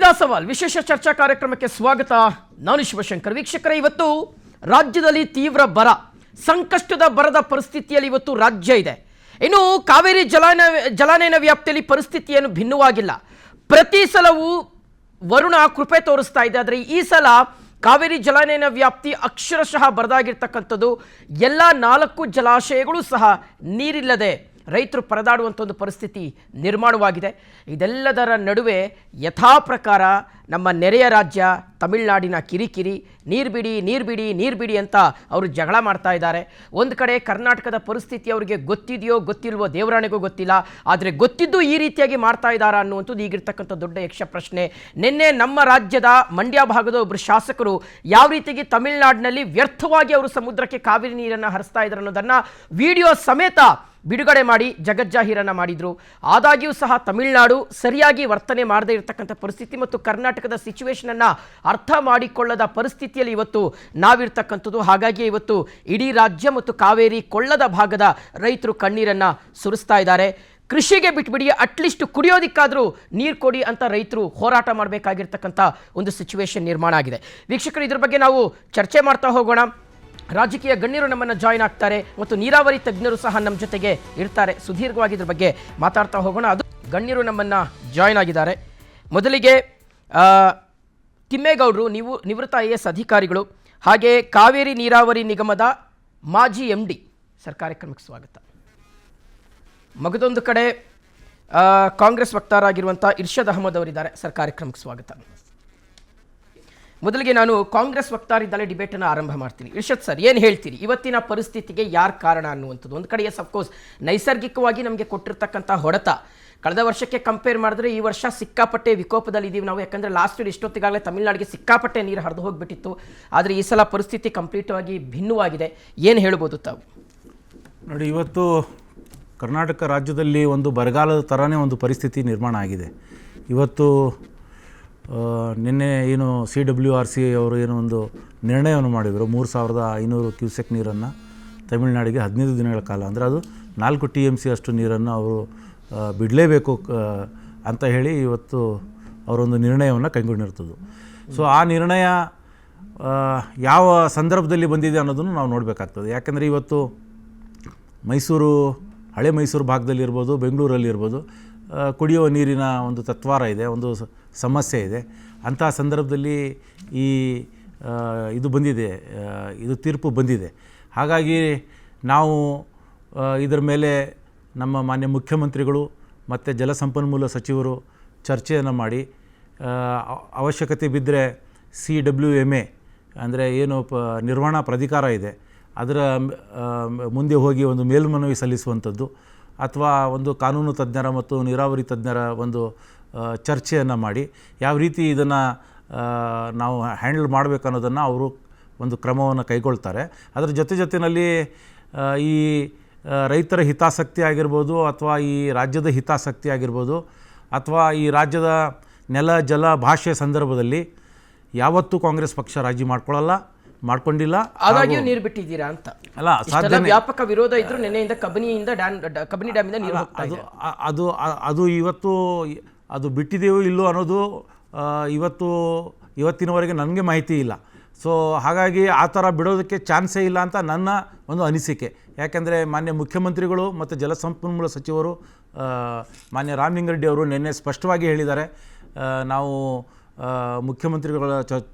ಸೀದಾ ಸವಾಲ್ ವಿಶೇಷ ಚರ್ಚಾ ಕಾರ್ಯಕ್ರಮಕ್ಕೆ ಸ್ವಾಗತ. ನಾನು ಶಿವಶಂಕರ್. ವೀಕ್ಷಕರೇ, ಇವತ್ತು ರಾಜ್ಯದಲ್ಲಿ ತೀವ್ರ ಬರ, ಸಂಕಷ್ಟದ ಬರದ ಪರಿಸ್ಥಿತಿಯಲ್ಲಿ ಇವತ್ತು ರಾಜ್ಯ ಇದೆ. ಇನ್ನು ಕಾವೇರಿ ಜಲಾನಯನ ವ್ಯಾಪ್ತಿಯಲ್ಲಿ ಪರಿಸ್ಥಿತಿಯನ್ನು ಭಿನ್ನವಾಗಿಲ್ಲ. ಪ್ರತಿ ಸಲವೂ ವರುಣ ಕೃಪೆ ತೋರಿಸ್ತಾ ಇದೆ. ಆದರೆ ಈ ಸಲ ಕಾವೇರಿ ಜಲಾನಯನ ವ್ಯಾಪ್ತಿ ಅಕ್ಷರಶಃ ಬರದಾಗಿರ್ತಕ್ಕಂಥದ್ದು. ಎಲ್ಲ 4 ಜಲಾಶಯಗಳು ಸಹ ನೀರಿಲ್ಲದೆ ರೈತರು ಪರದಾಡುವಂಥ ಒಂದು ಪರಿಸ್ಥಿತಿ ನಿರ್ಮಾಣವಾಗಿದೆ. ಇದೆಲ್ಲದರ ನಡುವೆ ಯಥಾ ಪ್ರಕಾರ ನಮ್ಮ ನೆರೆಯ ರಾಜ್ಯ ತಮಿಳುನಾಡಿನ ಕಿರಿಕಿರಿ, ನೀರು ಬಿಡಿ ನೀರು ಬಿಡಿ ನೀರು ಬಿಡಿ ಅಂತ ಅವರು ಜಗಳ ಮಾಡ್ತಾ ಇದ್ದಾರೆ. ಒಂದು ಕಡೆ ಕರ್ನಾಟಕದ ಪರಿಸ್ಥಿತಿ ಅವರಿಗೆ ಗೊತ್ತಿದೆಯೋ ಗೊತ್ತಿಲ್ವೋ ದೇವರಾಣಿಗೂ ಗೊತ್ತಿಲ್ಲ. ಆದರೆ ಗೊತ್ತಿದ್ದು ಈ ರೀತಿಯಾಗಿ ಮಾಡ್ತಾ ಇದ್ದಾರಾ ಅನ್ನುವಂಥದ್ದು ಈಗಿರ್ತಕ್ಕಂಥ ದೊಡ್ಡ ಯಕ್ಷ ಪ್ರಶ್ನೆ. ನಿನ್ನೆ ನಮ್ಮ ರಾಜ್ಯದ ಮಂಡ್ಯ ಭಾಗದ ಒಬ್ಬರು ಶಾಸಕರು ಯಾವ ರೀತಿಯಾಗಿ ತಮಿಳುನಾಡಿನಲ್ಲಿ ವ್ಯರ್ಥವಾಗಿ ಅವರು ಸಮುದ್ರಕ್ಕೆ ಕಾವೇರಿ ನೀರನ್ನು ಹರಿಸ್ತಾ ಇದ್ದಾರೆ ಅನ್ನೋದನ್ನು ವಿಡಿಯೋ ಸಮೇತ ಬಿಡುಗಡೆ ಮಾಡಿ ಜಗಜ್ಜಾಹೀರನ್ನು ಮಾಡಿದರು. ಆದಾಗ್ಯೂ ಸಹ ತಮಿಳುನಾಡು ಸರಿಯಾಗಿ ವರ್ತನೆ ಮಾಡದೇ ಇರತಕ್ಕಂಥ ಪರಿಸ್ಥಿತಿ ಮತ್ತು ಕರ್ನಾಟಕದ ಸಿಚುವೇಶನನ್ನು ಅರ್ಥ ಮಾಡಿಕೊಳ್ಳದ ಪರಿಸ್ಥಿತಿಯಲ್ಲಿ ಇವತ್ತು ನಾವಿರ್ತಕ್ಕಂಥದ್ದು. ಹಾಗಾಗಿ ಇವತ್ತು ಇಡೀ ರಾಜ್ಯ ಮತ್ತು ಕಾವೇರಿ ಕೊಳ್ಳದ ಭಾಗದ ರೈತರು ಕಣ್ಣೀರನ್ನು ಸುರಿಸ್ತಾ ಇದ್ದಾರೆ. ಕೃಷಿಗೆ ಬಿಟ್ಬಿಡಿ, ಅಟ್ಲೀಸ್ಟ್ ಕುಡಿಯೋದಕ್ಕಾದರೂ ನೀರು ಕೊಡಿ ಅಂತ ರೈತರು ಹೋರಾಟ ಮಾಡಬೇಕಾಗಿರ್ತಕ್ಕಂಥ ಒಂದು ಸಿಚುವೇಶನ್ ನಿರ್ಮಾಣ ಆಗಿದೆ. ವೀಕ್ಷಕರು, ಇದ್ರ ಬಗ್ಗೆ ನಾವು ಚರ್ಚೆ ಮಾಡ್ತಾ ಹೋಗೋಣ. ರಾಜಕೀಯ ಗಣ್ಯರು ನಮ್ಮನ್ನು ಜಾಯ್ನ್ ಆಗ್ತಾರೆ ಮತ್ತು ನೀರಾವರಿ ತಜ್ಞರು ಸಹ ನಮ್ಮ ಜೊತೆಗೆ ಇರ್ತಾರೆ. ಸುದೀರ್ಘವಾಗಿ ಇದ್ರ ಬಗ್ಗೆ ಮಾತಾಡ್ತಾ ಹೋಗೋಣ. ಅದು ಗಣ್ಯರು ನಮ್ಮನ್ನು ಜಾಯ್ನ್ ಆಗಿದ್ದಾರೆ. ಮೊದಲಿಗೆ ತಿಮ್ಮೇಗೌಡರು, ನೀವು ನಿವೃತ್ತ IAS ಅಧಿಕಾರಿಗಳು, ಹಾಗೆ ಕಾವೇರಿ ನೀರಾವರಿ ನಿಗಮದ ಮಾಜಿ MD. ಸರ್, ಕಾರ್ಯಕ್ರಮಕ್ಕೆ ಸ್ವಾಗತ. ಮಗದೊಂದು ಕಡೆ ಕಾಂಗ್ರೆಸ್ ವಕ್ತಾರಾಗಿರುವಂಥ ಇರ್ಷದ್ ಅಹಮದ್ ಅವರಿದ್ದಾರೆ. ಸರ್, ಕಾರ್ಯಕ್ರಮಕ್ಕೆ ಸ್ವಾಗತ. ಮೊದಲಿಗೆ ನಾನು ಕಾಂಗ್ರೆಸ್ ವಕ್ತಾರಿದ್ದಲೇ ಡಿಬೇಟನ್ನು ಆರಂಭ ಮಾಡ್ತೀನಿ. ಇರ್ಷದ್ ಸರ್, ಏನು ಹೇಳ್ತೀರಿ ಇವತ್ತಿನ ಪರಿಸ್ಥಿತಿಗೆ? ಯಾರು ಕಾರಣ ಅನ್ನುವಂಥದ್ದು ಒಂದು ಕಡೆ ಎಸ್ ಅಫ್ಕೋರ್ಸ್ ನೈಸರ್ಗಿಕವಾಗಿ ನಮಗೆ ಕೊಟ್ಟಿರ್ತಕ್ಕಂಥ ಹೊಡೆತ ಕಳೆದ ವರ್ಷಕ್ಕೆ ಕಂಪೇರ್ ಮಾಡಿದ್ರೆ ಈ ವರ್ಷ ಸಿಕ್ಕಾಪಟ್ಟೆ ವಿಕೋಪದಲ್ಲಿ ಇದ್ದೀವಿ ನಾವು. ಯಾಕಂದರೆ ಲಾಸ್ಟ್ ಇಯರ್ ಇಷ್ಟೊತ್ತಿಗಾಗಲೇ ತಮಿಳುನಾಡಿಗೆ ಸಿಕ್ಕಾಪಟ್ಟೆ ನೀರು ಹರಿದು ಹೋಗಿಬಿಟ್ಟಿತ್ತು. ಆದರೆ ಈ ಸಲ ಪರಿಸ್ಥಿತಿ ಕಂಪ್ಲೀಟಾಗಿ ಭಿನ್ನವಾಗಿದೆ. ಏನು ಹೇಳ್ಬೋದು ತಾವು? ನೋಡಿ, ಇವತ್ತು ಕರ್ನಾಟಕ ರಾಜ್ಯದಲ್ಲಿ ಒಂದು ಬರಗಾಲದ ಥರನೇ ಒಂದು ಪರಿಸ್ಥಿತಿ ನಿರ್ಮಾಣ ಆಗಿದೆ. ಇವತ್ತು ನಿನ್ನೆ ಏನು CWRC ಅವರು ಏನೋ ಒಂದು ನಿರ್ಣಯವನ್ನು ಮಾಡಿದರು. 3500 ಕ್ಯೂಸೆಕ್ ನೀರನ್ನು ತಮಿಳುನಾಡಿಗೆ 15 ದಿನಗಳ ಕಾಲ, ಅಂದರೆ ಅದು 4 TMC ಅಷ್ಟು ನೀರನ್ನು ಅವರು ಬಿಡಲೇಬೇಕು ಅಂತ ಹೇಳಿ ಇವತ್ತು ಅವರೊಂದು ನಿರ್ಣಯವನ್ನು ಕೈಗೊಂಡಿರ್ತದೆ. ಸೊ ಆ ನಿರ್ಣಯ ಯಾವ ಸಂದರ್ಭದಲ್ಲಿ ಬಂದಿದೆ ಅನ್ನೋದನ್ನು ನಾವು ನೋಡಬೇಕಾಗ್ತದೆ. ಯಾಕೆಂದರೆ ಇವತ್ತು ಮೈಸೂರು, ಹಳೆ ಮೈಸೂರು ಭಾಗದಲ್ಲಿರ್ಬೋದು, ಬೆಂಗಳೂರಲ್ಲಿರ್ಬೋದು ಕುಡಿಯುವ ನೀರಿನ ಒಂದು ತತ್ವಾರ ಇದೆ, ಒಂದು ಸಮಸ್ಯೆ ಇದೆ. ಅಂಥ ಸಂದರ್ಭದಲ್ಲಿ ಇದು ಬಂದಿದೆ, ಇದು ತೀರ್ಪು ಬಂದಿದೆ. ಹಾಗಾಗಿ ನಾವು ಇದರ ಮೇಲೆ ನಮ್ಮ ಮಾನ್ಯ ಮುಖ್ಯಮಂತ್ರಿಗಳು ಮತ್ತು ಜಲಸಂಪನ್ಮೂಲ ಸಚಿವರು ಚರ್ಚೆಯನ್ನು ಮಾಡಿ ಅವಶ್ಯಕತೆ ಬಿದ್ದರೆ CWMA ಅಂದರೆ ಏನು ನಿರ್ವಹಣಾ ಪ್ರಾಧಿಕಾರ ಇದೆ ಅದರ ಮುಂದೆ ಹೋಗಿ ಒಂದು ಮೇಲ್ಮನವಿ ಸಲ್ಲಿಸುವಂಥದ್ದು, ಅಥವಾ ಒಂದು ಕಾನೂನು ತಜ್ಞರ ಮತ್ತು ನೀರಾವರಿ ತಜ್ಞರ ಒಂದು ಚರ್ಚೆಯನ್ನು ಮಾಡಿ ಯಾವ ರೀತಿ ಇದನ್ನು ನಾವು ಹ್ಯಾಂಡಲ್ ಮಾಡಬೇಕು ಅನ್ನೋದನ್ನು ಅವರು ಒಂದು ಕ್ರಮವನ್ನು ಕೈಗೊಳ್ತಾರೆ. ಅದರ ಜೊತೆಯಲ್ಲಿ ಈ ರೈತರ ಹಿತಾಸಕ್ತಿ ಆಗಿರ್ಬೋದು, ಅಥವಾ ಈ ರಾಜ್ಯದ ಹಿತಾಸಕ್ತಿ ಆಗಿರ್ಬೋದು, ಅಥವಾ ಈ ರಾಜ್ಯದ ನೆಲ ಜಲ ಭಾಷೆ ಸಂದರ್ಭದಲ್ಲಿ ಯಾವತ್ತೂ ಕಾಂಗ್ರೆಸ್ ಪಕ್ಷ ರಾಜಿ ಮಾಡ್ಕೊಂಡಿಲ್ಲ. ಆದಾಗ್ಯೂ ನೀರು ಬಿಟ್ಟಿದ್ದೀರಾ ಅಂತ ಅಲ್ಲ, ಸಾಧ್ಯ ವ್ಯಾಪಕ ವಿರೋಧ ಇದ್ರೂ ನಿನ್ನೆಯಿಂದ ಕಬಿನಿ ಡ್ಯಾಮಿಂದ ನೀರು ಅದು ಇವತ್ತು ಅದು ಬಿಟ್ಟಿದೆಯೋ ಇಲ್ಲೋ ಅನ್ನೋದು ಇವತ್ತಿನವರೆಗೆ ನನಗೆ ಮಾಹಿತಿ ಇಲ್ಲ. ಸೊ ಹಾಗಾಗಿ ಆ ಥರ ಬಿಡೋದಕ್ಕೆ ಚಾನ್ಸೇ ಇಲ್ಲ ಅಂತ ನನ್ನ ಒಂದು ಅನಿಸಿಕೆ. ಯಾಕೆಂದರೆ ಮಾನ್ಯ ಮುಖ್ಯಮಂತ್ರಿಗಳು ಮತ್ತು ಜಲಸಂಪನ್ಮೂಲ ಸಚಿವರು ಮಾನ್ಯ ರಾಮಲಿಂಗಾರೆಡ್ಡಿ ಅವರು ನಿನ್ನೆ ಸ್ಪಷ್ಟವಾಗಿ ಹೇಳಿದ್ದಾರೆ, ನಾವು ಮುಖ್ಯಮಂತ್ರಿಗಳ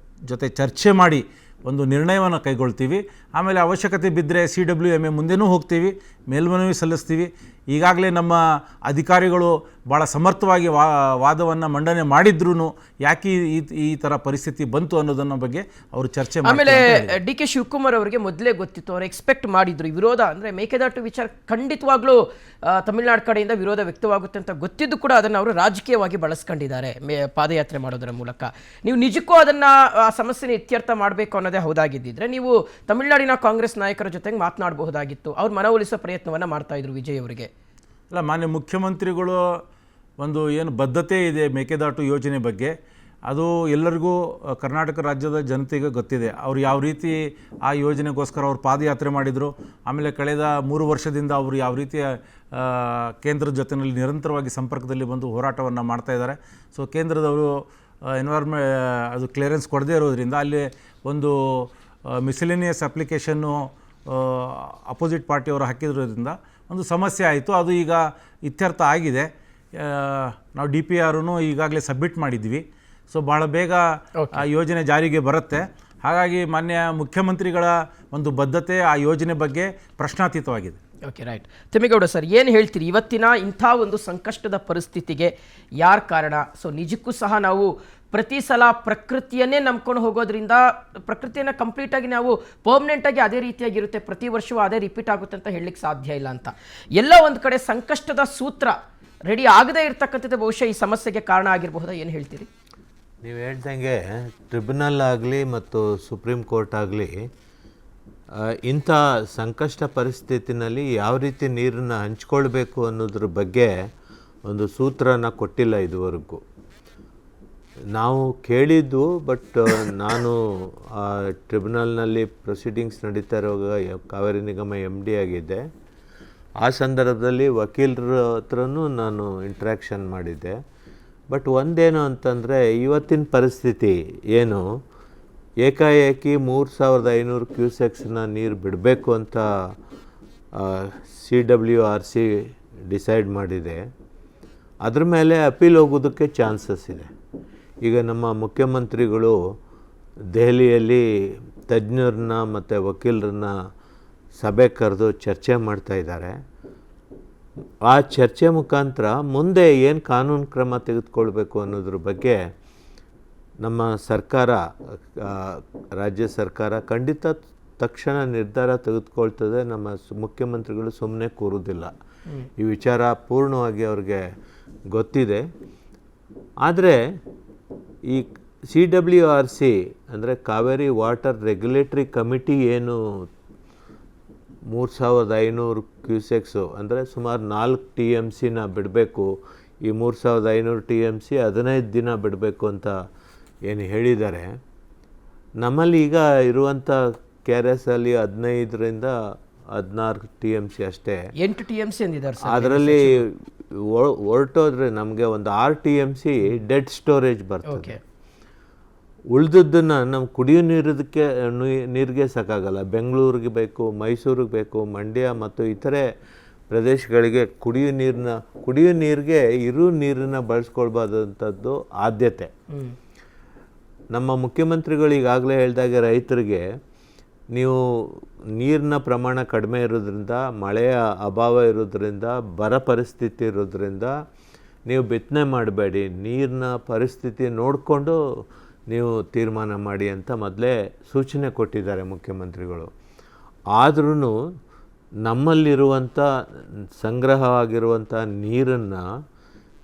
ಜೊತೆ ಚರ್ಚೆ ಮಾಡಿ ಒಂದು ನಿರ್ಣಯವನ್ನು ಕೈಗೊಳ್ತೀವಿ. ಆಮೇಲೆ ಅವಶ್ಯಕತೆ ಬಿದ್ದರೆ CWMA ಮುಂದೆನೂ ಹೋಗ್ತೀವಿ, ಮೇಲ್ಮನವಿ ಸಲ್ಲಿಸ್ತೀವಿ. ಈಗಾಗಲೇ ನಮ್ಮ ಅಧಿಕಾರಿಗಳು ಭಾಳ ಸಮರ್ಥವಾಗಿ ವಾದವನ್ನು ಮಂಡನೆ ಮಾಡಿದ್ರೂ ಯಾಕೆ ಈ ಥರ ಪರಿಸ್ಥಿತಿ ಬಂತು ಅನ್ನೋದನ್ನ ಬಗ್ಗೆ ಅವರು ಚರ್ಚೆ ಮಾಡಿ. ಆಮೇಲೆ DK ಶಿವಕುಮಾರ್ ಅವರಿಗೆ ಮೊದಲೇ ಗೊತ್ತಿತ್ತು, ಅವರು ಎಕ್ಸ್ಪೆಕ್ಟ್ ಮಾಡಿದ್ರು ಈ ವಿರೋಧ ಅಂದರೆ ಮೇಕೆದಾಟು ವಿಚಾರ ಖಂಡಿತವಾಗ್ಲೂ ತಮಿಳುನಾಡು ಕಡೆಯಿಂದ ವಿರೋಧ ವ್ಯಕ್ತವಾಗುತ್ತೆ ಅಂತ ಗೊತ್ತಿದ್ದು ಕೂಡ ಅದನ್ನು ಅವರು ರಾಜಕೀಯವಾಗಿ ಬಳಸ್ಕೊಂಡಿದ್ದಾರೆ ಪಾದಯಾತ್ರೆ ಮಾಡೋದರ ಮೂಲಕ. ನೀವು ನಿಜಕ್ಕೂ ಅದನ್ನು ಆ ಸಮಸ್ಯೆನ ಇತ್ಯರ್ಥ ಮಾಡಬೇಕು ಅನ್ನೋದೇ ಹೌದಾಗಿದ್ದಿದ್ರೆ ನೀವು ತಮಿಳುನಾಡಿನ ಕಾಂಗ್ರೆಸ್ ನಾಯಕರ ಜೊತೆಗೆ ಮಾತನಾಡಬಹುದಾಗಿತ್ತು. ಅವ್ರು ಮನವೊಲಿಸೋ ಪ್ರಯತ್ನವನ್ನು ಮಾಡ್ತಾ ಇದ್ರು ವಿಜಯ್ ಅವರಿಗೆ. ಅಲ್ಲ, ಮಾನ್ಯ ಮುಖ್ಯಮಂತ್ರಿಗಳು ಒಂದು ಏನು ಬದ್ಧತೆ ಇದೆ ಮೇಕೆದಾಟು ಯೋಜನೆ ಬಗ್ಗೆ, ಅದು ಎಲ್ಲರಿಗೂ ಕರ್ನಾಟಕ ರಾಜ್ಯದ ಜನತೆಗೆ ಗೊತ್ತಿದೆ. ಅವರು ಯಾವ ರೀತಿ ಆ ಯೋಜನೆಗೋಸ್ಕರ ಅವರು ಪಾದಯಾತ್ರೆ ಮಾಡಿದರು. ಆಮೇಲೆ ಕಳೆದ 3 ವರ್ಷದಿಂದ ಅವರು ಯಾವ ರೀತಿಯ ಕೇಂದ್ರದ ಜೊತೆಯಲ್ಲಿ ನಿರಂತರವಾಗಿ ಸಂಪರ್ಕದಲ್ಲಿ ಬಂದು ಹೋರಾಟವನ್ನು ಮಾಡ್ತಾ ಇದ್ದಾರೆ. ಸೊ ಕೇಂದ್ರದವರು ಅದು ಕ್ಲಿಯರೆನ್ಸ್ ಕೊಡದೇ ಇರೋದ್ರಿಂದ ಅಲ್ಲಿ ಒಂದು ಮಿಸ್ಲಿನಿಯಸ್ ಅಪ್ಲಿಕೇಶನ್ನು ಅಪೋಸಿಟ್ ಪಾರ್ಟಿಯವರು ಹಾಕಿದ್ರಿಂದ ಒಂದು ಸಮಸ್ಯೆ ಆಯಿತು. ಅದು ಈಗ ಇತ್ಯರ್ಥ ಆಗಿದೆ. ನಾವು DPR ಈಗಾಗಲೇ ಸಬ್ಮಿಟ್ ಮಾಡಿದ್ವಿ. ಸೊ ಭಾಳ ಬೇಗ ಆ ಯೋಜನೆ ಜಾರಿಗೆ ಬರುತ್ತೆ. ಹಾಗಾಗಿ ಮಾನ್ಯ ಮುಖ್ಯಮಂತ್ರಿಗಳ ಒಂದು ಬದ್ಧತೆ ಆ ಯೋಜನೆ ಬಗ್ಗೆ ಪ್ರಶ್ನಾತೀತವಾಗಿದೆ. Okay, right. ತಿಮ್ಮೇಗೌಡ ಸರ್, ಏನು ಹೇಳ್ತೀರಿ ಇವತ್ತಿನ ಇಂಥ ಒಂದು ಸಂಕಷ್ಟದ ಪರಿಸ್ಥಿತಿಗೆ ಯಾರು ಕಾರಣ? ಸೊ ನಿಜಕ್ಕೂ ಸಹ ನಾವು ಪ್ರತಿ ಸಲ ಪ್ರಕೃತಿಯನ್ನೇ ನಂಬ್ಕೊಂಡು ಹೋಗೋದ್ರಿಂದ ಪ್ರಕೃತಿಯನ್ನು ಕಂಪ್ಲೀಟಾಗಿ ನಾವು ಪರ್ಮನೆಂಟಾಗಿ ಅದೇ ರೀತಿಯಾಗಿರುತ್ತೆ, ಪ್ರತಿ ವರ್ಷವೂ ಅದೇ ರಿಪೀಟ್ ಆಗುತ್ತೆ ಅಂತ ಹೇಳಲಿಕ್ಕೆ ಸಾಧ್ಯ ಇಲ್ಲ ಅಂತ. ಎಲ್ಲ ಒಂದು ಕಡೆ ಸಂಕಷ್ಟದ ಸೂತ್ರ ರೆಡಿ ಆಗದೇ ಇರ್ತಕ್ಕಂಥದ್ದು ಬಹುಶಃ ಈ ಸಮಸ್ಯೆಗೆ ಕಾರಣ ಆಗಿರಬಹುದಾ? ಏನು ಹೇಳ್ತೀರಿ? ನೀವು ಹೇಳ್ದಂಗೆ ಟ್ರಿಬ್ಯುನಲ್ ಆಗಲಿ ಮತ್ತು ಸುಪ್ರೀಂ ಕೋರ್ಟ್ ಆಗಲಿ ಇಂಥ ಸಂಕಷ್ಟ ಪರಿಸ್ಥಿತಿನಲ್ಲಿ ಯಾವ ರೀತಿ ನೀರನ್ನು ಹಂಚ್ಕೊಳ್ಬೇಕು ಅನ್ನೋದ್ರ ಬಗ್ಗೆ ಒಂದು ಸೂತ್ರನ ಕೊಟ್ಟಿಲ್ಲ ಇದುವರೆಗೂ. ನಾವು ಕೇಳಿದ್ದು, ಬಟ್ ನಾನು ಆ ಟ್ರಿಬ್ಯುನಲ್ನಲ್ಲಿ ಪ್ರೊಸೀಡಿಂಗ್ಸ್ ನಡೀತಾ ಇರುವಾಗ ಕಾವೇರಿ ನಿಗಮ MD ಆಗಿದ್ದೆ. ಆ ಸಂದರ್ಭದಲ್ಲಿ ವಕೀಲರ ಹತ್ರನೂ ನಾನು ಇಂಟ್ರ್ಯಾಕ್ಷನ್ ಮಾಡಿದ್ದೆ. ಬಟ್ ಒಂದೇನು ಅಂತಂದರೆ, ಇವತ್ತಿನ ಪರಿಸ್ಥಿತಿ ಏನು, ಏಕಾಏಕಿ 3500 ಕ್ಯೂಸೆಕ್ಸ್ನ ನೀರು ಬಿಡಬೇಕು ಅಂತ CWRC ಡಿಸೈಡ್ ಮಾಡಿದೆ. ಅದ್ರ ಮೇಲೆ ಅಪೀಲ್ ಹೋಗೋದಕ್ಕೆ ಚಾನ್ಸಸ್ ಇದೆ. ಈಗ ನಮ್ಮ ಮುಖ್ಯಮಂತ್ರಿಗಳು ದೆಹಲಿಯಲ್ಲಿ ತಜ್ಞರನ್ನ ಮತ್ತು ವಕೀಲರನ್ನ ಸಭೆ ಕರೆದು ಚರ್ಚೆ ಮಾಡ್ತಾಯಿದ್ದಾರೆ. ಆ ಚರ್ಚೆ ಮುಖಾಂತರ ಮುಂದೆ ಏನು ಕಾನೂನು ಕ್ರಮ ತೆಗೆದುಕೊಳ್ಬೇಕು ಅನ್ನೋದ್ರ ಬಗ್ಗೆ ನಮ್ಮ ಸರ್ಕಾರ, ರಾಜ್ಯ ಸರ್ಕಾರ ಖಂಡಿತ ತಕ್ಷಣ ನಿರ್ಧಾರ ತೆಗೆದುಕೊಳ್ತದೆ. ನಮ್ಮ ಮುಖ್ಯಮಂತ್ರಿಗಳು ಸುಮ್ಮನೆ ಕೂರುವುದಿಲ್ಲ. ಈ ವಿಚಾರ ಪೂರ್ಣವಾಗಿ ಅವ್ರಿಗೆ ಗೊತ್ತಿದೆ. ಆದರೆ ಈ CWRC ಅಂದರೆ ಕಾವೇರಿ ವಾಟರ್ ರೆಗ್ಯುಲೇಟರಿ ಕಮಿಟಿ ಏನು 3500 ಕ್ಯೂಸೆಕ್ಸು ಅಂದರೆ ಸುಮಾರು 4 TMCನ ಬಿಡಬೇಕು, ಈ 3500 TMC 15 ದಿನ ಬಿಡಬೇಕು ಅಂತ ಏನು ಹೇಳಿದ್ದಾರೆ. ನಮ್ಮಲ್ಲಿ ಈಗ ಇರುವಂಥ KRS ಅಲ್ಲಿ 15ರಿಂದ 16 TMC ಅಷ್ಟೇ. 8 TMC ಅಂದಿದ್ದಾರೆ ಸರ್. ಅದರಲ್ಲಿ ಹೊರಟೋದ್ರೆ ನಮಗೆ ಒಂದು 6 TMC ಡೆಡ್ ಸ್ಟೋರೇಜ್ ಬರ್ತದೆ. ಉಳಿದದ್ದನ್ನು ನಮ್ಮ ಕುಡಿಯೋ ನೀರಿಗೆ ಸಾಕಾಗಲ್ಲ. ಬೆಂಗಳೂರಿಗೆ ಬೇಕು, ಮೈಸೂರಿಗೆ ಬೇಕು, ಮಂಡ್ಯ ಮತ್ತು ಇತರೆ ಪ್ರದೇಶಗಳಿಗೆ ಕುಡಿಯೋ ನೀರಿಗೆ ಇರೋ ನೀರನ್ನು ಬಳಸ್ಕೊಳ್ಬಾರ್ದಂಥದ್ದು ಆದ್ಯತೆ. ನಮ್ಮ ಮುಖ್ಯಮಂತ್ರಿಗಳು ಈಗಾಗಲೇ ಹೇಳಿದಾಗೆ ರೈತರಿಗೆ ನೀವು ನೀರಿನ ಪ್ರಮಾಣ ಕಡಿಮೆ ಇರೋದ್ರಿಂದ, ಮಳೆಯ ಅಭಾವ ಇರೋದ್ರಿಂದ, ಬರ ಪರಿಸ್ಥಿತಿ ಇರೋದ್ರಿಂದ ನೀವು ಬಿತ್ತನೆ ಮಾಡಬೇಡಿ, ನೀರಿನ ಪರಿಸ್ಥಿತಿ ನೋಡಿಕೊಂಡು ನೀವು ತೀರ್ಮಾನ ಮಾಡಿ ಅಂತ ಮೊದಲೇ ಸೂಚನೆ ಕೊಟ್ಟಿದ್ದಾರೆ ಮುಖ್ಯಮಂತ್ರಿಗಳು. ಆದ್ರೂ ನಮ್ಮಲ್ಲಿರುವಂಥ ಸಂಗ್ರಹವಾಗಿರುವಂಥ ನೀರನ್ನು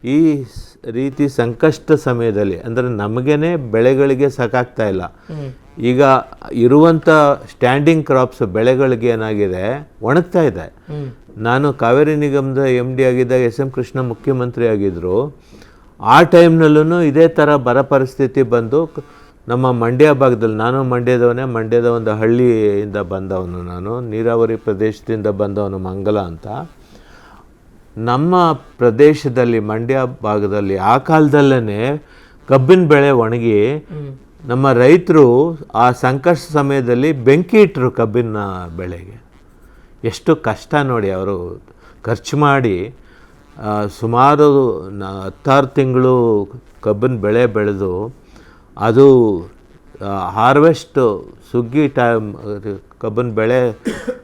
ಈ ರೀತಿ ಸಂಕಷ್ಟ ಸಮಯದಲ್ಲಿ, ಅಂದರೆ ನಮಗೇ ಬೆಳೆಗಳಿಗೆ ಸಾಕಾಗ್ತಾ ಇಲ್ಲ. ಈಗ ಇರುವಂಥ ಸ್ಟ್ಯಾಂಡಿಂಗ್ ಕ್ರಾಪ್ಸ್ ಬೆಳೆಗಳಿಗೆ ಏನಾಗಿದೆ, ಒಣಗ್ತಾ ಇದೆ. ನಾನು ಕಾವೇರಿ ನಿಗಮದ MD ಆಗಿದ್ದಾಗ SM ಕೃಷ್ಣ ಮುಖ್ಯಮಂತ್ರಿ ಆಗಿದ್ದರು. ಆ ಟೈಮ್ನಲ್ಲೂ ಇದೇ ಥರ ಬರ ಪರಿಸ್ಥಿತಿ ಬಂದು ನಮ್ಮ ಮಂಡ್ಯ ಭಾಗದಲ್ಲಿ, ನಾನು ಮಂಡ್ಯದವನೇ, ಮಂಡ್ಯದ ಒಂದು ಹಳ್ಳಿಯಿಂದ ಬಂದವನು, ನಾನು ನೀರಾವರಿ ಪ್ರದೇಶದಿಂದ ಬಂದವನು, ಮಂಗಲ ಅಂತ. ನಮ್ಮ ಪ್ರದೇಶದಲ್ಲಿ ಮಂಡ್ಯ ಭಾಗದಲ್ಲಿ ಆ ಕಾಲದಲ್ಲೇ ಕಬ್ಬಿನ ಬೆಳೆ ಒಣಗಿ ನಮ್ಮ ರೈತರು ಆ ಸಂಕಷ್ಟ ಸಮಯದಲ್ಲಿ ಬೆಂಕಿ ಇಟ್ಟರು ಕಬ್ಬಿನ ಬೆಳೆಗೆ. ಎಷ್ಟು ಕಷ್ಟ ನೋಡಿ, ಅವರು ಖರ್ಚು ಮಾಡಿ ಸುಮಾರು 16 ತಿಂಗಳು ಕಬ್ಬಿನ ಬೆಳೆ ಬೆಳೆದು ಅದು ಹಾರ್ವೆಸ್ಟ್ ಸುಗ್ಗಿ ಟೈಮ್, ಕಬ್ಬಿನ ಬೆಳೆ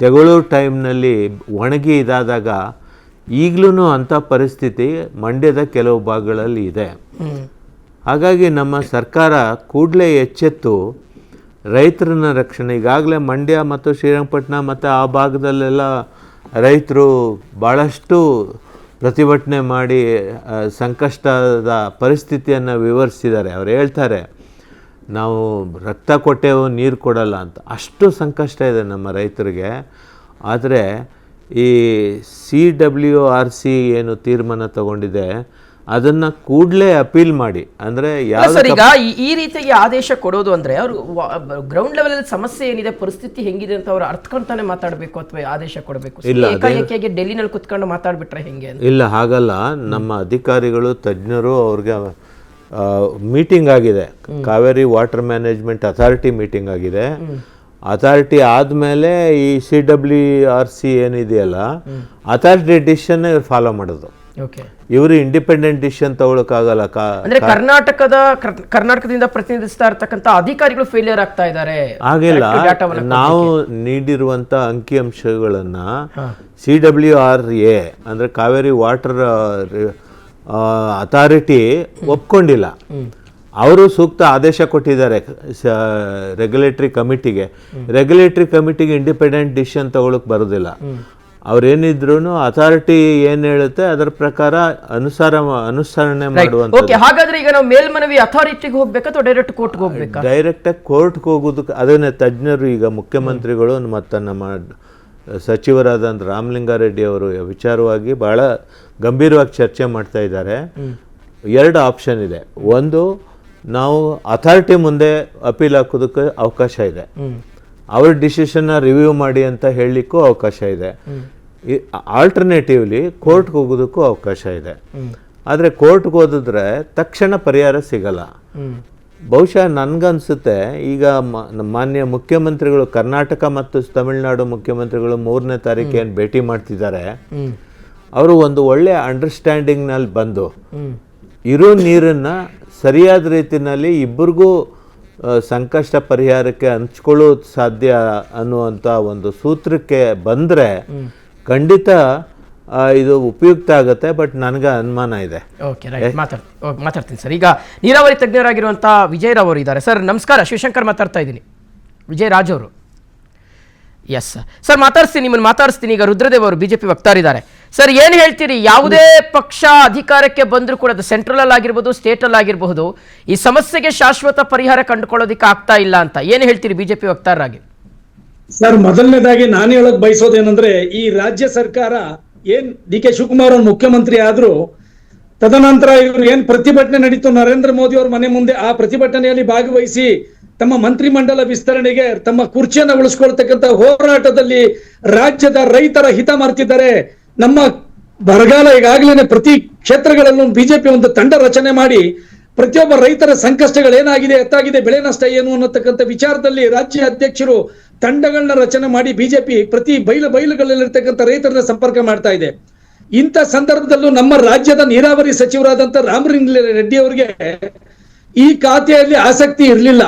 ತೆಗೊಳ್ಳೋ ಟೈಮ್ನಲ್ಲಿ ಒಣಗಿ ಇದಾದಾಗ ಈಗಲೂ ಅಂಥ ಪರಿಸ್ಥಿತಿ ಮಂಡ್ಯದ ಕೆಲವು ಭಾಗಗಳಲ್ಲಿ ಇದೆ. ಹಾಗಾಗಿ ನಮ್ಮ ಸರ್ಕಾರ ಕೂಡಲೇ ಎಚ್ಚೆತ್ತು ರೈತರನ್ನ ರಕ್ಷಣೆ, ಈಗಾಗಲೇ ಮಂಡ್ಯ ಮತ್ತು ಶ್ರೀರಂಗಪಟ್ಟಣ ಮತ್ತು ಆ ಭಾಗದಲ್ಲೆಲ್ಲ ರೈತರು ಭಾಳಷ್ಟು ಪ್ರತಿಭಟನೆ ಮಾಡಿ ಸಂಕಷ್ಟದ ಪರಿಸ್ಥಿತಿಯನ್ನು ವಿವರಿಸಿದ್ದಾರೆ. ಅವ್ರು ಹೇಳ್ತಾರೆ, ನಾವು ರಕ್ತ ಕೊಟ್ಟೆವು, ನೀರು ಕೊಡಲ್ಲ ಅಂತ. ಅಷ್ಟು ಸಂಕಷ್ಟ ಇದೆ ನಮ್ಮ ರೈತರಿಗೆ. ಆದರೆ ಈ CWRC ಏನು ತೀರ್ಮಾನ ತಗೊಂಡಿದೆ ಅದನ್ನು ಕೂಡಲೇ ಅಪೀಲ್ ಮಾಡಿ, ಅಂದರೆ ಸರ್ ಈಗ ಈ ರೀತಿಯಾಗಿ ಆದೇಶ ಕೊಡೋದು ಅಂದರೆ ಅವರು ಗ್ರೌಂಡ್ ಲೆವೆಲ್ ಸಮಸ್ಯೆ ಏನಿದೆ, ಪರಿಸ್ಥಿತಿ ಹೆಂಗಿದೆ ಅಂತ ಅವ್ರು ಅರ್ಥಕೊಂತಾನೆ ಮಾತಾಡಬೇಕು ಅಥವಾ ಆದೇಶ ಕೊಡಬೇಕು? ಏಕಾಏಕಿಯಾಗಿ ಡೆಲ್ಲಿನಲ್ಲಿ ಕುತ್ಕೊಂಡು ಮಾತಾಡ್ಬಿಟ್ರೆ ಹೆಂಗೆ? ಇಲ್ಲ, ಹಾಗಲ್ಲ. ನಮ್ಮ ಅಧಿಕಾರಿಗಳು, ತಜ್ಞರು ಅವ್ರಿಗೆ ಮೀಟಿಂಗ್ ಆಗಿದೆ, Kaveri water management authority meeting ಆಗಿದೆ. ಅಥಾರಿಟಿ ಆದಮೇಲೆ ಈ CWRC ಏನಿದೆಯಲ್ಲ, ಅಥಾರಿಟಿ ಡಿಸಿಷನ್ ಇವ್ರು ಫಾಲೋ ಮಾಡೋದು. ಇವರು ಇಂಡಿಪೆಂಡೆಂಟ್ ಡಿಸಿಷನ್ ತಗೊಳಕ್ಕಾಗಲ್ಲ. ಅಂದ್ರೆ ಕರ್ನಾಟಕದಿಂದ ಪ್ರತಿನಿಧಿಸ್ತಾ ಇರ್ತಕ್ಕಂಥ ಅಧಿಕಾರಿಗಳು ಫೇಲಿಯರ್ ಆಗ್ತಾ ಇದ್ದಾರೆ. ಹಾಗಿಲ್ಲ, ನಾವು ನೀಡಿರುವಂತ ಅಂಕಿಅಂಶಗಳನ್ನ CWRA ಅಂದ್ರೆ ಕಾವೇರಿ ವಾಟರ್ ಅಥಾರಿಟಿ ಒಪ್ಕೊಂಡಿಲ್ಲ. ಅವರು ಸೂಕ್ತ ಆದೇಶ ಕೊಟ್ಟಿದ್ದಾರೆ ರೆಗ್ಯುಲೇಟರಿ ಕಮಿಟಿಗೆ ಇಂಡಿಪೆಂಡೆಂಟ್ ಡಿಸಿಷನ್ ತಗೊಳಕ್ ಬರೋದಿಲ್ಲ. ಅವ್ರೇನಿದ್ರು ಅಥಾರಿಟಿ ಏನ್ ಹೇಳುತ್ತೆ ಅದರ ಪ್ರಕಾರ ಅನುಸರಣೆ ಮಾಡುವಂತ. ಹಾಗಾದ್ರೆ ಈಗ ನಾವು ಮೇಲ್ಮನವಿ ಅಥಾರಿಟಿಗೆ ಹೋಗ್ಬೇಕಾ ಅಥವಾ ಡೈರೆಕ್ಟ್ ಕೋರ್ಟ್ಗೆ ಹೋಗ್ಬೇಕಾ? ಡೈರೆಕ್ಟ್ ಆಗಿ ಕೋರ್ಟ್ಗೆ ಹೋಗೋದಕ್ಕೆ ಅದನ್ನೇ ತಜ್ಞರು ಈಗ ಮುಖ್ಯಮಂತ್ರಿಗಳು ಮತ್ತು ನಮ್ಮ ಸಚಿವರಾದ ರಾಮಲಿಂಗಾರೆಡ್ಡಿ ಅವರು ವಿಚಾರವಾಗಿ ಬಹಳ ಗಂಭೀರವಾಗಿ ಚರ್ಚೆ ಮಾಡ್ತಾ ಇದ್ದಾರೆ. 2 ಆಪ್ಷನ್ ಇದೆ. ಒಂದು, ನಾವು ಅಥಾರಿಟಿ ಮುಂದೆ ಅಪೀಲ್ ಹಾಕೋದಕ್ಕೆ ಅವಕಾಶ ಇದೆ, ಅವ್ರ ಡಿಸಿಷನ್ನ ರಿವ್ಯೂ ಮಾಡಿ ಅಂತ ಹೇಳಲಿಕ್ಕೂ ಅವಕಾಶ ಇದೆ. ಆಲ್ಟರ್ನೇಟಿವ್ಲಿ ಕೋರ್ಟ್ಗೆ ಹೋಗೋದಕ್ಕೂ ಅವಕಾಶ ಇದೆ. ಆದರೆ ಕೋರ್ಟ್ಗೆ ಹೋದಿದ್ರೆ ತಕ್ಷಣ ಪರಿಹಾರ ಸಿಗಲ್ಲ. ಬಹುಶಃ ನನಗನ್ಸುತ್ತೆ ಈಗ ಮಾನ್ಯ ಮುಖ್ಯಮಂತ್ರಿಗಳು ಕರ್ನಾಟಕ ಮತ್ತು ತಮಿಳುನಾಡು ಮುಖ್ಯಮಂತ್ರಿಗಳು 3ನೇ ತಾರೀಕು ಏನು ಭೇಟಿ ಮಾಡ್ತಿದ್ದಾರೆ, ಅವರು ಒಂದು ಒಳ್ಳೆಯ ಅಂಡರ್ಸ್ಟ್ಯಾಂಡಿಂಗ್ನಲ್ಲಿ ಬಂದು ಇರೋ ನೀರನ್ನು ಸರಿಯಾದ ರೀತಿಯಲ್ಲಿ ಇಬ್ಬರಿಗೂ ಸಂಕಷ್ಟ ಪರಿಹಾರಕ್ಕೆ ಹಂಚ್ಕೊಳ್ಳೋದು ಸಾಧ್ಯ ಅನ್ನುವಂಥ ಒಂದು ಸೂತ್ರಕ್ಕೆ ಬಂದರೆ ಖಂಡಿತ ಇದು ಉಪಯುಕ್ತ ಆಗುತ್ತೆ. ಬಟ್ ನನಗೆ ಅನುಮಾನ ಇದೆ. ಓಕೆ, ರೈಟ್, ಮಾತಾಡ್ತೀನಿ ಸರ್. ಈಗ ನೀರಾವರಿ ತಜ್ಞರಾಗಿರುವಂಥ ವಿಜಯ್ ರಾವ್ ಅವರು ಇದ್ದಾರೆ. ಸರ್ ನಮಸ್ಕಾರ, ಶಿವಶಂಕರ್ ಮಾತಾಡ್ತಾ ಇದ್ದೀನಿ. ವಿಜಯ್ ರಾಜ್ ಅವರು. ಎಸ್ ಸರ್, ನಿಮ್ಮನ್ನು ಮಾತಾಡಿಸ್ತೀನಿ. ಈಗ ರುದ್ರದೇವ್ ಅವರು BJP ವಕ್ತಾರಿದ್ದಾರೆ. ಸರ್ ಏನು ಹೇಳ್ತೀರಿ? ಯಾವುದೇ ಪಕ್ಷ ಅಧಿಕಾರಕ್ಕೆ ಬಂದರೂ ಕೂಡ ಅದು ಸೆಂಟ್ರಲ್ ಆಗಿರ್ಬೋದು, ಸ್ಟೇಟಲ್ಲಿ ಆಗಿರಬಹುದು, ಈ ಸಮಸ್ಯೆಗೆ ಶಾಶ್ವತ ಪರಿಹಾರ ಕಂಡುಕೊಳ್ಳೋದಕ್ಕೆ ಆಗ್ತಾ ಇಲ್ಲ ಅಂತ ಏನು ಹೇಳ್ತೀರಿ BJP ವಕ್ತಾರರಾಗಿ? ಸರ್, ಮೊದಲನೇದಾಗಿ ನಾನು ಹೇಳಕ್ ಬಯಸೋದೇನಂದ್ರೆ, ಈ ರಾಜ್ಯ ಸರ್ಕಾರ ಏನ್ DK ಶಿವಕುಮಾರ್ ಅವ್ರ ಮುಖ್ಯಮಂತ್ರಿ ಆದ್ರು ತದನಂತರ ಇವರು ಏನ್ ಪ್ರತಿಭಟನೆ ನಡೀತು ನರೇಂದ್ರ ಮೋದಿ ಅವ್ರ ಮನೆ ಮುಂದೆ, ಆ ಪ್ರತಿಭಟನೆಯಲ್ಲಿ ಭಾಗವಹಿಸಿ ತಮ್ಮ ಮಂತ್ರಿಮಂಡಲ ವಿಸ್ತರಣೆಗೆ ತಮ್ಮ ಕುರ್ಚಿಯನ್ನ ಉಳಿಸ್ಕೊಳ್ತಕ್ಕಂಥ ಹೋರಾಟದಲ್ಲಿ ರಾಜ್ಯದ ರೈತರ ಹಿತ ಮರೆತಿದ್ದಾರೆ. ನಮ್ಮ ಬರಗಾಲ ಈಗಾಗಲೇ ಪ್ರತಿ ಕ್ಷೇತ್ರಗಳಲ್ಲೂ BJP ಒಂದು ತಂಡ ರಚನೆ ಮಾಡಿ ಪ್ರತಿಯೊಬ್ಬ ರೈತರ ಸಂಕಷ್ಟಗಳೇನಾಗಿದೆ, ಎತ್ತಾಗಿದೆ, ಬೆಳೆ ನಷ್ಟ ಏನು ಅನ್ನತಕ್ಕಂಥ ವಿಚಾರದಲ್ಲಿ ರಾಜ್ಯ ಅಧ್ಯಕ್ಷರು ತಂಡಗಳನ್ನ ರಚನೆ ಮಾಡಿ BJP ಪ್ರತಿ ಬೈಲುಗಳಲ್ಲಿರ್ತಕ್ಕಂಥ ರೈತರನ್ನ ಸಂಪರ್ಕ ಮಾಡ್ತಾ ಇದೆ. ಇಂಥ ಸಂದರ್ಭದಲ್ಲೂ ನಮ್ಮ ರಾಜ್ಯದ ನೀರಾವರಿ ಸಚಿವರಾದಂಥ ರಾಮಲಿಂಗಾರೆಡ್ಡಿ ಅವರಿಗೆ ಈ ಖಾತೆಯಲ್ಲಿ ಆಸಕ್ತಿ ಇರಲಿಲ್ಲ.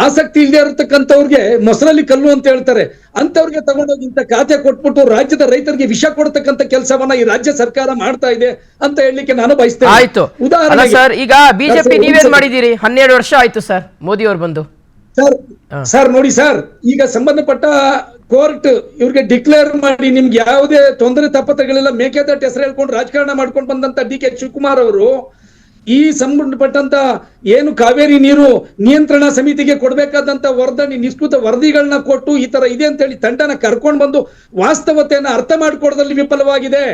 ಆಸಕ್ತಿ ಇಲ್ಲದೆ ಇರತಕ್ಕಂಥವ್ರಿಗೆ ಮೊಸರಲ್ಲಿ ಕಲ್ಲು ಅಂತ ಹೇಳ್ತಾರೆ, ಅಂತವ್ರಿಗೆ ತಗೊಂಡೋಗಿ ಇಂಥ ಖಾತೆ ಕೊಟ್ಬಿಟ್ಟು ರಾಜ್ಯದ ರೈತರಿಗೆ ವಿಷ ಕೊಡ್ತಕ್ಕಂಥ ಕೆಲಸವನ್ನ ಈ ರಾಜ್ಯ ಸರ್ಕಾರ ಮಾಡ್ತಾ ಇದೆ ಅಂತ ಹೇಳಲಿಕ್ಕೆ ನಾನು ಬಯಸ್ತೇನೆ. ಆಯ್ತು, ಸರ್ ಈಗ BJP ನೀವೇನ್ ಮಾಡಿದೀರಿ? 12 ವರ್ಷ ಆಯ್ತು ಸರ್ ಮೋದಿ ಅವರು ಬಂದು. ಸರ್ ನೋಡಿ ಸರ್, ಈಗ ಸಂಬಂಧಪಟ್ಟ ಕೋರ್ಟ್ ಇವ್ರಿಗೆ ಡಿಕ್ಲೇರ್ ಮಾಡಿ ನಿಮ್ಗೆ ಯಾವುದೇ ತೊಂದರೆ ತಪ್ಪತಗಳಿಲ್ಲ, ಮೇಕೆದಾಟು ಹೆಸರು ಹೇಳ್ಕೊಂಡು ರಾಜಕಾರಣ ಮಾಡ್ಕೊಂಡು ಬಂದಂತ DK ಶಿವಕುಮಾರ್ ಅವರು ಈ ಸಂಬಂಧಪಟ್ಟಂತ ಏನು ಕಾವೇರಿ ನೀರು ನಿಯಂತ್ರಣ ಸಮಿತಿಗೆ ಕೊಡ್ಬೇಕಾದಂತ ನಿಷ್ಕೃತ ವರದಿಗಳನ್ನ ಕೊಟ್ಟು ಈ ತರ ಇದೆ ಅಂತ ಹೇಳಿ ತಂಡನ ಕರ್ಕೊಂಡು ಬಂದು ವಾಸ್ತವತೆಯನ್ನ ಅರ್ಥ ಮಾಡ್ಕೊಡೋದ್ರಲ್ಲಿ ವಿಫಲವಾಗಿದೆ.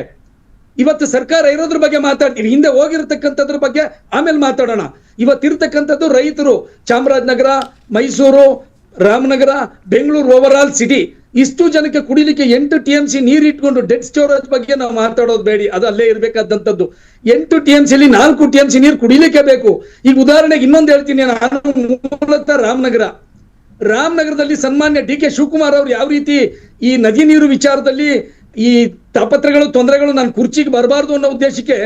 ಇವತ್ತು ಸರ್ಕಾರ ಇರೋದ್ರ ಬಗ್ಗೆ ಮಾತಾಡ್ತೀವಿ, ಹಿಂದೆ ಹೋಗಿರತಕ್ಕಂಥದ್ರ ಬಗ್ಗೆ ಆಮೇಲೆ ಮಾತಾಡೋಣ. ಇವತ್ತಿರ್ತಕ್ಕಂಥದ್ದು ರೈತರು Chamarajanagar, Mysuru, Ramanagara, Bengaluru, over all city ಇಷ್ಟು ಜನಕ್ಕೆ ಕುಡಿಲಿಕ್ಕೆ 8 TMC ನೀರು ಇಟ್ಕೊಂಡು ಡೆಡ್ ಸ್ಟೋರೇಜ್ ಬಗ್ಗೆ ನಾವು ಮಾತಾಡೋದು ಬೇಡಿ, ಅದು ಅಲ್ಲೇ ಇರ್ಬೇಕಾದಂಥದ್ದು. 8 TMC 4 TMC ನೀರು ಕುಡಿಲಿಕ್ಕೆ ಬೇಕು. ಈಗ ಉದಾಹರಣೆಗೆ ಇನ್ನೊಂದು ಹೇಳ್ತೀನಿ, ನಾನು ಮೂಲತಃ ರಾಮನಗರದಲ್ಲಿ ಸನ್ಮಾನ್ಯ DK ಶಿವಕುಮಾರ್ ಅವರು ಯಾವ ರೀತಿ ಈ ನದಿ ನೀರು ವಿಚಾರದಲ್ಲಿ ಈ ತಾಪತ್ರಗಳು ತೊಂದರೆಗಳು ನಾನು ಕುರ್ಚಿಗೆ ಬರಬಾರ್ದು ಅನ್ನೋ ಉದ್ದೇಶಕ್ಕೆ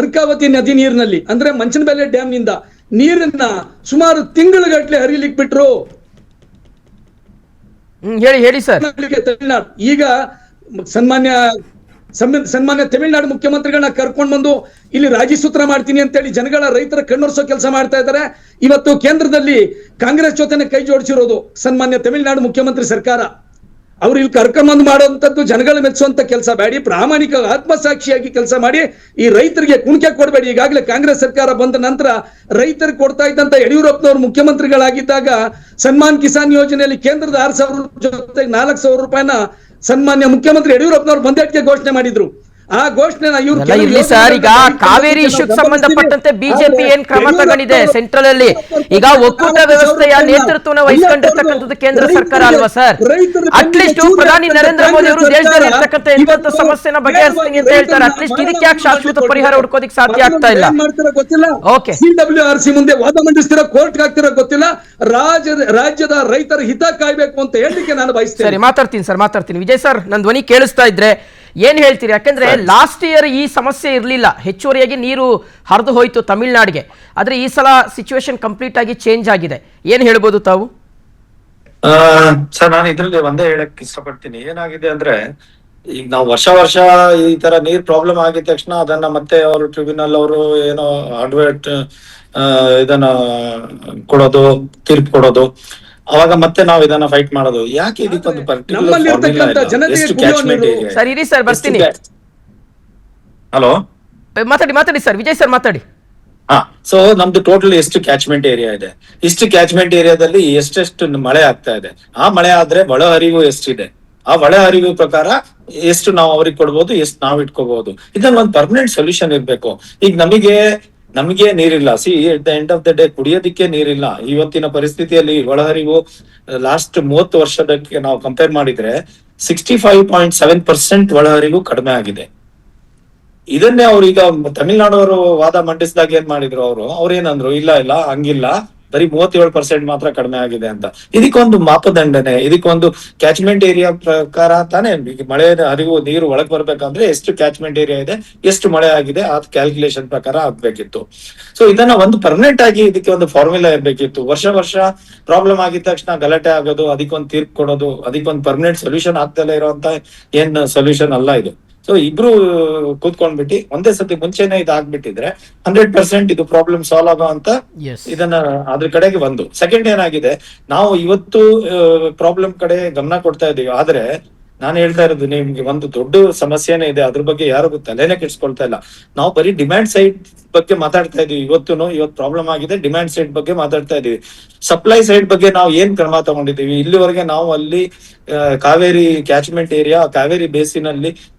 ಅರ್ಕಾವತಿ ನದಿ ನೀರಿನಲ್ಲಿ ಅಂದ್ರೆ ಮಂಚನಬೆಲೆ ಡ್ಯಾಮ್ ನಿಂದ ನೀರನ್ನ ಸುಮಾರು ತಿಂಗಳುಗಟ್ಟಲೆ ಹರಿಲಿಕ್ಕೆ ಬಿಟ್ರು. ಹೇಳಿ ಸರ್. ತಮಿಳುನಾಡು ಈಗ ಸನ್ಮಾನ್ಯ ತಮಿಳುನಾಡು ಮುಖ್ಯಮಂತ್ರಿಗಳನ್ನ ಕರ್ಕೊಂಡು ಬಂದು ಇಲ್ಲಿ ರಾಜಿ ಸೂತ್ರ ಮಾಡ್ತೀನಿ ಅಂತೇಳಿ ಜನಗಳ ರೈತರ ಕಣ್ಣೊರೆಸೋ ಕೆಲಸ ಮಾಡ್ತಾ ಇದ್ದಾರೆ. ಇವತ್ತು ಕೇಂದ್ರದಲ್ಲಿ ಕಾಂಗ್ರೆಸ್ ಜೊತೆನೆ ಕೈ ಜೋಡಿಸಿರೋದು ಸನ್ಮಾನ್ಯ ತಮಿಳುನಾಡು ಮುಖ್ಯಮಂತ್ರಿ ಸರ್ಕಾರ. ಅವ್ರು ಇಲ್ಲಿ ಕರ್ಕೊಂಬಂದು ಮಾಡುವಂತದ್ದು ಜನಗಳ ಮೆಚ್ಚುವಂತ ಕೆಲಸ ಬೇಡಿ, ಪ್ರಾಮಾಣಿಕ ಆತ್ಮಸಾಕ್ಷಿಯಾಗಿ ಕೆಲಸ ಮಾಡಿ ಈ ರೈತರಿಗೆ ಕುಣಿಕೆ ಕೊಡಬೇಡಿ. ಈಗಾಗಲೇ ಕಾಂಗ್ರೆಸ್ ಸರ್ಕಾರ ಬಂದ ನಂತರ ರೈತರಿಗೆ ಕೊಡ್ತಾ ಇದ್ದಂತ ಯಡಿಯೂರಪ್ಪನವರು ಮುಖ್ಯಮಂತ್ರಿಗಳಾಗಿದ್ದಾಗ ಸನ್ಮಾನ್ ಕಿಸಾನ್ ಯೋಜನೆಯಲ್ಲಿ ಕೇಂದ್ರದ 6,000 ಜೊತೆಗೆ 4,000 ರೂಪಾಯಿನ ಸನ್ಮಾನ್ಯ ಮುಖ್ಯಮಂತ್ರಿ ಯಡಿಯೂರಪ್ಪನವರು ಬಂದೇಟಿಗೆ ಘೋಷಣೆ ಮಾಡಿದ್ರು. ಆ ಘೋಷಣೆ ಎಲ್ಲ ಇರ್ಲಿ ಸರ್, ಈಗ ಕಾವೇರಿ ಇಶ್ಯೂಗೆ ಸಂಬಂಧಪಟ್ಟಂತೆ ಬಿಜೆಪಿ ಏನ್ ಕ್ರಮ ತಗೊಂಡಿದೆ ಸೆಂಟ್ರಲ್ ಅಲ್ಲಿ? ಈಗ ಒಕ್ಕೂಟ ವ್ಯವಸ್ಥೆಯ ನೇತೃತ್ವನ ವಹಿಸ್ಕೊಂಡಿರ್ತಕ್ಕಂಥದ್ದು ಕೇಂದ್ರ ಸರ್ಕಾರ ಅಲ್ವಾ ಸರ್? ಅಟ್ಲೀಸ್ಟ್ ಪ್ರಧಾನಿ ನರೇಂದ್ರ ಮೋದಿ ಅವರು ದೇಶದಲ್ಲಿ ಇರ್ತಕ್ಕಂಥ ಎಂತ ಸಮಸ್ಯೆನ ಬಗೆಹರಿಸ್ತೀನಿ ಅಂತ ಹೇಳ್ತಾರೆ. ಅಟ್ಲೀಸ್ಟ್ ಇದಕ್ಕೆ ಯಾಕೆ ಶಾಶ್ವತ ಪರಿಹಾರ ಹುಡ್ಕೋದಿಕ್ ಸಾಧ್ಯ ಆಗ್ತಾ ಇಲ್ಲ? ಗೊತ್ತಿಲ್ಲ. ಓಕೆ, CWRC ಮುಂದೆ ವಾದ ಮಂಡಿಸ್ತಿರೋ, ಕೋರ್ಟ್ ಹಾಕ್ತಿರೋ ಗೊತ್ತಿಲ್ಲ. ರಾಜ್ಯದ ರೈತರ ಹಿತ ಕಾಯ್ಬೇಕು ಅಂತ ಹೇಳಲಿಕ್ಕೆ ನಾನು ಬಯಸ್ತೇನೆ. ಸರಿ, ಮಾತಾಡ್ತೀನಿ. ವಿಜಯ್ ಸರ್, ನನ್ನ ಧ್ವನಿ ಕೇಳಿಸ್ತಾ ಇದ್ರೆ ಏನ್ ಹೇಳ್ತೀರಿ? ಯಾಕಂದ್ರೆ ಲಾಸ್ಟ್ ಇಯರ್ ಈ ಸಮಸ್ಯೆ ಇರಲಿಲ್ಲ, ಹೆಚ್ಚುವರಿಯಾಗಿ ನೀರು ಹರಿದು ಹೋಯ್ತು ತಮಿಳ್ನಾಡಿಗೆ. ಆದ್ರೆ ಈ ಸಲ ಸಿಚುವೇಶನ್ ಕಂಪ್ಲೀಟ್ ಆಗಿ ಚೇಂಜ್ ಆಗಿದೆ. ಏನ್ ಹೇಳ್ಬೋದು ತಾವು? ಸರ್, ನಾನು ಇದ್ರಲ್ಲಿ ಒಂದೇ ಹೇಳಕ್ ಇಷ್ಟಪಡ್ತೀನಿ. ಏನಾಗಿದೆ ಅಂದ್ರೆ, ಈಗ ನಾವು ವರ್ಷ ಈ ತರ ನೀರ್ ಪ್ರಾಬ್ಲಮ್ ಆಗಿದ ತಕ್ಷಣ ಅದನ್ನ ಮತ್ತೆ ಅವರು ಟ್ರಿಬ್ಯುನಲ್ ಅವರು ಏನೋ ಅಡ್ವೈಟ್ ಇದನ್ನ ಕೊಡೋದು, ತೀರ್ಪು ಕೊಡೋದು, ಅವಾಗ ಮತ್ತೆ ನಾವು ಇದನ್ನ ಫೈಟ್ ಮಾಡೋದು. ಯಾಕೆ ಇದಕ್ಕೊಂದು ಸರ್ ಇರಿ ಸರ್, ಬರ್ತೀನಿ. ಹಲೋ, ಮಾತಾಡಿ ಸರ್, ವಿಜಯ್ ಸರ್ ಮಾತಾಡಿ. ಹಾ, ಸೊ ನಮ್ದು ಟೋಟಲ್ ಎಷ್ಟು ಕ್ಯಾಚ್ಮೆಂಟ್ ಏರಿಯಾ ಇದೆ, ಇಷ್ಟು ಕ್ಯಾಚ್ಮೆಂಟ್ ಏರಿಯಾದಲ್ಲಿ ಎಷ್ಟೆಷ್ಟು ಮಳೆ ಆಗ್ತಾ ಇದೆ, ಆ ಮಳೆ ಆದ್ರೆ ಒಳಹರಿವು ಎಷ್ಟಿದೆ, ಆ ಒಳಹರಿವು ಪ್ರಕಾರ ಎಷ್ಟು ನಾವು ಅವ್ರಿಗೆ ಕೊಡ್ಬೋದು, ಎಷ್ಟು ನಾವು ಇಟ್ಕೋಬಹುದು. ಇದನ್ನ ಒಂದು ಪರ್ಮನೆಂಟ್ ಸೊಲ್ಯೂಷನ್ ಇರ್ಬೇಕು. ಈಗ ನಮಗೆ ನೀರಿಲ್ಲ. At the end of the day ಕುಡಿಯೋದಿಕ್ಕೆ ನೀರಿಲ್ಲ. ಇವತ್ತಿನ ಪರಿಸ್ಥಿತಿಯಲ್ಲಿ ಒಳಹರಿವು ಲಾಸ್ಟ್ 30 ವರ್ಷದಕ್ಕೆ ನಾವು ಕಂಪೇರ್ ಮಾಡಿದ್ರೆ 65.7% ಒಳಹರಿವು ಕಡಿಮೆ ಆಗಿದೆ. ಇದನ್ನೇ ಅವ್ರು ಈಗ ತಮಿಳ್ನಾಡವರು ವಾದ ಮಂಡಿಸಿದಾಗ ಏನ್ ಮಾಡಿದ್ರು, ಅವ್ರೇನಂದ್ರು, ಇಲ್ಲ ಹಂಗಿಲ್ಲ, ಬರೀ 37% ಮಾತ್ರ ಕಡಿಮೆ ಆಗಿದೆ ಅಂತ. ಇದಕ್ಕೊಂದು ಮಾಪದಂಡನೆ, ಇದಕ್ಕೊಂದು ಕ್ಯಾಚ್ಮೆಂಟ್ ಏರಿಯಾ ಪ್ರಕಾರ ತಾನೇ ಮಳೆ ಹರಿವು ನೀರು ಒಳಗ್ ಬರ್ಬೇಕಂದ್ರೆ ಎಷ್ಟು ಕ್ಯಾಚ್ಮೆಂಟ್ ಏರಿಯಾ ಇದೆ, ಎಷ್ಟು ಮಳೆ ಆಗಿದೆ, ಆ ಕ್ಯಾಲ್ಕುಲೇಷನ್ ಪ್ರಕಾರ ಆಗ್ಬೇಕಿತ್ತು. ಸೊ ಇದನ್ನ ಒಂದು ಪರ್ಮನೆಂಟ್ ಆಗಿ ಇದಕ್ಕೆ ಒಂದು ಫಾರ್ಮುಲಾ ಇರ್ಬೇಕಿತ್ತು. ವರ್ಷ ಪ್ರಾಬ್ಲಮ್ ಆಗಿದ ತಕ್ಷಣ ಗಲಾಟೆ ಆಗೋದು, ಅದಕ್ಕೊಂದು ತೀರ್ಪು ಕೊಡೋದು, ಅದಕ್ಕೊಂದು ಪರ್ಮನೆಂಟ್ ಸೊಲ್ಯೂಷನ್ ಆಗ್ದಲೇ ಇರುವಂತ ಏನ್ ಸೊಲ್ಯೂಷನ್ ಅಲ್ಲ ಇದು. ಸೊ ಇಬ್ರು ಕೂತ್ಕೊಂಡ್ಬಿಟ್ಟು ಒಂದೇ ಸತಿ ಮುಂಚೆನೆ ಇದಾಗ್ಬಿಟ್ಟಿದ್ರೆ 100% ಇದು ಪ್ರಾಬ್ಲಮ್ ಸಾಲ್ವ್ ಆಗೋ ಅಂತ ಇದನ್ನ ಅದ್ರ ಕಡೆಗೆ ಒಂದು. ಸೆಕೆಂಡ್ ಏನಾಗಿದೆ, ನಾವು ಇವತ್ತು ಪ್ರಾಬ್ಲಮ್ ಕಡೆ ಗಮನ ಕೊಡ್ತಾ ಇದೀವಿ. ಆದ್ರೆ ನಾನು ಹೇಳ್ತಾ ಇರೋದು, ನಿಮ್ಗೆ ಒಂದು ದೊಡ್ಡ ಸಮಸ್ಯೆನೇ ಇದೆ, ಅದ್ರ ಬಗ್ಗೆ ಯಾರು ತಲೆನೇ ಕೆಡ್ಸ್ಕೊಳ್ತಾ ಇಲ್ಲ. ನಾವು ಬರೀ ಡಿಮ್ಯಾಂಡ್ ಸೈಡ್ ಬಗ್ಗೆ ಮಾತಾಡ್ತಾ ಇದೀವಿ. ಇವತ್ತು ಪ್ರಾಬ್ಲಮ್ ಆಗಿದೆ, ಡಿಮ್ಯಾಂಡ್ ಸೈಡ್ ಬಗ್ಗೆ ಮಾತಾಡ್ತಾ ಇದೀವಿ. ಸಪ್ಲೈ ಸೈಡ್ ಬಗ್ಗೆ ನಾವು ಏನ್ ಕ್ರಮ ತಗೊಂಡಿದೀವಿ ಇಲ್ಲಿವರೆಗೆ? ನಾವು ಅಲ್ಲಿ ಕಾವೇರಿ ಕ್ಯಾಚ್ಮೆಂಟ್ ಏರಿಯಾ, ಕಾವೇರಿ ಬೇಸಿನಲ್ಲಿ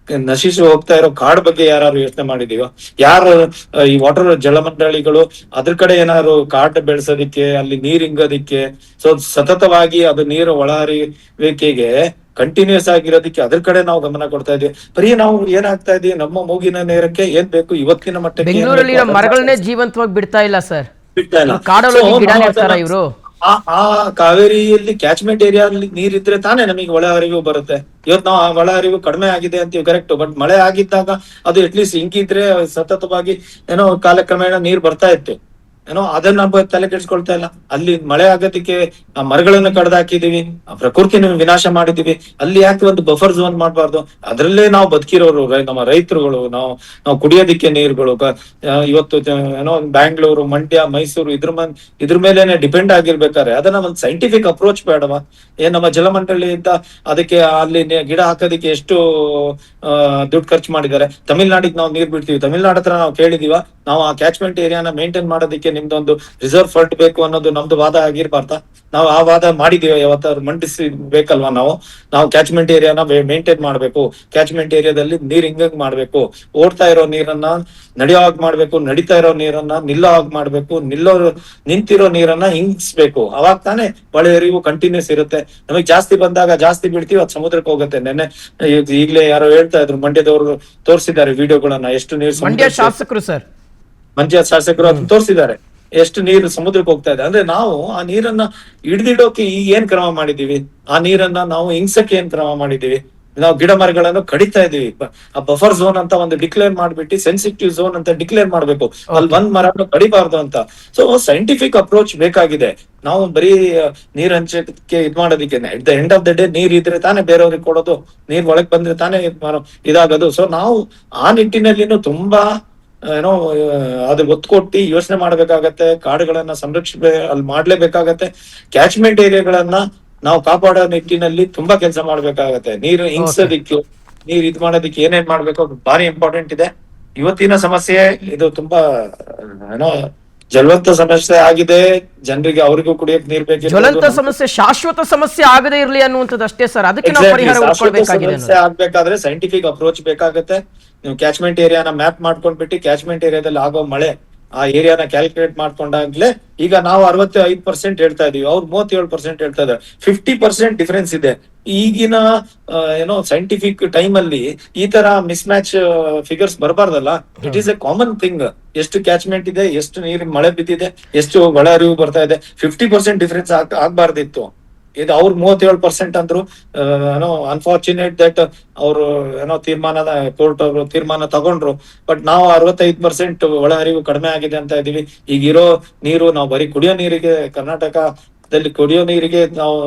ನಶಿಸಿ ಹೋಗ್ತಾ ಇರೋ ಕಾಡ್ ಬಗ್ಗೆ ಯಾರು ಯೋಚನೆ ಮಾಡಿದೀವ? ಯಾರು ಈ ವಾಟರ್ ಜಲಮಂಡಳಿಗಳು ಅದ್ರ ಕಡೆ ಏನಾದ್ರು ಕಾಡ್ ಬೆಳೆಸೋದಿಕ್ಕೆ, ಅಲ್ಲಿ ನೀರ್ ಇಂಗೋದಿಕ್ಕೆ, ಸೊ ಸತತವಾಗಿ ಅದು ನೀರು ಒಳಹರಿವಿಕೆಗೆ ಕಂಟಿನ್ಯೂಸ್ ಆಗಿರೋದಕ್ಕೆ ಅದ್ರ ಕಡೆ ನಾವು ಗಮನ ಕೊಡ್ತಾ ಇದೀವಿ. ಬರೀ ನಾವು ಏನಾಗ್ತಾ ಇದೀವಿ, ನಮ್ಮ ಮೂಗಿನ ನೇರಕ್ಕೆ ಏನ್ ಬೇಕು ಇವತ್ತಿನ ಮಟ್ಟಕ್ಕೆ ಬೆಂಗಳೂರಲ್ಲಿ ಮರಗಳನ್ನೇ ಜೀವಂತವಾಗಿ ಬಿಡ್ತಾ ಇಲ್ಲ ಸರ್, ಬಿಡ್ತಾ ಇಲ್ಲ. ಇವರು ಆ ಕಾವೇರಿಯಲ್ಲಿ ಕ್ಯಾಚ್ಮೆಂಟ್ ಏರಿಯಾ ಅಲ್ಲಿ ನೀರಿದ್ರೆ ತಾನೇ ನಮಗೆ ಒಳಹರಿವು ಬರುತ್ತೆ. ಇವತ್ತು ನಾವು ಒಳಹರಿವು ಕಡಿಮೆ ಆಗಿದೆ ಅಂತೀವಿ, ಕರೆಕ್ಟ್. ಬಟ್ ಮಳೆ ಆಗಿದ್ದಾಗ ಅದು ಅಟ್ಲೀಸ್ಟ್ ಇಂಕಿದ್ರೆ ಸತತವಾಗಿ ಏನೋ ಕಾಲಕ್ರಮೇಣ ನೀರ್ ಬರ್ತಾ ಇತ್ತು. ಏನೋ ಅದನ್ನ ತಲೆ ಕೆಡ್ಸ್ಕೊಳ್ತಾ ಇಲ್ಲ. ಅಲ್ಲಿ ಮಳೆ ಆಗೋದಕ್ಕೆ ಆ ಮರಗಳನ್ನ ಕಡ್ದಾಕಿದೀವಿ, ಆ ಪ್ರಕೃತಿನ ವಿನಾಶ ಮಾಡಿದೀವಿ. ಅಲ್ಲಿ ಯಾಕೆ ಒಂದು ಬಫರ್ ಝೋನ್ ಮಾಡ್ಬಾರ್ದು? ಅದ್ರಲ್ಲೇ ನಾವು ಬದುಕಿರೋರು ನಮ್ಮ ರೈತರುಗಳು, ನಾವು ಕುಡಿಯೋದಿಕ್ಕೆ ನೀರುಗಳು ಇವತ್ತು ಏನೋ ಬ್ಯಾಂಗ್ಳೂರು, ಮಂಡ್ಯ, ಮೈಸೂರು ಇದ್ರ ಮೇಲೆನೆ ಡಿಪೆಂಡ್ ಆಗಿರ್ಬೇಕಾದ್ರೆ ಅದನ್ನ ಒಂದು ಸೈಂಟಿಫಿಕ್ ಅಪ್ರೋಚ್ ಬೇಡವಾ? ನಮ್ಮ ಜಲಮಂಡಳಿಯಿಂದ ಅದಕ್ಕೆ ಅಲ್ಲಿ ಗಿಡ ಹಾಕೋದಿಕ್ಕೆ ಎಷ್ಟು ದುಡ್ಡು ಖರ್ಚು ಮಾಡಿದ್ದಾರೆ. ತಮಿಳ್ನಾಡಿಗೆ ನಾವು ನೀರ್ ಬಿಡ್ತೀವಿ, ತಮಿಳ್ನಾಡು ಹತ್ರ ನಾವು ಕೇಳಿದೀವ, ನಾವು ಆ ಕ್ಯಾಚ್ಮೆಂಟ್ ಏರಿಯಾನ ಮೇಂಟೈನ್ ಮಾಡೋದಕ್ಕೆ ನಿಮ್ದೊಂದು ರಿಸರ್ವ್ ಫಂಡ್ ಬೇಕು ಅನ್ನೋದು ನಮ್ದು ವಾದ ಆಗಿರ್ಬಾರ್ದಾ? ನಾವು ಆ ವಾದ ಮಾಡಿದೀವಿ, ಯಾವತ್ತಾದ್ರು ಮಂಡಿಸಿ ಬೇಕಲ್ವಾ? ನಾವು ಕ್ಯಾಚ್ಮೆಂಟ್ ಏರಿಯಾನ ಮೇಂಟೈನ್ ಮಾಡ್ಬೇಕು, ಕ್ಯಾಚ್ಮೆಂಟ್ ಏರಿಯಾದಲ್ಲಿ ನೀರ್ ಹಿಂಗಂಗ್ ಮಾಡ್ಬೇಕು, ಓಡ್ತಾ ಇರೋ ನೀರನ್ನ ನಡೆಯೋ ಹಾಗೆ ಮಾಡ್ಬೇಕು, ನಡೀತಾ ಇರೋ ನೀರನ್ನ ನಿಲ್ಲೋ ಹಾಗೆ ಮಾಡ್ಬೇಕು, ನಿಂತಿರೋ ನೀರನ್ನ ಹಿಂಗಿಸ್ಬೇಕು. ಅವಾಗ ತಾನೇ ಮಳೆ ಹರಿವು ಕಂಟಿನ್ಯೂಸ್ ಇರುತ್ತೆ. ನಮಗ್ ಜಾಸ್ತಿ ಬಂದಾಗ ಜಾಸ್ತಿ ಬಿಡ್ತೀವಿ, ಅದು ಸಮುದ್ರಕ್ಕೆ ಹೋಗುತ್ತೆ. ನೆನ್ನೆ ಈಗ್ಲೇ ಯಾರೋ ಹೇಳ್ತಾ ಇದ್ರು, ಮಂಡ್ಯದವರು ತೋರಿಸಿದ್ದಾರೆ ವಿಡಿಯೋಗಳನ್ನ, ಎಷ್ಟು ನೀರು ಮಂಡ್ಯ ಶಾಸಕರು ಅದನ್ನ ತೋರಿಸಿದ್ದಾರೆ, ಎಷ್ಟು ನೀರು ಸಮುದ್ರಕ್ಕೆ ಹೋಗ್ತಾ ಇದೆ. ಅಂದ್ರೆ ನಾವು ಆ ನೀರನ್ನ ಹಿಡ್ದಿಡೋಕೆ ಈಗ ಏನ್ ಕ್ರಮ ಮಾಡಿದೀವಿ, ಆ ನೀರನ್ನ ನಾವು ಹಿಂಸಕ್ಕೆ ಏನ್ ಕ್ರಮ ಮಾಡಿದೀವಿ? ನಾವು ಗಿಡ ಮರಗಳನ್ನು ಕಡಿತಾ ಇದೀವಿ. ಆ ಬಫರ್ ಝೋನ್ ಅಂತ ಒಂದು ಡಿಕ್ಲೇರ್ ಮಾಡ್ಬಿಟ್ಟು ಸೆನ್ಸಿಟಿವ್ ಝೋನ್ ಅಂತ ಡಿಕ್ಲೇರ್ ಮಾಡ್ಬೇಕು, ಅಲ್ಲಿ ಒಂದ್ ಮರನು ಕಡಿಬಾರ್ದು ಅಂತ. ಸೊ ಸೈಂಟಿಫಿಕ್ ಅಪ್ರೋಚ್ ಬೇಕಾಗಿದೆ. ನಾವು ಬರೀ ನೀರ್ ಹಂಚಕ್ಕೆ ಇದ್ ಮಾಡೋದಿಕ್ಕೆ, ಎಟ್ the end of the day ನೀರ್ ಇದ್ರೆ ತಾನೇ ಬೇರೆಯವ್ರಿಗೆ ಕೊಡೋದು, ನೀರ್ ಒಳಗ್ ಬಂದ್ರೆ ತಾನೇ ಇದಾಗೋದು. ಸೊ ನಾವು ಆ ನಿಟ್ಟಿನಲ್ಲಿನೂ ತುಂಬಾ ಏನೋ ಅದು ಒತ್ತು ಕೊಟ್ಟು ಯೋಚನೆ ಮಾಡ್ಬೇಕಾಗತ್ತೆ. ಕಾಡುಗಳನ್ನ ಅಲ್ಲಿ ಮಾಡ್ಲೇಬೇಕಾಗತ್ತೆ. ಕ್ಯಾಚ್ಮೆಂಟ್ ಏರಿಯಾಗಳನ್ನ ನಾವು ಕಾಪಾಡೋ ನಿಟ್ಟಿನಲ್ಲಿ ತುಂಬಾ ಕೆಲಸ ಮಾಡ್ಬೇಕಾಗತ್ತೆ. ನೀರು ಹಿಂಸೋದಿಕ್ಕೆ, ನೀರ್ ಇದ್ ಮಾಡೋದಿಕ್ಕೆ ಏನೇನ್ ಮಾಡ್ಬೇಕು ಅದು ಭಾರಿ ಇಂಪಾರ್ಟೆಂಟ್ ಇದೆ. ಇವತ್ತಿನ ಸಮಸ್ಯೆ ಇದು ತುಂಬಾ ಏನೋ ಜ್ವಲಂತ ಸಮಸ್ಯೆ ಆಗಿದೆ, ಜನರಿಗೆ ಅವ್ರಿಗೂ ಕುಡಿಯಕ್ ನೀರ್ ಜ್ವಲಂತ ಸಮಸ್ಯೆ ಶಾಶ್ವತ ಸಮಸ್ಯೆ ಆಗದೇ ಇರ್ಲಿ ಅನ್ನುವಂಥದ್ದು ಅಷ್ಟೇ ಸರ್. ಅದಕ್ಕೆ ನಾವು ಪರಿಹಾರ ಹುಡ್ಕೊಳ್ಬೇಕಾಗಿದೆ ಸಮಸ್ಯೆ ಆಗ್ಬೇಕಾದ್ರೆ ಸೈಂಟಿಫಿಕ್ ಅಪ್ರೋಚ್ ಬೇಕಾಗುತ್ತೆ. ನೀವು ಕ್ಯಾಚ್ಮೆಂಟ್ ಏರಿಯಾನ ಮ್ಯಾಪ್ ಮಾಡ್ಕೊಂಡ್ಬಿಟ್ಟು ಕ್ಯಾಚ್ಮೆಂಟ್ ಏರಿಯಾದಲ್ಲಿ ಆಗೋ ಮಳೆ ಆ ಏರಿಯಾನ ಕ್ಯಾಲ್ಕುಲೇಟ್ ಮಾಡ್ಕೊಂಡಾಗ್ಲೇ ಈಗ ನಾವು 65% ಹೇಳ್ತಾ ಇದೀವಿ, ಅವ್ರು 37% ಹೇಳ್ತಾ ಇದ್ದಾರೆ. 50% ಡಿಫರೆನ್ಸ್ ಇದೆ. ಈಗಿನ ಸೈಂಟಿಫಿಕ್ ಟೈಮ್ ಅಲ್ಲಿ ಈ ತರ ಮಿಸ್ ಮ್ಯಾಚ್ ಫಿಗರ್ಸ್ ಬರಬಾರ್ದಲ್ಲ. It is a common thing. ಎಷ್ಟು ಕ್ಯಾಚ್ಮೆಂಟ್ ಇದೆ, ಎಷ್ಟು ನೀರಿನ ಮಳೆ ಬಿದ್ದಿದೆ, ಎಷ್ಟು ಒಳ ಅರಿವು ಬರ್ತಾ ಇದೆ, 50% ಡಿಫರೆನ್ಸ್ ಆಗ್ಬಾರ್ದಿತ್ತು. ಇದು ಅವ್ರು 37% ಅಂದ್ರು. ಅನ್ಫಾರ್ಚುನೇಟ್ ದಟ್ ಅವರು ತೀರ್ಮಾನದ ಕೋರ್ಟ್ ಅವರು ತೀರ್ಮಾನ ತಗೊಂಡ್ರು. ಬಟ್ ನಾವು 65% ಒಳ ಹರಿವು ಕಡಿಮೆ ಆಗಿದೆ ಅಂತ ಇದೀವಿ. ಈಗಿರೋ ನೀರು ನಾವು ಬರೀ ಕುಡಿಯೋ ನೀರಿಗೆ, ಕರ್ನಾಟಕದಲ್ಲಿ ಕುಡಿಯೋ ನೀರಿಗೆ ನಾವು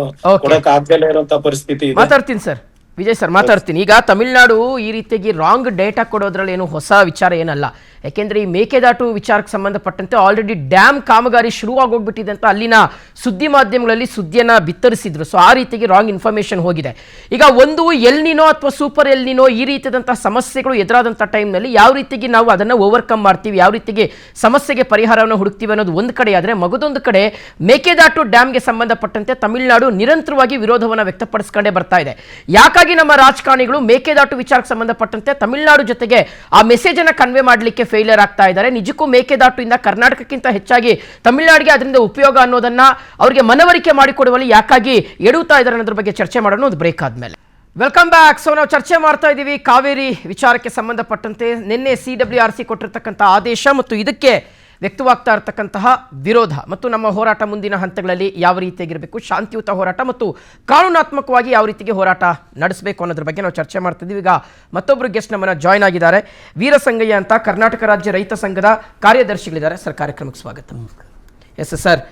ಕೊಡಕ್ ಆಗ್ದಲೇ ಇರುವಂತ ಪರಿಸ್ಥಿತಿ ಇದೆ. ಮಾತಾಡ್ತೀನಿ ಸರ್, ವಿಜಯ್ ಸರ್ ಮಾತಾಡ್ತೀನಿ. ಈಗ ತಮಿಳ್ನಾಡು ಈ ರೀತಿಯಾಗಿ ರಾಂಗ್ ಡೇಟಾ ಕೊಡೋದ್ರಲ್ಲಿ ಏನು ಹೊಸ ವಿಚಾರ ಏನಲ್ಲ. ಯಾಕೆಂದ್ರೆ ಈ ಮೇಕೆದಾಟು ವಿಚಾರಕ್ಕೆ ಸಂಬಂಧಪಟ್ಟಂತೆ ಆಲ್ರೆಡಿ ಡ್ಯಾಮ್ ಕಾಮಗಾರಿ ಶುರುವಾಗೋಗ್ಬಿಟ್ಟಿದೆ ಅಂತ ಅಲ್ಲಿನ ಸುದ್ದಿ ಮಾಧ್ಯಮಗಳಲ್ಲಿ ಸುದ್ದಿಯನ್ನ ಬಿತ್ತರಿಸಿದ್ರು. ಸೊ ಆ ರೀತಿಗೆ ರಾಂಗ್ ಇನ್ಫಾರ್ಮೇಶನ್ ಹೋಗಿದೆ. ಈಗ ಒಂದು ಎಲ್ನಿನೋ ಅಥವಾ ಸೂಪರ್ ಎಲ್ನಿನೋ ಈ ರೀತಿಯಾದಂತಹ ಸಮಸ್ಯೆಗಳು ಎದುರಾದಂಥ ಟೈಮ್ನಲ್ಲಿ ಯಾವ ರೀತಿಗೆ ನಾವು ಅದನ್ನು ಓವರ್ಕಮ್ ಮಾಡ್ತೀವಿ, ಯಾವ ರೀತಿಗೆ ಸಮಸ್ಯೆಗೆ ಪರಿಹಾರವನ್ನು ಹುಡುಕ್ತೀವಿ ಅನ್ನೋದು ಒಂದು ಕಡೆ ಆದರೆ, ಮಗದೊಂದು ಕಡೆ ಮೇಕೆದಾಟು ಡ್ಯಾಮ್ಗೆ ಸಂಬಂಧಪಟ್ಟಂತೆ ತಮಿಳುನಾಡು ನಿರಂತರವಾಗಿ ವಿರೋಧವನ್ನು ವ್ಯಕ್ತಪಡಿಸ್ಕೊಂಡೇ ಬರ್ತಾ ಇದೆ. ಯಾಕಾಗಿ ನಮ್ಮ ರಾಜಕಾರಣಿಗಳು ಮೇಕೆದಾಟು ವಿಚಾರಕ್ಕೆ ಸಂಬಂಧಪಟ್ಟಂತೆ ತಮಿಳುನಾಡು ಜೊತೆಗೆ ಆ ಮೆಸೇಜ್ ಅನ್ನ ಕನ್ವೆ ಮಾಡಲಿಕ್ಕೆ ಫೇಲಿಯರ್ ಆಗ್ತಾ ಇದ್ದಾರೆ? ನಿಜಕ್ಕೂ ಮೇಕೆದಾಟು ಇಂದ ಕರ್ನಾಟಕಕ್ಕಿಂತ ಹೆಚ್ಚಾಗಿ ತಮಿಳುನಾಡಿಗೆ ಅದರಿಂದ ಉಪಯೋಗ ಅನ್ನೋದನ್ನ ಅವರಿಗೆ ಮನವರಿಕೆ ಮಾಡಿಕೊಡುವಲ್ಲಿ ಯಾಕಾಗಿ ಎಡುತ್ತಾ ಇದ್ದಾರೆ ಅನ್ನೋದ್ರ ಬಗ್ಗೆ ಚರ್ಚೆ ಮಾಡೋಣ ಒಂದು ಬ್ರೇಕ್ ಆದ್ಮೇಲೆ. Welcome back. ಸೊ ನಾವು ಚರ್ಚೆ ಮಾಡ್ತಾ ಇದ್ದೀವಿ ಕಾವೇರಿ ವಿಚಾರಕ್ಕೆ ಸಂಬಂಧಪಟ್ಟಂತೆ. ನಿನ್ನೆ CWRC ಕೊಟ್ಟಿರ್ತಕ್ಕಂಥ ಆದೇಶ ಮತ್ತು ಇದಕ್ಕೆ ವ್ಯಕ್ತವಾಗ್ತಾ ಇರತಕ್ಕಂತಹ ವಿರೋಧ ಮತ್ತು ನಮ್ಮ ಹೋರಾಟ ಮುಂದಿನ ಹಂತಗಳಲ್ಲಿ ಯಾವ ರೀತಿಯಾಗಿರಬೇಕು, ಶಾಂತಿಯುತ ಹೋರಾಟ ಮತ್ತು ಕಾನೂನಾತ್ಮಕವಾಗಿ ಯಾವ ರೀತಿಗೆ ಹೋರಾಟ ನಡೆಸಬೇಕು ಅನ್ನೋದ್ರ ಬಗ್ಗೆ ನಾವು ಚರ್ಚೆ ಮಾಡ್ತಿದ್ದೀವಿ. ಈಗ ಮತ್ತೊಬ್ಬರು ಗೆಸ್ಟ್ ನಮ್ಮನ್ನ ಜಾಯ್ನ್ ಆಗಿದ್ದಾರೆ. ವೀರಸಂಗಯ್ಯ ಅಂತ ಕರ್ನಾಟಕ ರಾಜ್ಯ ರೈತ ಸಂಘದ ಕಾರ್ಯದರ್ಶಿಗಳಿದ್ದಾರೆ. ಸರ್, ಕಾರ್ಯಕ್ರಮಕ್ಕೆ ಸ್ವಾಗತ. ಎಸ್ ಸರ್,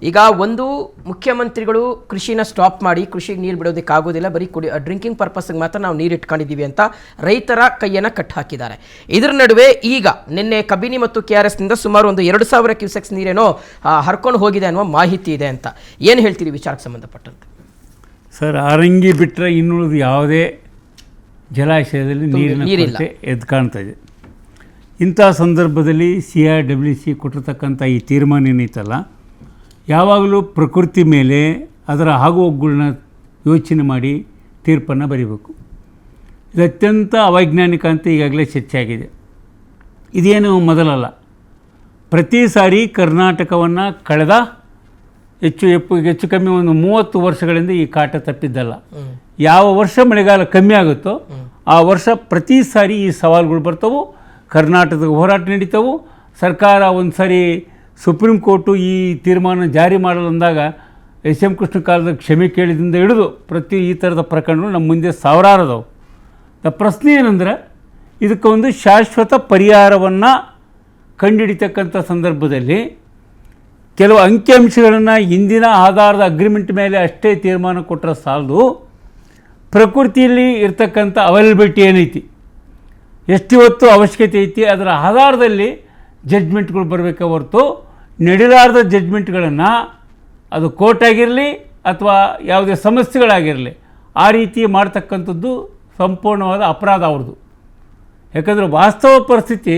ಈಗ ಒಂದು ಮುಖ್ಯಮಂತ್ರಿಗಳು ಕೃಷಿನ ಸ್ಟಾಪ್ ಮಾಡಿ ಕೃಷಿಗೆ ನೀರು ಬಿಡೋದಕ್ಕೆ ಆಗೋದಿಲ್ಲ, ಬರೀ ಡ್ರಿಂಕಿಂಗ್ ಪರ್ಪಸ್ಗೆ ಮಾತ್ರ ನಾವು ನೀರು ಇಟ್ಕೊಂಡಿದ್ದೀವಿ ಅಂತ ರೈತರ ಕೈಯನ್ನು ಕಟ್ ಹಾಕಿದ್ದಾರೆ. ಇದರ ನಡುವೆ ಈಗ ನಿನ್ನೆ ಕಬಿನಿ ಮತ್ತು KRSನಿಂದ ಸುಮಾರು ಒಂದು 2000 ಕ್ಯೂಸೆಕ್ಸ್ ನೀರೇನೋ ಹರ್ಕೊಂಡು ಹೋಗಿದೆ ಅನ್ನುವ ಮಾಹಿತಿ ಇದೆ ಅಂತ ಏನು ಹೇಳ್ತೀರಿ ವಿಚಾರಕ್ಕೆ ಸಂಬಂಧಪಟ್ಟಂತೆ? ಸರ್, ಆರಂಗಿ ಬಿಟ್ಟರೆ ಇನ್ನುಳಿದು ಯಾವುದೇ ಜಲಾಶಯದಲ್ಲಿ ನೀರಿನ ಕೊರತೆ ಎದ್ದು ಕಾಣ್ತಾ ಇದೆ. ಇಂಥ ಸಂದರ್ಭದಲ್ಲಿ CRWC ಕೊಟ್ಟಿರ್ತಕ್ಕಂಥ ಈ ತೀರ್ಮಾನ ಏನೈತಲ್ಲ, ಯಾವಾಗಲೂ ಪ್ರಕೃತಿ ಮೇಲೆ ಅದರ ಆಗುಹೋಗುಗಳನ್ನ ಯೋಚನೆ ಮಾಡಿ ತೀರ್ಪನ್ನು ಬರೀಬೇಕು. ಇದು ಅತ್ಯಂತ ಅವೈಜ್ಞಾನಿಕ ಅಂತ ಈಗಾಗಲೇ ಚರ್ಚೆ ಆಗಿದೆ. ಇದೇನು ಮೊದಲಲ್ಲ. ಪ್ರತಿ ಸಾರಿ ಕರ್ನಾಟಕವನ್ನು ಕಳೆದ ಹೆಚ್ಚು ಕಮ್ಮಿ ಒಂದು 30 ವರ್ಷಗಳಿಂದ ಈ ಕಾಟ ತಪ್ಪಿದ್ದಲ್ಲ. ಯಾವ ವರ್ಷ ಮಳೆಗಾಲ ಕಮ್ಮಿ ಆಗುತ್ತೋ ಆ ವರ್ಷ ಪ್ರತಿ ಸಾರಿ ಈ ಸವಾಲುಗಳು ಬರ್ತವೆ. ಕರ್ನಾಟಕದ ಹೋರಾಟ ನಡೀತವೆ. ಸರ್ಕಾರ ಒಂದು ಸಾರಿ ಸುಪ್ರೀಂ ಕೋರ್ಟು ಈ ತೀರ್ಮಾನ ಜಾರಿ ಮಾಡಲು ಅಂದಾಗ SM ಕೃಷ್ಣ ಕಾಲದ ಕ್ಷಮೆ ಕೇಳಿದಿಂದ ಹಿಡಿದು ಪ್ರತಿ ಈ ಥರದ ಪ್ರಕರಣಗಳು ನಮ್ಮ ಮುಂದೆ ಸಾವಿರಾರು ಅದಾವೆ. ಪ್ರಶ್ನೆ ಏನಂದರೆ, ಇದಕ್ಕೆ ಒಂದು ಶಾಶ್ವತ ಪರಿಹಾರವನ್ನು ಕಂಡುಹಿಡಿತಕ್ಕಂಥ ಸಂದರ್ಭದಲ್ಲಿ ಕೆಲವು ಅಂಕಿಅಂಶಗಳನ್ನು ಹಿಂದಿನ ಆಧಾರದ ಅಗ್ರಿಮೆಂಟ್ ಮೇಲೆ ಅಷ್ಟೇ ತೀರ್ಮಾನ ಕೊಟ್ಟರೆ ಸಾಲದು. ಪ್ರಕೃತಿಯಲ್ಲಿ ಇರ್ತಕ್ಕಂಥ ಅವೈಲಬಿಲಿಟಿ ಏನೈತಿ, ಎಷ್ಟಿವತ್ತು ಅವಶ್ಯಕತೆ ಐತಿ, ಅದರ ಆಧಾರದಲ್ಲಿ ಜಡ್ಜ್ಮೆಂಟ್ಗಳು ಬರಬೇಕೆ ಹೊರತು ನಡೆಯಲಾರದ ಜಡ್ಜ್ಮೆಂಟ್ಗಳನ್ನು ಅದು ಕೋರ್ಟ್ ಆಗಿರಲಿ ಅಥವಾ ಯಾವುದೇ ಸಮಸ್ಯೆಗಳಾಗಿರಲಿ ಆ ರೀತಿ ಮಾಡ್ತಕ್ಕಂಥದ್ದು ಸಂಪೂರ್ಣವಾದ ಅಪರಾಧ ಅವ್ರದ್ದು. ಯಾಕಂದರೆ ವಾಸ್ತವ ಪರಿಸ್ಥಿತಿ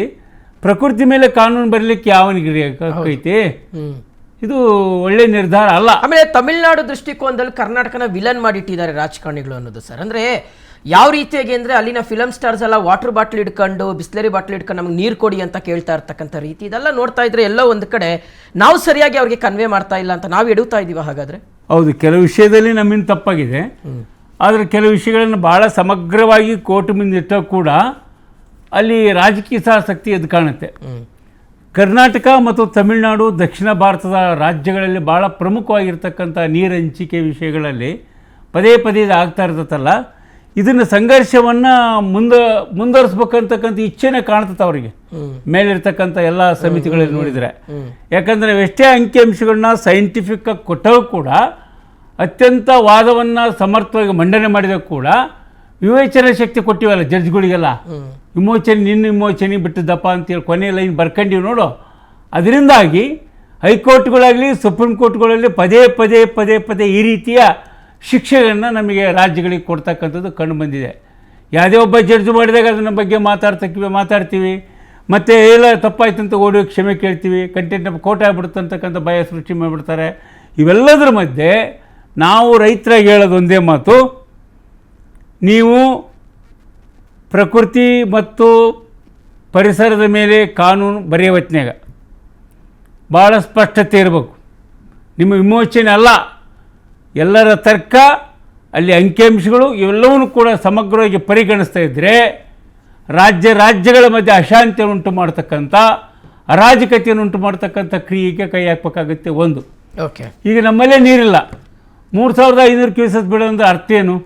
ಪ್ರಕೃತಿ ಮೇಲೆ ಕಾನೂನು ಬರಲಿಕ್ಕೆ ಯಾವನಿಗೆ ಐತಿ? ಇದು ಒಳ್ಳೆ ನಿರ್ಧಾರ ಅಲ್ಲ. ಆಮೇಲೆ ತಮಿಳುನಾಡು ದೃಷ್ಟಿಕೋನದಲ್ಲಿ ಕರ್ನಾಟಕನ ವಿಲನ್ ಮಾಡಿಟ್ಟಿದ್ದಾರೆ ರಾಜಕಾರಣಿಗಳು ಅನ್ನೋದು ಸರ್. ಅಂದರೆ ಯಾವ ರೀತಿಯಾಗಿ ಅಂದರೆ ಅಲ್ಲಿನ ಫಿಲಮ್ ಸ್ಟಾರ್ಸ್ ಎಲ್ಲ ವಾಟರ್ ಬಾಟ್ಲ್ ಹಿಡ್ಕೊಂಡು, ಬಿಸ್ಲರಿ ಬಾಟ್ಲ್ ಹಿಡ್ಕೊಂಡು ನಮಗೆ ನೀರು ಕೊಡಿ ಅಂತ ಕೇಳ್ತಾ ಇರ್ತಕ್ಕಂಥ ರೀತಿ ಇದೆಲ್ಲ ನೋಡ್ತಾ ಇದ್ರೆ ಎಲ್ಲೋ ಒಂದು ಕಡೆ ನಾವು ಸರಿಯಾಗಿ ಅವ್ರಿಗೆ ಕನ್ವೆ ಮಾಡ್ತಾ ಇಲ್ಲ ಅಂತ ನಾವು ಎಡುತ್ತಾ ಇದ್ದೀವಿ. ಹಾಗಾದರೆ ಹೌದು, ಕೆಲವು ವಿಷಯದಲ್ಲಿ ನಮ್ಮಿಂದ ತಪ್ಪಾಗಿದೆ. ಆದರೆ ಕೆಲವು ವಿಷಯಗಳನ್ನು ಭಾಳ ಸಮಗ್ರವಾಗಿ ಕೋರ್ಟ್ ಮುಂದೆ ಇಟ್ಟಾಗ ಕೂಡ ಅಲ್ಲಿ ರಾಜಕೀಯ ಆಸಕ್ತಿ ಎದ್ದು ಕಾಣುತ್ತೆ. ಕರ್ನಾಟಕ ಮತ್ತು ತಮಿಳುನಾಡು ದಕ್ಷಿಣ ಭಾರತದ ರಾಜ್ಯಗಳಲ್ಲಿ ಭಾಳ ಪ್ರಮುಖವಾಗಿರ್ತಕ್ಕಂಥ ನೀರು ಹಂಚಿಕೆ ವಿಷಯಗಳಲ್ಲಿ ಪದೇ ಪದೇ ಆಗ್ತಾ ಇರ್ತದಲ್ಲ, ಇದನ್ನು ಸಂಘರ್ಷವನ್ನು ಮುಂದುವರಿಸ್ಬೇಕಂತಕ್ಕಂಥ ಇಚ್ಛೆನೇ ಕಾಣ್ತದೆ ಅವರಿಗೆ ಮೇಲಿರ್ತಕ್ಕಂಥ ಎಲ್ಲ ಸಮಿತಿಗಳಲ್ಲಿ ನೋಡಿದರೆ. ಯಾಕಂದರೆ ನಾವು ಎಷ್ಟೇ ಅಂಕಿಅಂಶಗಳನ್ನ ಸೈಂಟಿಫಿಕ್ಕಾಗಿ ಕೊಟ್ಟರೂ ಕೂಡ, ಅತ್ಯಂತ ವಾದವನ್ನು ಸಮರ್ಥವಾಗಿ ಮಂಡನೆ ಮಾಡಿದಾಗ ಕೂಡ ವಿವೇಚನೆ ಶಕ್ತಿ ಕೊಟ್ಟಿವಲ್ಲ ಜಡ್ಜ್ಗಳಿಗೆಲ್ಲ. ನಿನ್ನ ವಿಮೋಚನೆ ಬಿಟ್ಟಿದ್ದಪ್ಪ ಅಂತೇಳಿ ಕೊನೆಯ ಲೈನ್ ಬರ್ಕೊಂಡಿವಿ ನೋಡು. ಅದರಿಂದಾಗಿ ಹೈಕೋರ್ಟ್ಗಳಾಗಲಿ ಸುಪ್ರೀಂ ಕೋರ್ಟ್ಗಳಲ್ಲಿ ಪದೇ ಈ ರೀತಿಯ ಶಿಕ್ಷೆಗಳನ್ನು ನಮಗೆ ರಾಜ್ಯಗಳಿಗೆ ಕೊಡ್ತಕ್ಕಂಥದ್ದು ಕಂಡು ಬಂದಿದೆ. ಯಾವುದೇ ಒಬ್ಬ ಜಡ್ಜ್ ಮಾಡಿದಾಗ ಅದನ್ನ ಬಗ್ಗೆ ಮಾತಾಡ್ತೀವಿ. ಮತ್ತು ಎಲ್ಲ ತಪ್ಪಾಯ್ತು ಅಂತ ಓಡಿ ಕ್ಷಮೆ ಕೇಳ್ತೀವಿ, ಕಂಟೆಂಟ್ ಕೋಟ್ ಆಗಿಬಿಡುತ್ತೆ ಅಂತಕ್ಕಂಥ ಭಯ ಸೃಷ್ಟಿ ಮಾಡಿಬಿಡ್ತಾರೆ. ಇವೆಲ್ಲದರ ಮಧ್ಯೆ ನಾವು ರೈತರಾಗಿ ಹೇಳೋದು ಒಂದೇ ಮಾತು, ನೀವು ಪ್ರಕೃತಿ ಮತ್ತು ಪರಿಸರದ ಮೇಲೆ ಕಾನೂನು ಬರೆಯೋ ಹೊತ್ನ್ಯಾಗ ಭಾಳ ಸ್ಪಷ್ಟತೆ ಇರಬೇಕು. ನಿಮ್ಮ ವಿಮೋಚನೆ ಅಲ್ಲ, ಎಲ್ಲರ ತರ್ಕ, ಅಲ್ಲಿ ಅಂಕಿಅಂಶಗಳು ಇವೆಲ್ಲವನ್ನೂ ಕೂಡ ಸಮಗ್ರವಾಗಿ ಪರಿಗಣಿಸ್ತಾ ಇದ್ದರೆ ರಾಜ್ಯಗಳ ಮಧ್ಯೆ ಅಶಾಂತಿಯನ್ನು ಉಂಟು ಮಾಡ್ತಕ್ಕಂಥ, ಅರಾಜಕತೆಯನ್ನು ಉಂಟು ಮಾಡ್ತಕ್ಕಂಥ ಕ್ರಿಯೆಗೆ ಕೈ ಹಾಕಬೇಕಾಗುತ್ತೆ. ಒಂದು, ಓಕೆ, ಈಗ ನಮ್ಮಲ್ಲೇ ನೀರಿಲ್ಲ, 3500 ಕ್ಯೂಸೆಸ್ ಬಿಡೋದ್ರ ಅರ್ಥ ಏನು?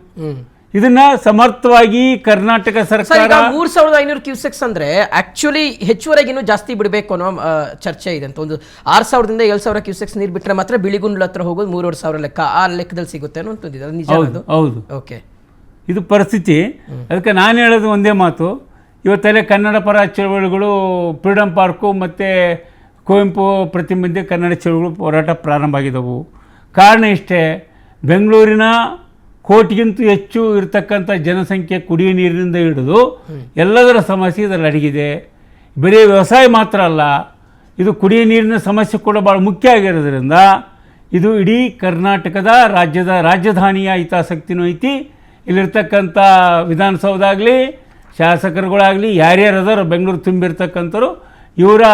ಇದನ್ನ ಸಮರ್ಥವಾಗಿ ಕರ್ನಾಟಕ ಸರ್ಕಾರ 3500 ಕ್ಯೂಸೆಕ್ಸ್ ಅಂದ್ರೆ ಆಕ್ಚುಲಿ ಹೆಚ್ಚುವರೆಗಿನ್ನೂ ಜಾಸ್ತಿ ಬಿಡಬೇಕು ಅನ್ನೋ ಚರ್ಚೆ ಇದೆ ಅಂತ. ಒಂದು 6000ದಿಂದ 7000 ಕ್ಯೂಸೆಕ್ಸ್ ನೀರು ಬಿಟ್ಟರೆ ಮಾತ್ರ ಬಿಳಿಗುಂಡ್ಲ ಹತ್ರ ಹೋಗೋದು 3500 ಲೆಕ್ಕ, ಆ ಲೆಕ್ಕದಲ್ಲಿ ಸಿಗುತ್ತೆ ಅನ್ನೋ ಅಂತಂದಿದೆ. ಅದು ನಿಜ? ಹೌದು. ಓಕೆ, ಇದು ಪರಿಸ್ಥಿತಿ. ಅದಕ್ಕೆ ನಾನು ಹೇಳೋದು ಒಂದೇ ಮಾತು, ಇವತ್ತಲ್ಲೇ ಕನ್ನಡ ಪರ ಚಳವಳಿಗಳು, ಫ್ರೀಡಮ್ ಪಾರ್ಕು ಮತ್ತು ಕುವೆಂಪು ಪ್ರತಿಮೆ ಕನ್ನಡ ಚಳವಳಿಗಳು ಹೋರಾಟ ಪ್ರಾರಂಭ ಆಗಿದ್ದವು. ಕಾರಣ ಇಷ್ಟೇ, ಬೆಂಗಳೂರಿನ ಕೋಟಿಗಿಂತ ಹೆಚ್ಚು ಇರತಕ್ಕಂಥ ಜನಸಂಖ್ಯೆ ಕುಡಿಯುವ ನೀರಿನಿಂದ ಹಿಡಿದು ಎಲ್ಲದರ ಸಮಸ್ಯೆ ಇದರಲ್ಲಿ ಅಡಗಿದೆ. ಬರೀ ವ್ಯವಸಾಯ ಮಾತ್ರ ಅಲ್ಲ, ಇದು ಕುಡಿಯುವ ನೀರಿನ ಸಮಸ್ಯೆ ಕೂಡ ಭಾಳ ಮುಖ್ಯ ಆಗಿರೋದ್ರಿಂದ ಇದು ಇಡೀ ಕರ್ನಾಟಕದ ರಾಜಧಾನಿಯ ಹಿತಾಸಕ್ತಿನೂ ಐತಿ. ಇಲ್ಲಿರ್ತಕ್ಕಂಥ ವಿಧಾನಸೌಧ ಆಗಲಿ, ಶಾಸಕರುಗಳಾಗಲಿ, ಯಾರ್ಯಾರು ಅದಾರೋ ಬೆಂಗಳೂರು ತುಂಬಿರ್ತಕ್ಕಂಥವ್ರು, ಇವರ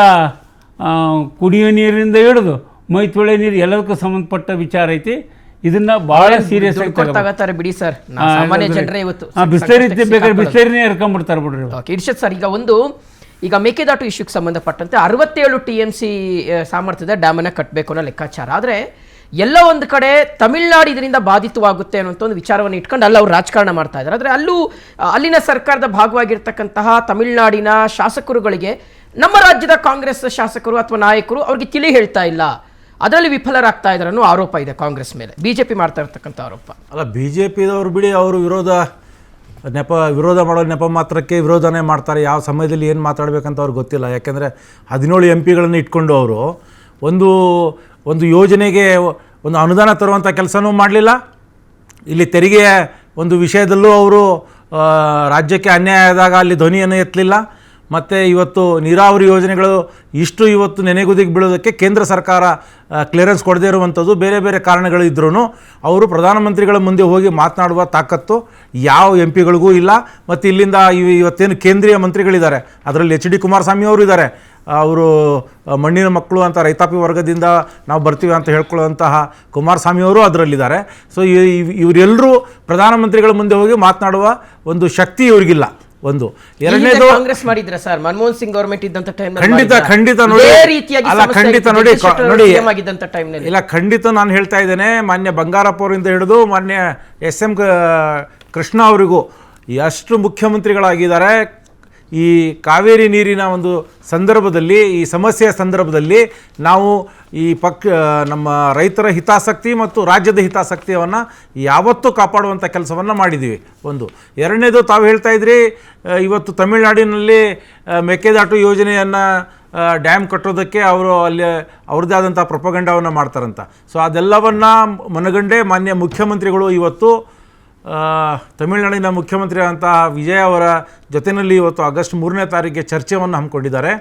ಕುಡಿಯುವ ನೀರಿನಿಂದ ಹಿಡಿದು ಮೈ ತೊಳೆ ನೀರು ಎಲ್ಲದಕ್ಕೂ ಸಂಬಂಧಪಟ್ಟ ವಿಚಾರ ಐತಿ. ಇದನ್ನ ಬಹಳ ಸೀರಿಯಸ್ ಆಗಿ ತಗೋತಾರೆ ಬಿಡಿ ಸರ್. ಸಾಮಾನ್ಯ ಜನರೇ ಇವತ್ತು ಬಿಸ್ಲರಿ ಬೇಕಾದ್ರೆ ಬಿಸ್ಲರಿನೇ ಎರ್ಕೊಂಡ್ಬಿಡ್ತಾರೆ ಬಿಡ್ರಿ. ಇರ್ಷದ್ ಸರ್, ಈಗ ಮೇಕೆದಾಟು ಇಶ್ಯೂಗೆ ಸಂಬಂಧಪಟ್ಟಂತೆ 67 TMC ಸಾಮರ್ಥ್ಯದ ಡ್ಯಾಮನ್ನು ಕಟ್ಟಬೇಕು ಅನ್ನೋ ಲೆಕ್ಕಾಚಾರ. ಆದರೆ ಎಲ್ಲ ಒಂದು ಕಡೆ ತಮಿಳ್ನಾಡು ಇದರಿಂದ ಬಾಧಿತವಾಗುತ್ತೆ ಅನ್ನೋಂಥ ಒಂದು ವಿಚಾರವನ್ನು ಇಟ್ಕೊಂಡು ಅಲ್ಲಿ ಅವ್ರು ರಾಜಕಾರಣ ಮಾಡ್ತಾ ಇದ್ದಾರೆ. ಆದರೆ ಅಲ್ಲಿನ ಸರ್ಕಾರದ ಭಾಗವಾಗಿರ್ತಕ್ಕಂತಹ ತಮಿಳ್ನಾಡಿನ ಶಾಸಕರುಗಳಿಗೆ ನಮ್ಮ ರಾಜ್ಯದ ಕಾಂಗ್ರೆಸ್ ಶಾಸಕರು ಅಥವಾ ನಾಯಕರು ಅವ್ರಿಗೆ ತಿಳಿ ಹೇಳ್ತಾ ಇಲ್ಲ, ಅದರಲ್ಲಿ ವಿಫಲರಾಗ್ತಾ ಇದ್ದಾರೆ ಅನ್ನೋ ಆರೋಪ ಇದೆ ಕಾಂಗ್ರೆಸ್ ಮೇಲೆ, BJP ಮಾಡ್ತಾ ಇರ್ತಕ್ಕಂಥ ಆರೋಪ. ಅಲ್ಲ, BJPದವ್ರು ಬಿಡಿ, ಅವರು ವಿರೋಧ ಮಾಡೋ ನೆಪ ಮಾತ್ರಕ್ಕೆ ವಿರೋಧನೇ ಮಾಡ್ತಾರೆ. ಯಾವ ಸಮಯದಲ್ಲಿ ಏನು ಮಾತಾಡಬೇಕಂತ ಅವ್ರಿಗೆ ಗೊತ್ತಿಲ್ಲ. ಯಾಕೆಂದರೆ 17 MPಗಳನ್ನು ಇಟ್ಕೊಂಡು ಅವರು ಒಂದು ಯೋಜನೆಗೆ ಒಂದು ಅನುದಾನ ತರುವಂಥ ಕೆಲಸನೂ ಮಾಡಲಿಲ್ಲ. ಇಲ್ಲಿ ತೆರಿಗೆಯ ಒಂದು ವಿಷಯದಲ್ಲೂ ಅವರು ರಾಜ್ಯಕ್ಕೆ ಅನ್ಯಾಯ ಆದಾಗ ಅಲ್ಲಿ ಧ್ವನಿಯನ್ನು ಎತ್ತಲಿಲ್ಲ. ಮತ್ತು ಇವತ್ತು ನೀರಾವರಿ ಯೋಜನೆಗಳು ಇವತ್ತು ನೆನೆಗುದಿಗೆ ಬೀಳೋದಕ್ಕೆ ಕೇಂದ್ರ ಸರ್ಕಾರ ಕ್ಲಿಯರೆನ್ಸ್ ಕೊಡದೇ ಇರುವಂಥದ್ದು ಬೇರೆ ಬೇರೆ ಕಾರಣಗಳು ಇದ್ರೂ ಅವರು ಪ್ರಧಾನಮಂತ್ರಿಗಳ ಮುಂದೆ ಹೋಗಿ ಮಾತನಾಡುವ ತಾಕತ್ತು ಯಾವ MPಗಳಿಗೂ ಇಲ್ಲ. ಮತ್ತು ಇಲ್ಲಿಂದ ಇವತ್ತೇನು ಕೇಂದ್ರೀಯ ಮಂತ್ರಿಗಳಿದ್ದಾರೆ, ಅದರಲ್ಲಿ HD ಕುಮಾರಸ್ವಾಮಿ ಅವರು ಇದ್ದಾರೆ. ಅವರು ಮಣ್ಣಿನ ಮಕ್ಕಳು ಅಂತ ರೈತಾಪಿ ವರ್ಗದಿಂದ ನಾವು ಬರ್ತೀವಿ ಅಂತ ಹೇಳ್ಕೊಳ್ಳುವಂತಹ ಕುಮಾರಸ್ವಾಮಿಯವರು ಅದರಲ್ಲಿದ್ದಾರೆ. ಸೊ ಇವರೆಲ್ಲರೂ ಪ್ರಧಾನಮಂತ್ರಿಗಳ ಮುಂದೆ ಹೋಗಿ ಮಾತನಾಡುವ ಒಂದು ಶಕ್ತಿ ಇವರಿಗಿಲ್ಲ. ಒಂದು ಎರಡನೇದು ಕಾಂಗ್ರೆಸ್ ಮಾಡಿದ್ರೆ ಸರ್, ಮನಮೋಹನ್ ಸಿಂಗ್ ಗವರ್ಮೆಂಟ್ ಇದ್ದಂತ ಟೈಮ್ ಖಂಡಿತ ನೋಡಿ ಇಲ್ಲ, ಖಂಡಿತ ನಾನು ಹೇಳ್ತಾ ಇದ್ದೇನೆ. ಮಾನ್ಯ ಬಂಗಾರಪ್ಪ ಅವರಿಂದ ಹಿಡಿದು ಮಾನ್ಯ SM ಕೃಷ್ಣ ಅವರಿಗೂ ಎಷ್ಟು ಮುಖ್ಯಮಂತ್ರಿಗಳಾಗಿದ್ದಾರೆ. ಈ ಕಾವೇರಿ ನೀರಿನ ಒಂದು ಸಂದರ್ಭದಲ್ಲಿ, ಈ ಸಮಸ್ಯೆಯ ಸಂದರ್ಭದಲ್ಲಿ ನಾವು ಈ ನಮ್ಮ ರೈತರ ಹಿತಾಸಕ್ತಿ ಮತ್ತು ರಾಜ್ಯದ ಹಿತಾಸಕ್ತಿಯನ್ನು ಯಾವತ್ತೂ ಕಾಪಾಡುವಂಥ ಕೆಲಸವನ್ನು ಮಾಡಿದ್ದೀವಿ. ಒಂದು ಎರಡನೇದು, ತಾವು ಹೇಳ್ತಾ ಇದ್ರಿ ಇವತ್ತು ತಮಿಳುನಾಡಿನಲ್ಲಿ ಮೇಕೆದಾಟು ಯೋಜನೆಯನ್ನು ಡ್ಯಾಮ್ ಕಟ್ಟೋದಕ್ಕೆ ಅವರು ಅಲ್ಲಿ ಅವ್ರದ್ದೇ ಆದಂಥ ಪ್ರೊಪಗಂಡವನ್ನು ಮಾಡ್ತಾರಂತ. ಸೊ ಅದೆಲ್ಲವನ್ನು ಮನಗಂಡೇ ಮಾನ್ಯ ಮುಖ್ಯಮಂತ್ರಿಗಳು ಇವತ್ತು ತಮಿಳುನಾಡಿನ ಮುಖ್ಯಮಂತ್ರಿ ಅಂತ ವಿಜಯ್ ಅವರ ಜೊತೆಯಲ್ಲಿ ಇವತ್ತು ಆಗಸ್ಟ್ 3ನೇ ತಾರೀಕಿಗೆ ಚರ್ಚೆಯನ್ನು ಹಮ್ಮಿಕೊಂಡಿದ್ದಾರೆ.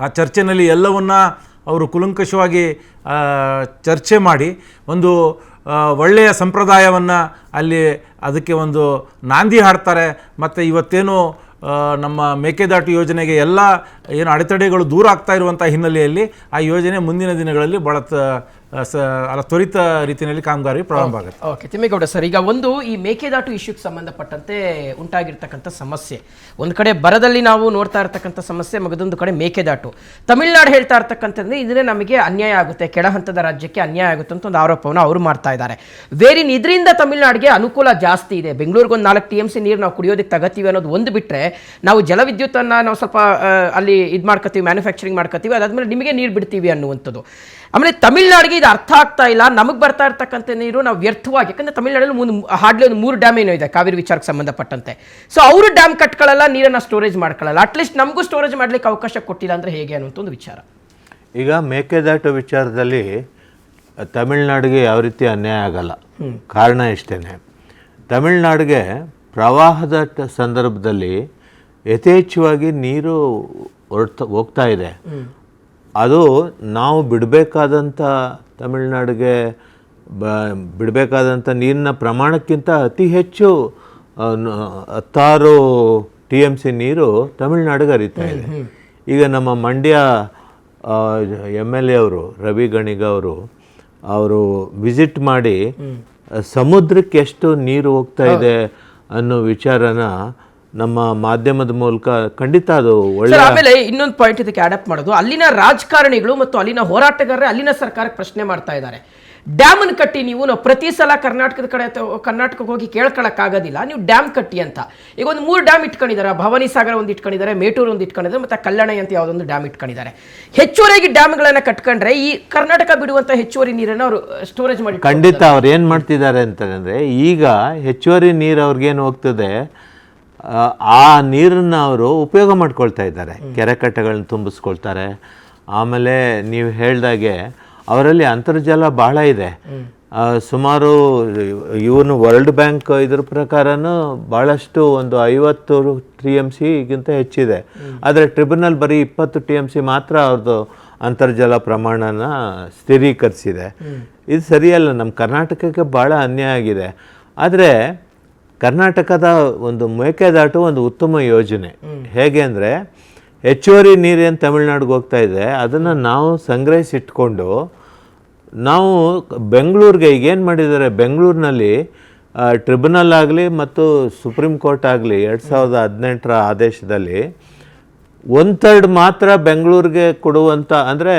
ಆ ಚರ್ಚೆಯಲ್ಲಿ ಎಲ್ಲವನ್ನ ಅವರು ಕುಲಂಕಷವಾಗಿ ಚರ್ಚೆ ಮಾಡಿ ಒಂದು ಒಳ್ಳೆಯ ಸಂಪ್ರದಾಯವನ್ನು ಅಲ್ಲಿ ಅದಕ್ಕೆ ಒಂದು ನಾಂದಿ ಹಾಡ್ತಾರೆ. ಮತ್ತು ಇವತ್ತೇನು ನಮ್ಮ ಮೇಕೆದಾಟು ಯೋಜನೆಗೆ ಎಲ್ಲ ಏನು ಅಡೆತಡೆಗಳು ದೂರ ಆಗ್ತಾ ಇರುವಂಥ ಹಿನ್ನೆಲೆಯಲ್ಲಿ ಆ ಯೋಜನೆ ಮುಂದಿನ ದಿನಗಳಲ್ಲಿ ಭಾಳ ತ್ವರಿತ ರೀತಿಯಲ್ಲಿ ಕಾಮಗಾರಿ ಪ್ರಾರಂಭ ಆಗುತ್ತೆ. ಓಕೆ, ತಿಮ್ಮೇಗೌಡ ಸರ್, ಈಗ ಈ ಮೇಕೆದಾಟು ಇಶ್ಯೂಗೆ ಸಂಬಂಧಪಟ್ಟಂತೆ ಉಂಟಾಗಿರ್ತಕ್ಕಂಥ ಸಮಸ್ಯೆ, ಒಂದು ಕಡೆ ಬರದಲ್ಲಿ ನಾವು ನೋಡ್ತಾ ಇರ್ತಕ್ಕಂಥ ಸಮಸ್ಯೆ, ಮಗದೊಂದು ಕಡೆ ಮೇಕೆದಾಟು. ತಮಿಳ್ನಾಡು ಹೇಳ್ತಾ ಇರ್ತಕ್ಕಂಥದ್ದು ಇದನ್ನೇ ನಮಗೆ ಅನ್ಯಾಯ ಆಗುತ್ತೆ, ಕೆಳ ಹಂತದ ರಾಜ್ಯಕ್ಕೆ ಅನ್ಯಾಯ ಆಗುತ್ತೆ ಅಂತ ಒಂದು ಆರೋಪವನ್ನು ಅವರು ಮಾಡ್ತಾ ಇದ್ದಾರೆ. ಇದರಿಂದ ತಮಿಳ್ನಾಡಿಗೆ ಅನುಕೂಲ ಜಾಸ್ತಿ ಇದೆ. ಬೆಂಗಳೂರಿಗೆ ಒಂದು 4 TMC ನೀರು ನಾವು ಕುಡಿಯೋದಕ್ಕೆ ತಗೋತೀವಿ ಅನ್ನೋದು ಒಂದು ಬಿಟ್ಟರೆ, ನಾವು ಜಲವಿದ್ಯುತ್ತನ್ನು ನಾವು ಸ್ವಲ್ಪ ಅಲ್ಲಿ ಮಾಡ್ಕೋತೀವಿ, ಮ್ಯಾನುಫ್ಯಾಕ್ಚರಿಂಗ್ ಮಾಡ್ಕೋತೀವಿ, ಅದಾದ್ಮೇಲೆ ನಿಮಗೆ ನೀರು ಬಿಡ್ತೀವಿ ಅನ್ನುವಂಥದ್ದು. ಆಮೇಲೆ ತಮಿಳ್ನಾಡಿಗೆ ಇದು ಅರ್ಥ ಆಗ್ತಾ ಇಲ್ಲ, ನಮಗೆ ಬರ್ತಾ ಇರ್ತಕ್ಕಂಥ ನೀರು ನಾವು ವ್ಯರ್ಥವಾಗಿ, ಯಾಕಂದರೆ ತಮಿಳ್ನಾಡಲ್ಲಿ ಹಾರ್ಡ್ಲಿ ಒಂದು 3 ಡ್ಯಾಮ್ ಏನೋ ಇದೆ ಕಾವೇರಿ ವಿಚಾರಕ್ಕೆ ಸಂಬಂಧಪಟ್ಟಂತೆ. ಸೊ ಅವರು ಡ್ಯಾಮ್ ಕಟ್ಕೊಳ್ಳಲ್ಲ, ನೀರನ್ನು ಸ್ಟೋರೇಜ್ ಮಾಡ್ಕೊಳ್ಳಲ್ಲ, ಅಟ್ಲೀಸ್ಟ್ ನಮಗೂ ಸ್ಟೋರೇಜ್ ಮಾಡ್ಲಿಕ್ಕೆ ಅವಕಾಶ ಕೊಟ್ಟಿಲ್ಲ ಅಂದರೆ ಹೇಗೆ ಅನ್ನುವಂಥ ಒಂದು ವಿಚಾರ. ಈಗ ಮೇಕೆದಾಟು ವಿಚಾರದಲ್ಲಿ ತಮಿಳ್ನಾಡಿಗೆ ಯಾವ ರೀತಿ ಅನ್ಯಾಯ ಆಗಲ್ಲ. ಕಾರಣ ಇಷ್ಟೇ, ತಮಿಳ್ನಾಡಿಗೆ ಪ್ರವಾಹದ ಸಂದರ್ಭದಲ್ಲಿ ಯಥೇಚ್ಛವಾಗಿ ನೀರು ಹೋಗ್ತಾ ಇದೆ. ಅದು ನಾವು ಬಿಡಬೇಕಾದಂಥ ತಮಿಳ್ನಾಡಿಗೆ ಬಿಡಬೇಕಾದಂಥ ನೀರಿನ ಪ್ರಮಾಣಕ್ಕಿಂತ ಅತಿ ಹೆಚ್ಚು 16 TMC ನೀರು ತಮಿಳ್ನಾಡಿಗೆ ಹರಿತಾ ಇದೆ. ಈಗ ನಮ್ಮ ಮಂಡ್ಯ MLA ಅವರು ರವಿ ಗಣಿಗ ಅವರು ವಿಸಿಟ್ ಮಾಡಿ ಸಮುದ್ರಕ್ಕೆ ಎಷ್ಟು ನೀರು ಹೋಗ್ತಾ ಇದೆ ಅನ್ನೋ ವಿಚಾರನ ನಮ್ಮ ಮಾಧ್ಯಮದ ಮೂಲಕ ಖಂಡಿತ ಅದು ಒಳ್ಳೆ. ಆಮೇಲೆ ಇನ್ನೊಂದು ಪಾಯಿಂಟ್ ಇದಕ್ಕೆ ಅಡಾಪ್ಟ್ ಮಾಡೋದು, ಅಲ್ಲಿನ ರಾಜಕಾರಣಿಗಳು ಮತ್ತು ಅಲ್ಲಿನ ಹೋರಾಟಗಾರರೇ ಅಲ್ಲಿನ ಸರ್ಕಾರಕ್ಕೆ ಪ್ರಶ್ನೆ ಮಾಡ್ತಾ ಇದ್ದಾರೆ. ಡ್ಯಾಮ್ ಅನ್ನು ಕಟ್ಟಿ ನೀವು ಪ್ರತಿ ಸಲ ಕರ್ನಾಟಕಕ್ಕೆ ಹೋಗಿ ಕೇಳ್ಕೊಳಕ್ಕಾಗೋದಿಲ್ಲ, ನೀವು ಡ್ಯಾಮ್ ಕಟ್ಟಿ ಅಂತ. ಈಗ ಒಂದು 3 ಡ್ಯಾಮ್ ಇಟ್ಕೊಂಡಿದ್ದಾರೆ, ಭವಾನಿ ಸಾಗರ ಒಂದು ಇಟ್ಕೊಂಡಿದ್ದಾರೆ, ಮೇಟೂರು ಒಂದು ಇಟ್ಕೊಂಡಿದ್ದಾರೆ, ಮತ್ತು ಕಲ್ಯಾಣ ಅಂತ ಯಾವುದೊಂದು ಡ್ಯಾಮ್ ಇಟ್ಕೊಂಡಿದ್ದಾರೆ. ಹೆಚ್ಚುವರಿಯಾಗಿ ಡ್ಯಾಮ್ಗಳನ್ನು ಕಟ್ಕೊಂಡ್ರೆ ಈ ಕರ್ನಾಟಕ ಬಿಡುವಂಥ ಹೆಚ್ಚುವರಿ ನೀರನ್ನು ಅವರು ಸ್ಟೋರೇಜ್ ಮಾಡಿ ಖಂಡಿತ ಅವ್ರು ಏನು ಮಾಡ್ತಿದ್ದಾರೆ ಅಂತಂದರೆ, ಈಗ ಹೆಚ್ಚುವರಿ ನೀರು ಅವ್ರಿಗೇನು ಹೋಗ್ತದೆ ಆ ನೀರನ್ನು ಅವರು ಉಪಯೋಗ ಮಾಡ್ಕೊಳ್ತಾ ಇದ್ದಾರೆ. ಕೆರೆ ಕಟ್ಟೆಗಳನ್ನ ತುಂಬಿಸ್ಕೊಳ್ತಾರೆ. ಆಮೇಲೆ ನೀವು ಹೇಳ್ದಾಗೆ ಅವರಲ್ಲಿ ಅಂತರ್ಜಲ ಬಹಳ ಇದೆ. ಸುಮಾರು ಇವನು ವರ್ಲ್ಡ್ ಬ್ಯಾಂಕ್ ಇದ್ರ ಪ್ರಕಾರನೂ ಭಾಳಷ್ಟು ಒಂದು 50 TMC ಗಿಂತ ಹೆಚ್ಚಿದೆ. ಆದರೆ ಟ್ರಿಬ್ಯುನಲ್ ಬರೀ 20 TMC ಮಾತ್ರ ಅವ್ರದ್ದು ಅಂತರ್ಜಲ ಪ್ರಮಾಣನ ಸ್ಥಿರೀಕರಿಸಿದೆ. ಇದು ಸರಿಯಲ್ಲ. ನಮ್ಮ ಕರ್ನಾಟಕಕ್ಕೆ ಭಾಳ ಅನ್ಯಾಯ ಆಗಿದೆ. ಆದರೆ ಕರ್ನಾಟಕದ ಒಂದು ಮೇಕೆದಾಟು ಒಂದು ಉತ್ತಮ ಯೋಜನೆ. ಹೇಗೆ ಅಂದರೆ, ಹೆಚ್ಚುವರಿ ನೀರೇನು ತಮಿಳ್ನಾಡಿಗೆ ಹೋಗ್ತಾ ಇದೆ ಅದನ್ನು ನಾವು ಸಂಗ್ರಹಿಸಿಟ್ಕೊಂಡು ನಾವು ಬೆಂಗಳೂರಿಗೆ ಈಗೇನು ಮಾಡಿದ್ದಾರೆ, ಬೆಂಗಳೂರಿನಲ್ಲಿ ಟ್ರಿಬ್ಯುನಲ್ ಆಗಲಿ ಮತ್ತು ಸುಪ್ರೀಂ ಕೋರ್ಟ್ ಆಗಲಿ 2018ರ ಆದೇಶದಲ್ಲಿ 1/3 ಮಾತ್ರ ಬೆಂಗಳೂರಿಗೆ ಕೊಡುವಂಥ, ಅಂದರೆ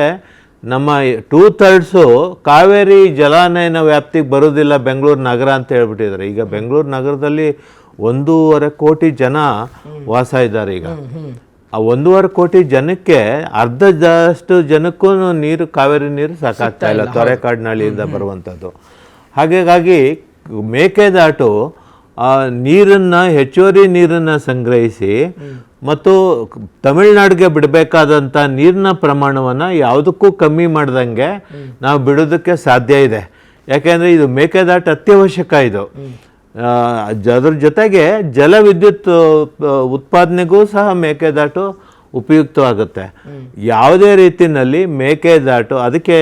ನಮ್ಮ 2/3 ಕಾವೇರಿ ಜಲಾನಯನ ವ್ಯಾಪ್ತಿಗೆ ಬರೋದಿಲ್ಲ ಬೆಂಗಳೂರು ನಗರ ಅಂತ ಹೇಳ್ಬಿಟ್ಟಿದ್ದಾರೆ. ಈಗ ಬೆಂಗಳೂರು ನಗರದಲ್ಲಿ 1.5 ಕೋಟಿ ಜನ ವಾಸ ಇದ್ದಾರೆ. ಈಗ ಆ 1.5 ಕೋಟಿ ಜನಕ್ಕೆ ಅರ್ಧದಷ್ಟು ಜನಕ್ಕೂ ನೀರು, ಕಾವೇರಿ ನೀರು ಸಾಕಾಗ್ತಾ ಇಲ್ಲ, ತೊರೆಕಾಡಿನಹಳ್ಳಿಯಿಂದ ಬರುವಂಥದ್ದು. ಹಾಗಾಗಿ ಮೇಕೆದಾಟು ನೀರನ್ನು, ಹೆಚ್ಚುವರಿ ನೀರನ್ನು ಸಂಗ್ರಹಿಸಿ ಮತ್ತು ತಮಿಳ್ನಾಡಿಗೆ ಬಿಡಬೇಕಾದಂಥ ನೀರಿನ ಪ್ರಮಾಣವನ್ನು ಯಾವುದಕ್ಕೂ ಕಮ್ಮಿ ಮಾಡ್ದಂಗೆ ನಾವು ಬಿಡೋದಕ್ಕೆ ಸಾಧ್ಯ ಇದೆ. ಯಾಕೆಂದರೆ ಇದು ಮೇಕೆದಾಟು ಅತ್ಯವಶ್ಯಕ. ಇದು ಅದ್ರ ಜೊತೆಗೆ ಜಲವಿದ್ಯುತ್ ಉತ್ಪಾದನೆಗೂ ಸಹ ಮೇಕೆದಾಟು ಉಪಯುಕ್ತವಾಗುತ್ತೆ. ಯಾವುದೇ ರೀತಿಯಲ್ಲಿ ಮೇಕೆದಾಟು, ಅದಕ್ಕೆ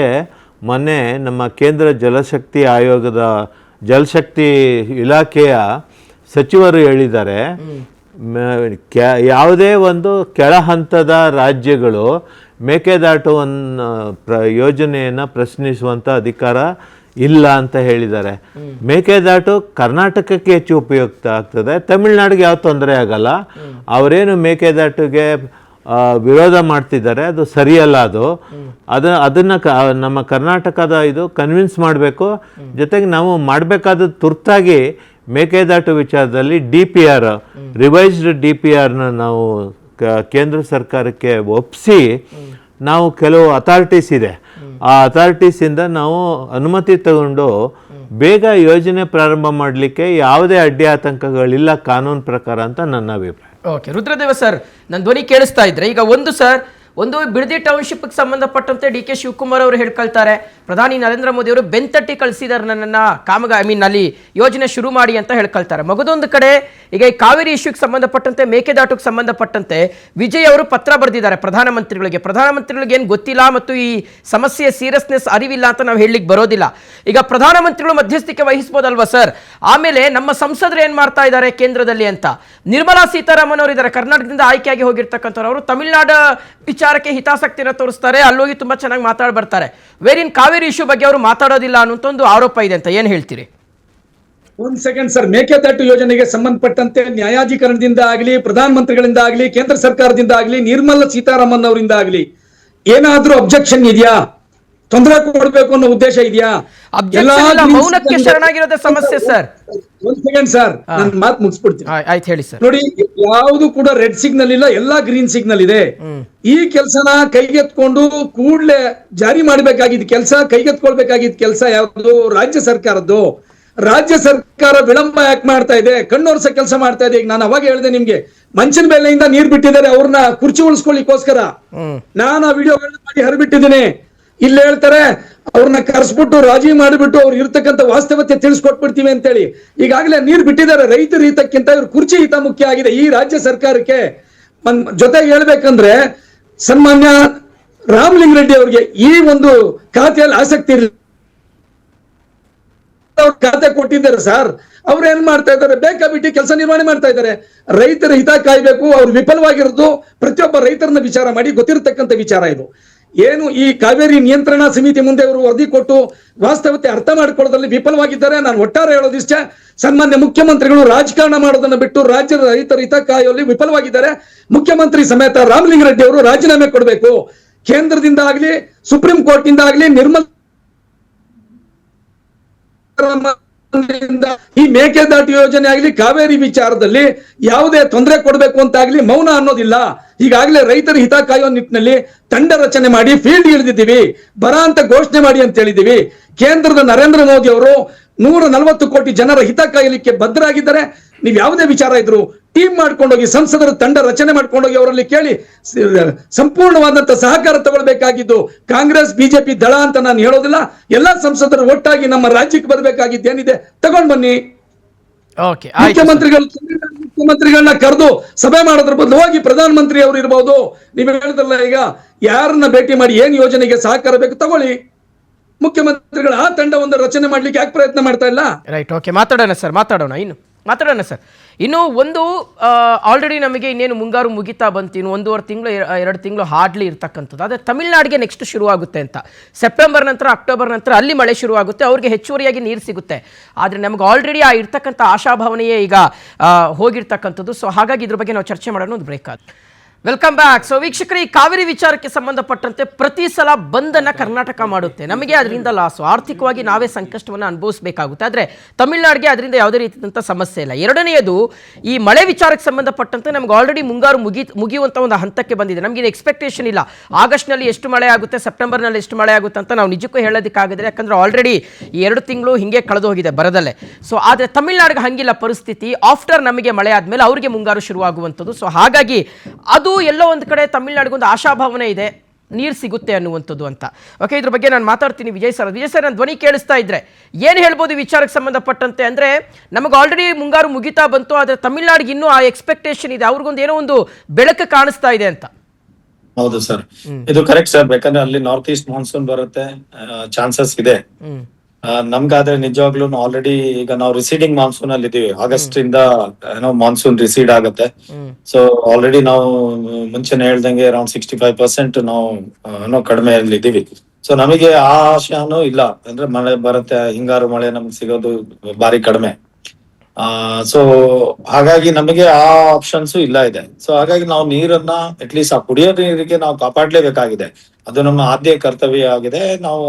ಮೊನ್ನೆ ನಮ್ಮ ಕೇಂದ್ರ ಜಲಶಕ್ತಿ ಆಯೋಗದ ಜಲಶಕ್ತಿ ಇಲಾಖೆಯ ಸಚಿವರು ಹೇಳಿದ್ದಾರೆ, ಯಾವುದೇ ಒಂದು ಕೆಳ ಹಂತದ ರಾಜ್ಯಗಳು ಮೇಕೆದಾಟುವನ್ನು ಯೋಜನೆಯನ್ನು ಪ್ರಶ್ನಿಸುವಂಥ ಅಧಿಕಾರ ಇಲ್ಲ ಅಂತ ಹೇಳಿದ್ದಾರೆ. ಮೇಕೆದಾಟು ಕರ್ನಾಟಕಕ್ಕೆ ಹೆಚ್ಚು ಉಪಯುಕ್ತ ಆಗ್ತದೆ, ತಮಿಳ್ನಾಡಿಗೆ ಯಾವ ತೊಂದರೆ ಆಗಲ್ಲ. ಅವರೇನು ಮೇಕೆದಾಟುಗೆ ವಿರೋಧ ಮಾಡ್ತಿದ್ದಾರೆ ಅದು ಸರಿಯಲ್ಲ. ಅದನ್ನು ನಮ್ಮ ಕರ್ನಾಟಕದ ಇದು ಕನ್ವಿನ್ಸ್ ಮಾಡಬೇಕು. ಜೊತೆಗೆ ನಾವು ಮಾಡಬೇಕಾದ ತುರ್ತಾಗಿ ಮೇಕೆದಾಟು ವಿಚಾರದಲ್ಲಿ DPR, ರಿವೈಸ್ಡ್ DPRನ ನಾವು ಕೇಂದ್ರ ಸರ್ಕಾರಕ್ಕೆ ಒಪ್ಪಿಸಿ, ನಾವು ಕೆಲವು ಅಥಾರಿಟೀಸ್ ಇದೆ, ಆ ಅಥಾರಿಟೀಸಿಂದ ನಾವು ಅನುಮತಿ ತಗೊಂಡು ಬೇಗ ಯೋಜನೆ ಪ್ರಾರಂಭ ಮಾಡಲಿಕ್ಕೆ ಯಾವುದೇ ಅಡ್ಡಿ ಆತಂಕಗಳಿಲ್ಲ ಕಾನೂನು ಪ್ರಕಾರ ಅಂತ ನನ್ನ ಅಭಿಪ್ರಾಯ. ಓಕೆ, ರುದ್ರದೇವ ಸರ್, ನನ್ನ ಧ್ವನಿ ಕೇಳಿಸ್ತಾ ಇದ್ರೆ ಈಗ ಒಂದು ಬಿಡದಿ ಟೌನ್ಶಿಪ್ಗೆ ಸಂಬಂಧಪಟ್ಟಂತೆ DK ಶಿವಕುಮಾರ್ ಅವರು ಹೇಳ್ಕೊಳ್ತಾರೆ, ಪ್ರಧಾನಿ ನರೇಂದ್ರ ಮೋದಿ ಅವರು ಬೆಂತಟ್ಟಿ ಕಳಿಸಿದ್ದಾರೆ ನನ್ನನ್ನು, ಅಲ್ಲಿ ಯೋಜನೆ ಶುರು ಮಾಡಿ ಅಂತ ಹೇಳ್ಕೊಳ್ತಾರೆ. ಮಗದೊಂದು ಕಡೆ ಈಗ ಈ ಕಾವೇರಿ ಇಶ್ಯೂಗೆ ಸಂಬಂಧಪಟ್ಟಂತೆ, ಮೇಕೆದಾಟುಗೆ ಸಂಬಂಧಪಟ್ಟಂತೆ ವಿಜಯ್ ಅವರು ಪತ್ರ ಬರೆದಿದ್ದಾರೆ ಪ್ರಧಾನಮಂತ್ರಿಗಳಿಗೆ ಏನು ಗೊತ್ತಿಲ್ಲ ಮತ್ತು ಈ ಸಮಸ್ಯೆಯ ಸೀರಿಯಸ್ನೆಸ್ ಅರಿವಿಲ್ಲ ಅಂತ ನಾವು ಹೇಳಲಿಕ್ಕೆ ಬರೋದಿಲ್ಲ. ಈಗ ಪ್ರಧಾನಮಂತ್ರಿಗಳು ಮಧ್ಯಸ್ಥಿಕೆ ವಹಿಸ್ಬೋದಲ್ವಾ ಸರ್? ಆಮೇಲೆ ನಮ್ಮ ಸಂಸದರು ಏನು ಮಾಡ್ತಾ ಇದ್ದಾರೆ ಕೇಂದ್ರದಲ್ಲಿ ಅಂತ, ನಿರ್ಮಲಾ ಸೀತಾರಾಮನ್ ಅವರು ಇದ್ದಾರೆ, ಕರ್ನಾಟಕದಿಂದ ಆಯ್ಕೆಯಾಗಿ ಹೋಗಿರ್ತಕ್ಕಂಥವ್ರು, ಅವರು ತಮಿಳುನಾಡು ವಿಚಾರಕ್ಕೆ ಹಿತಾಸಕ್ತಿನ ತೋರಿಸ್ತಾರೆ, ಅಲ್ಲೋಗಿ ತುಂಬಾ ಚೆನ್ನಾಗಿ ಮಾತಾಡಿ ಬರ್ತಾರೆ. ವೇರಿನ್ ಕಾವೇರಿ ಇಶ್ಯೂ ಬಗ್ಗೆ ಅವರು ಮಾತಾಡೋದಿಲ್ಲ ಅನ್ನುವಂಥ ಒಂದು ಆರೋಪ ಇದೆ ಅಂತ ಏನು ಹೇಳ್ತೀರಿ? ಒಂದ್ ಸೆಕೆಂಡ್ ಸರ್, ಮೇಕೆದಾಟು ಯೋಜನೆಗೆ ಸಂಬಂಧಪಟ್ಟಂತೆ ನ್ಯಾಯಾಧಿಕರಣದಿಂದ ಆಗಲಿ, ಪ್ರಧಾನಮಂತ್ರಿಗಳಿಂದ ಆಗಲಿ, ಕೇಂದ್ರ ಸರ್ಕಾರದಿಂದ ಆಗಲಿ, ನಿರ್ಮಲಾ ಸೀತಾರಾಮನ್ ಅವರಿಂದ ಆಗಲಿ ಏನಾದ್ರೂ ಅಬ್ಜೆಕ್ಷನ್ ಇದೆಯಾ? ತೊಂದರೆ ಕೊಡಬೇಕು ಅನ್ನೋ ಉದ್ದೇಶ ಇದೆಯಾ? ಮೌನಕ್ಕೆ ಶರಣಾಗಿರೋದೇ ಸಮಸ್ಯೆ ಸರ್. ಒಂದ್ ಸೆಕೆಂಡ್ ಸರ್, ನಾನು ಮಾತು ಮುಗಿಸ್ಬಿಡ್ತೀನಿ. ಆಯ್ತು, ಹೇಳಿ ಸರ್. ನೋಡಿ, ಯಾವುದು ಕೂಡ ರೆಡ್ ಸಿಗ್ನಲ್ ಇಲ್ಲ, ಎಲ್ಲಾ ಗ್ರೀನ್ ಸಿಗ್ನಲ್ ಇದೆ. ಈ ಕೆಲಸನ ಕೈಗೆತ್ಕೊಂಡು ಕೂಡಲೇ ಜಾರಿ ಮಾಡಬೇಕಾಗಿದ್ದ ಕೆಲಸ, ಕೈಗೆತ್ಕೊಳ್ಬೇಕಾಗಿದ್ದ ಕೆಲಸ ಯಾವುದು? ರಾಜ್ಯ ಸರ್ಕಾರದ್ದು. ರಾಜ್ಯ ಸರ್ಕಾರ ವಿಳಂಬ ಯಾಕೆ ಮಾಡ್ತಾ ಇದೆ? ಕಣ್ಣೋರ್ಸ ಕೆಲಸ ಮಾಡ್ತಾ ಇದೆ. ಈಗ ನಾನು ಅವಾಗ ಹೇಳಿದೆ ನಿಮ್ಗೆ, ಮಂಚನ ಬೆಲೆಯಿಂದ ನೀರ್ ಬಿಟ್ಟಿದ್ದಾರೆ, ಅವ್ರನ್ನ ಕುರ್ಚಿ ಉಳಿಸ್ಕೊಳ್ಳಿಕ್ಕೋಸ್ಕರ. ನಾನು ಆ ವಿಡಿಯೋಗಳನ್ನ ಮಾಡಿ ಹರಿಬಿಟ್ಟಿದ್ದೀನಿ. ಇಲ್ಲಿ ಹೇಳ್ತಾರೆ ಅವ್ರನ್ನ ಕರೆಸ್ಬಿಟ್ಟು ರಾಜಿ ಮಾಡಿಬಿಟ್ಟು ಅವ್ರು ಇರ್ತಕ್ಕಂಥ ವಾಸ್ತವತೆ ತಿಳಿಸ್ಕೊಟ್ಬಿಡ್ತೀವಿ ಅಂತೇಳಿ. ಈಗಾಗಲೇ ನೀರು ಬಿಟ್ಟಿದ್ದಾರೆ. ರೈತರ ಹಿತಕ್ಕಿಂತ ಇವ್ರ ಕುರ್ಚಿ ಹಿತ ಮುಖ್ಯ ಆಗಿದೆ ಈ ರಾಜ್ಯ ಸರ್ಕಾರಕ್ಕೆ. ಜೊತೆಗೆ ಹೇಳ್ಬೇಕಂದ್ರೆ ಸನ್ಮಾನ್ಯ ರಾಮಲಿಂಗಾರೆಡ್ಡಿ ಅವರಿಗೆ ಈ ಒಂದು ಖಾತೆಯಲ್ಲಿ ಆಸಕ್ತಿ ಇರಲಿಲ್ಲ. ಅವ್ರು ಖಾತೆ ಕೊಟ್ಟಿದ್ದಾರೆ ಸರ್, ಅವ್ರು ಏನ್ ಮಾಡ್ತಾ ಇದ್ದಾರೆ, ಬೇಕಾಬಿಟ್ಟಿ ಕೆಲಸ ನಿರ್ವಹಣೆ ಮಾಡ್ತಾ ಇದ್ದಾರೆ. ರೈತರ ಹಿತ ಕಾಯ್ಬೇಕು, ಅವ್ರು ವಿಫಲವಾಗಿರೋದು ಪ್ರತಿಯೊಬ್ಬ ರೈತರನ್ನ ವಿಚಾರ ಮಾಡಿ ಗೊತ್ತಿರತಕ್ಕಂತ ವಿಚಾರ ಇದು. ಏನು ಈ ಕಾವೇರಿ ನಿಯಂತ್ರಣ ಸಮಿತಿ ಮುಂದೆ ಅವರು ವರದಿ ಕೊಟ್ಟು ವಾಸ್ತವತೆ ಅರ್ಥ ಮಾಡಿಕೊಳ್ಳೋದ್ರಲ್ಲಿ ವಿಫಲವಾಗಿದ್ದಾರೆ. ನಾನು ಒಟ್ಟಾರೆ ಹೇಳೋದಿಷ್ಟ, ಸನ್ಮಾನ್ಯ ಮುಖ್ಯಮಂತ್ರಿಗಳು ರಾಜಕಾರಣ ಮಾಡೋದನ್ನ ಬಿಟ್ಟು ರಾಜ್ಯದ ರೈತರ ಹಿತ ಕಾಯುವಲ್ಲಿ ವಿಫಲವಾಗಿದ್ದಾರೆ. ಮುಖ್ಯಮಂತ್ರಿ ಸಮೇತ ರಾಮಲಿಂಗಾರೆಡ್ಡಿ ಅವರು ರಾಜೀನಾಮೆ ಕೊಡಬೇಕು. ಕೇಂದ್ರದಿಂದ ಆಗ್ಲಿ, ಸುಪ್ರೀಂ ಕೋರ್ಟ್ ನಿಂದ ಆಗ್ಲಿ, ನಿರ್ಮಲಾ ಈ ಮೇಕೆದಾಟು ಯೋಜನೆ ಆಗ್ಲಿ, ಕಾವೇರಿ ವಿಚಾರದಲ್ಲಿ ಯಾವುದೇ ತೊಂದರೆ ಕೊಡಬೇಕು ಅಂತ ಆಗ್ಲಿ ಮೌನ ಅನ್ನೋದಿಲ್ಲ. ಈಗಾಗಲೇ ರೈತರ ಹಿತ ಕಾಯುವ ನಿಟ್ಟಿನಲ್ಲಿ ತಂಡ ರಚನೆ ಮಾಡಿ ಫೀಲ್ಡ್ ಇಳಿದಿದ್ದೀವಿ, ಬರ ಅಂತ ಘೋಷಣೆ ಮಾಡಿ ಅಂತ ಹೇಳಿದೀವಿ. ಕೇಂದ್ರದ ನರೇಂದ್ರ ಮೋದಿ ಅವರು 140 ಕೋಟಿ ಜನರ ಹಿತ ಕಾಯಲಿಕ್ಕೆ ಬದ್ಧರಾಗಿದ್ದಾರೆ. ನೀವು ಯಾವುದೇ ವಿಚಾರ ಇದ್ರು ಟೀಮ್ ಮಾಡ್ಕೊಂಡೋಗಿ, ಸಂಸದರ ತಂಡ ರಚನೆ ಮಾಡ್ಕೊಂಡೋಗಿ ಅವರಲ್ಲಿ ಕೇಳಿ ಸಂಪೂರ್ಣವಾದಂತ ಸಹಕಾರ ತಗೊಳ್ಬೇಕಾಗಿದ್ದು ಕಾಂಗ್ರೆಸ್ ಬಿಜೆಪಿ ದಳ ಅಂತ ನಾನು ಹೇಳೋದಿಲ್ಲ. ಎಲ್ಲಾ ಸಂಸದರು ಒಟ್ಟಾಗಿ ನಮ್ಮ ರಾಜ್ಯಕ್ಕೆ ಬರಬೇಕಾಗಿದ್ದೇನಿದೆ ತಗೊಂಡ್ ಬನ್ನಿ. ಓಕೆ, ಮುಖ್ಯಮಂತ್ರಿಗಳನ್ನ ಕರೆದು ಸಭೆ ಮಾಡೋದ್ರ ಬದಲು ಹೋಗಿ ಪ್ರಧಾನಮಂತ್ರಿ ಅವರು ಇರ್ಬೋದು, ನೀವು ಹೇಳಿದ್ರಲ್ಲ ಈಗ ಯಾರನ್ನ ಭೇಟಿ ಮಾಡಿ ಏನ್ ಯೋಜನೆಗೆ ಸಹಕಾರ ಬೇಕು ತಗೊಳ್ಳಿ. ಮುಖ್ಯಮಂತ್ರಿಗಳ ಆ ತಂಡವನ್ನು ರಚನೆ ಮಾಡ್ಲಿಕ್ಕೆ ಯಾಕೆ ಪ್ರಯತ್ನ ಮಾಡ್ತಾ ಇಲ್ಲ? ರೈಟ್, ಓಕೆ, ಮಾತಾಡೋಣ ಸರ್. ಇನ್ನು ಒಂದು ಆಲ್ರೆಡಿ ನಮಗೆ ಇನ್ನೇನು ಮುಂಗಾರು ಮುಗಿತಾ ಬಂತು, ಇನ್ನು 1.5 ತಿಂಗಳು 2 ತಿಂಗಳು ಹಾರ್ಡ್ಲಿ ಇರ್ತಕ್ಕಂಥದ್ದು. ಆದರೆ ತಮಿಳ್ನಾಡಿಗೆ ನೆಕ್ಸ್ಟ್ ಶುರುವಾಗುತ್ತೆ ಅಂತ, ಸೆಪ್ಟೆಂಬರ್ ನಂತರ ಅಕ್ಟೋಬರ್ ನಂತರ ಅಲ್ಲಿ ಮಳೆ ಶುರುವಾಗುತ್ತೆ, ಅವ್ರಿಗೆ ಹೆಚ್ಚುವರಿಯಾಗಿ ನೀರು ಸಿಗುತ್ತೆ. ಆದರೆ ನಮಗೆ ಆಲ್ರೆಡಿ ಆ ಇರ್ತಕ್ಕಂಥ ಆಶಾಭಾವನೆಯೇ ಈಗ ಹೋಗಿರ್ತಕ್ಕಂಥದ್ದು. ಸೊ ಹಾಗಾಗಿ ಇದ್ರ ಬಗ್ಗೆ ನಾವು ಚರ್ಚೆ ಮಾಡೋಣ, ಒಂದು ಬ್ರೇಕ್ ಆದ ವೆಲ್ಕಮ್ ಬ್ಯಾಕ್. ಸೊ ವೀಕ್ಷಕರು, ಈ ಕಾವೇರಿ ವಿಚಾರಕ್ಕೆ ಸಂಬಂಧಪಟ್ಟಂತೆ ಪ್ರತಿ ಸಲ ಬಂದನ್ನು ಕರ್ನಾಟಕ ಮಾಡುತ್ತೆ, ನಮಗೆ ಅದರಿಂದ ಲಾಸು, ಆರ್ಥಿಕವಾಗಿ ನಾವೇ ಸಂಕಷ್ಟವನ್ನು ಅನುಭವಿಸಬೇಕಾಗುತ್ತೆ. ಆದರೆ ತಮಿಳುನಾಡಿಗೆ ಅದರಿಂದ ಯಾವುದೇ ರೀತಿಯಾದಂಥ ಸಮಸ್ಯೆ ಇಲ್ಲ. ಎರಡನೆಯದು, ಈ ಮಳೆ ವಿಚಾರಕ್ಕೆ ಸಂಬಂಧಪಟ್ಟಂತೆ ನಮ್ಗೆ ಆಲ್ರೆಡಿ ಮುಂಗಾರು ಮುಗಿಯುವಂಥ ಒಂದು ಹಂತಕ್ಕೆ ಬಂದಿದೆ. ನಮಗೇನು ಎಕ್ಸ್ಪೆಕ್ಟೇಷನ್ ಇಲ್ಲ ಆಗಸ್ಟ್ನಲ್ಲಿ ಎಷ್ಟು ಮಳೆ ಆಗುತ್ತೆ, ಸೆಪ್ಟೆಂಬರ್ನಲ್ಲಿ ಎಷ್ಟು ಮಳೆ ಆಗುತ್ತೆ ಅಂತ ನಾವು ನಿಜಕ್ಕೂ ಹೇಳೋದಕ್ಕಾಗಿದ್ರೆ, ಯಾಕಂದರೆ ಆಲ್ರೆಡಿ ಈ 2 ತಿಂಗಳು ಹಿಂಗೆ ಕಳೆದು ಹೋಗಿದೆ ಬರದಲ್ಲೇ. ಸೊ ಆದರೆ ತಮಿಳ್ನಾಡಿಗೆ ಹಂಗಿಲ್ಲ ಪರಿಸ್ಥಿತಿ. ಆಫ್ಟರ್ ನಮಗೆ ಮಳೆ ಆದಮೇಲೆ ಅವರಿಗೆ ಮುಂಗಾರು ಶುರುವಾಗುವಂಥದ್ದು. ಸೊ ಹಾಗಾಗಿ ಅದು ಎಲ್ಲೋ ಒಂದು ಕಡೆ ತಮಿಳ್ನಾಡಿಗೊಂದು ಆಶಾಭಾವನೆ ಇದೆ, ನೀರು ಸಿಗುತ್ತೆ ಅನ್ನುವಂಥದ್ದು ಅಂತ. ಓಕೆ, ಇದ್ರ ಬಗ್ಗೆ ನಾನು ಮಾತಾಡ್ತೀನಿ. ವಿಜಯ್ ಸರ್, ನನ್ನ ಧ್ವನಿ ಕೇಳಿಸ್ತಾ ಇದ್ರೆ ಏನು ಹೇಳ್ಬೋದು ವಿಚಾರಕ್ಕೆ ಸಂಬಂಧಪಟ್ಟಂತೆ? ಅಂದರೆ ನಮಗೆ ಆಲ್ರೆಡಿ ಮುಂಗಾರು ಮುಗಿತಾ ಬಂತು, ಆದರೆ ತಮಿಳ್ನಾಡಿಗೆ ಇನ್ನೂ ಆ ಎಕ್ಸ್ಪೆಕ್ಟೇಷನ್ ಇದೆ, ಅವ್ರಿಗೊಂದು ಏನೋ ಒಂದು ಬೆಳಕು ಕಾಣಿಸ್ತಾ ಇದೆ ಅಂತ. ಹೌದು ಸರ್, ಇದು ಕರೆಕ್ಟ್ ಸರ್. ಬೇಕಂದ್ರೆ ಅಲ್ಲಿ ನಾರ್ತ್ ಈಸ್ಟ್ ಮಾನ್ಸೂನ್ ಬರುತ್ತೆ ಚಾನ್ಸಸ್ ಇದೆ. ನಮ್ಗಾದ್ರೆ ನಿಜವಾಗ್ಲೂ ಆಲ್ರೆಡಿ ಈಗ ನಾವು ರಿಸೀಡಿಂಗ್ ಮಾನ್ಸೂನ್ ಅಲ್ಲಿ ಇದೀವಿ. ಆಗಸ್ಟ್ ಇಂದ ಏನೋ ಮಾನ್ಸೂನ್ ರಿಸೀಡ್ ಆಗುತ್ತೆ. ಸೊ ಆಲ್ರೆಡಿ ನಾವು ಮುಂಚೆನೆ ಹೇಳ್ದಂಗೆ ಅರೌಂಡ್ 65% ನಾವು ಏನೋ ಕಡಿಮೆಯಲ್ಲಿ ಇದೀವಿ. ಸೊ ನಮಗೆ ಆ ಆಶಾನು ಇಲ್ಲ, ಅಂದ್ರೆ ಮಳೆ ಬರುತ್ತೆ, ಹಿಂಗಾರು ಮಳೆ ನಮ್ಗೆ ಸಿಗೋದು ಬಾರಿ ಕಡಿಮೆ. ಸೊ ಹಾಗಾಗಿ ನಮಗೆ ಆ ಆಪ್ಷನ್ಸ್ ಇಲ್ಲ ಇದೆ. ಸೊ ಹಾಗಾಗಿ ನಾವು ನೀರನ್ನ ಅಟ್ಲೀಸ್ಟ್ ಆ ಕುಡಿಯೋ ನೀರಿಗೆ ನಾವು ಕಾಪಾಡ್ಲೇಬೇಕಾಗಿದೆ. ಅದು ನಮ್ಮ ಆದ್ಯ ಕರ್ತವ್ಯ ಆಗಿದೆ. ನಾವು